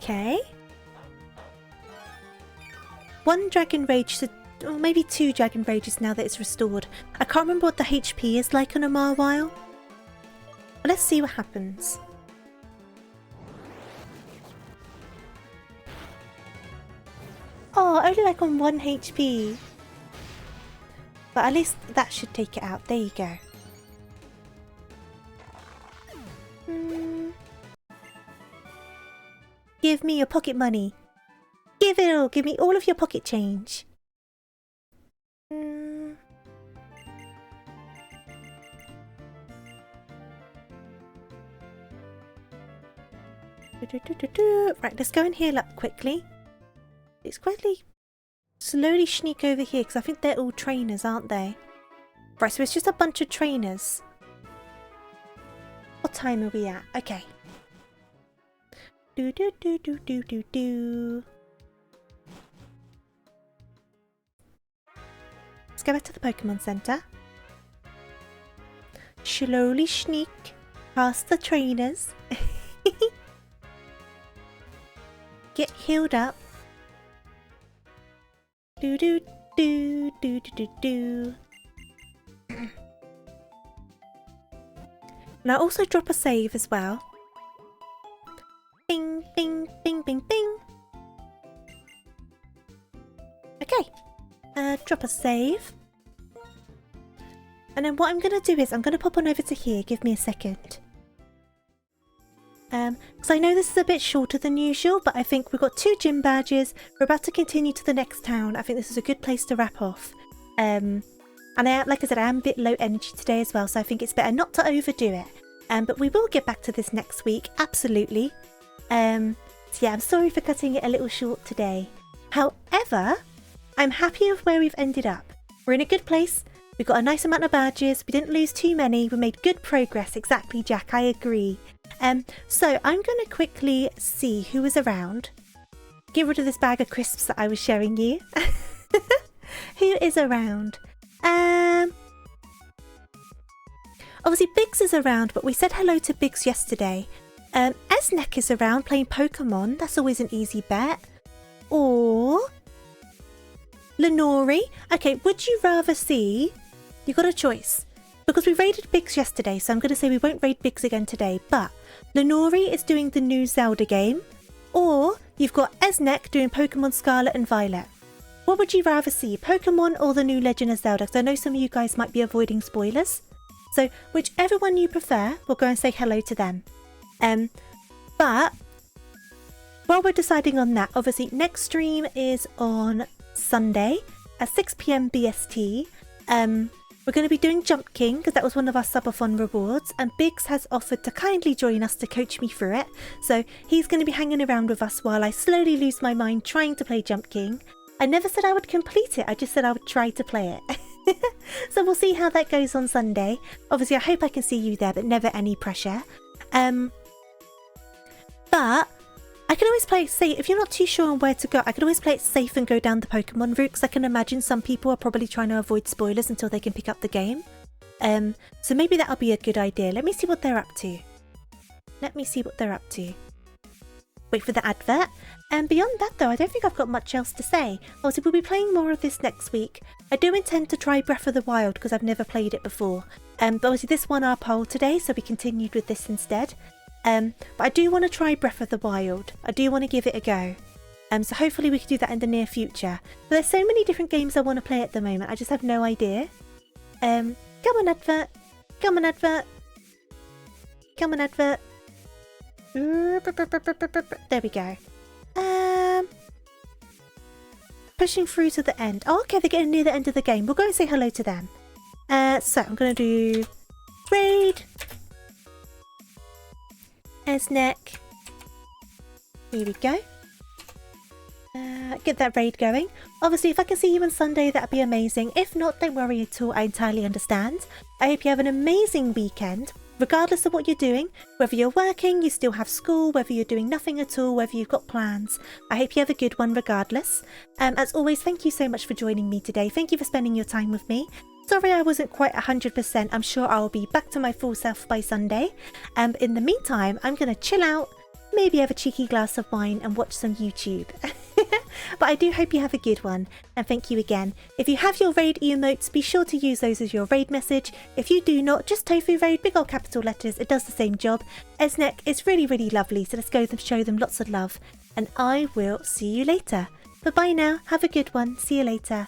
Okay. One Dragon Rage, or maybe two Dragon Rages now that it's restored. I can't remember what the HP is like on a Marwile. But let's see what happens. Oh, only like on 1 HP. But at least that should take it out. There you go. Give me your pocket money. Give it all. Give me all of your pocket change. Right, let's go and heal up quickly. Let's quickly slowly sneak over here because I think they're all trainers, aren't they? Right, so it's just a bunch of trainers. What time are we at? Okay. Let's go back to the Pokemon Center. Slowly sneak past the trainers. Get healed up. Do do do do do do do. Now also drop a save as well. Bing bing bing bing bing. Okay. Drop a save. And then what I'm gonna do is I'm gonna pop on over to here. Give me a second. Because I know this is a bit shorter than usual, but I think we've got 2 gym badges. We're about to continue to the next town. I think this is a good place to wrap off. And like I said, I am a bit low energy today as well, so I think it's better not to overdo it. But we will get back to this next week, absolutely. So yeah, I'm sorry for cutting it a little short today. However, I'm happy with where we've ended up. We're in a good place. We got a nice amount of badges. We didn't lose too many. We made good progress. Exactly, Jack. I agree. So I'm going to quickly see who is around. Get rid of this bag of crisps that I was showing you. Who is around? Obviously Biggs is around, but we said hello to Biggs yesterday. Esnek is around playing Pokemon. That's always an easy bet. Or Lenori. Okay, would you rather see... You got a choice. Because we raided Biggs yesterday, so I'm going to say we won't raid Biggs again today. But Lenori is doing the new Zelda game. Or you've got Esnek doing Pokemon Scarlet and Violet. What would you rather see, Pokemon or the new Legend of Zelda? Because I know some of you guys might be avoiding spoilers. So whichever one you prefer, we'll go and say hello to them. But while we're deciding on that, obviously next stream is on Sunday at 6 PM BST. We're going to be doing Jump King because that was one of our subathon rewards, and Biggs has offered to kindly join us to coach me through it. So he's going to be hanging around with us while I slowly lose my mind trying to play Jump King. I never said I would complete it, I just said I would try to play it. So we'll see how that goes on Sunday. Obviously I hope I can see you there, but never any pressure. But I can always play it safe. If you're not too sure on where to go, I can always play it safe and go down the Pokemon route, because I can imagine some people are probably trying to avoid spoilers until they can pick up the game. So maybe that'll be a good idea. Let me see what they're up to. Wait for the advert. And beyond that though, I don't think I've got much else to say. Obviously we'll be playing more of this next week. I do intend to try Breath of the Wild because I've never played it before. But obviously this won our poll today, so we continued with this instead. But I do want to try Breath of the Wild. I do want to give it a go. So hopefully we can do that in the near future. But there's so many different games I want to play at the moment. I just have no idea. Come on, advert. Come on, advert. Come on, advert. There we go. Pushing through to the end. Oh, okay, they're getting near the end of the game. We'll go and say hello to them. So I'm going to do raid. Esnek. Here we go. Get that raid going. Obviously, if I can see you on Sunday, that'd be amazing. If not, don't worry at all. I entirely understand. I hope you have an amazing weekend, regardless of what you're doing. Whether you're working, you still have school, whether you're doing nothing at all, whether you've got plans. I hope you have a good one regardless. As always, thank you so much for joining me today. Thank you for spending your time with me. Sorry I wasn't quite 100%. I'm sure I'll be back to my full self by Sunday. In the meantime, I'm going to chill out, maybe have a cheeky glass of wine and watch some YouTube. But I do hope you have a good one, and thank you again. If you have your raid emotes, be sure to use those as your raid message. If you do not, just TofuuRabbit, big old capital letters, it does the same job. Esnek is really, really lovely, so let's go and show them lots of love. And I will see you later. Bye-bye now, have a good one, see you later.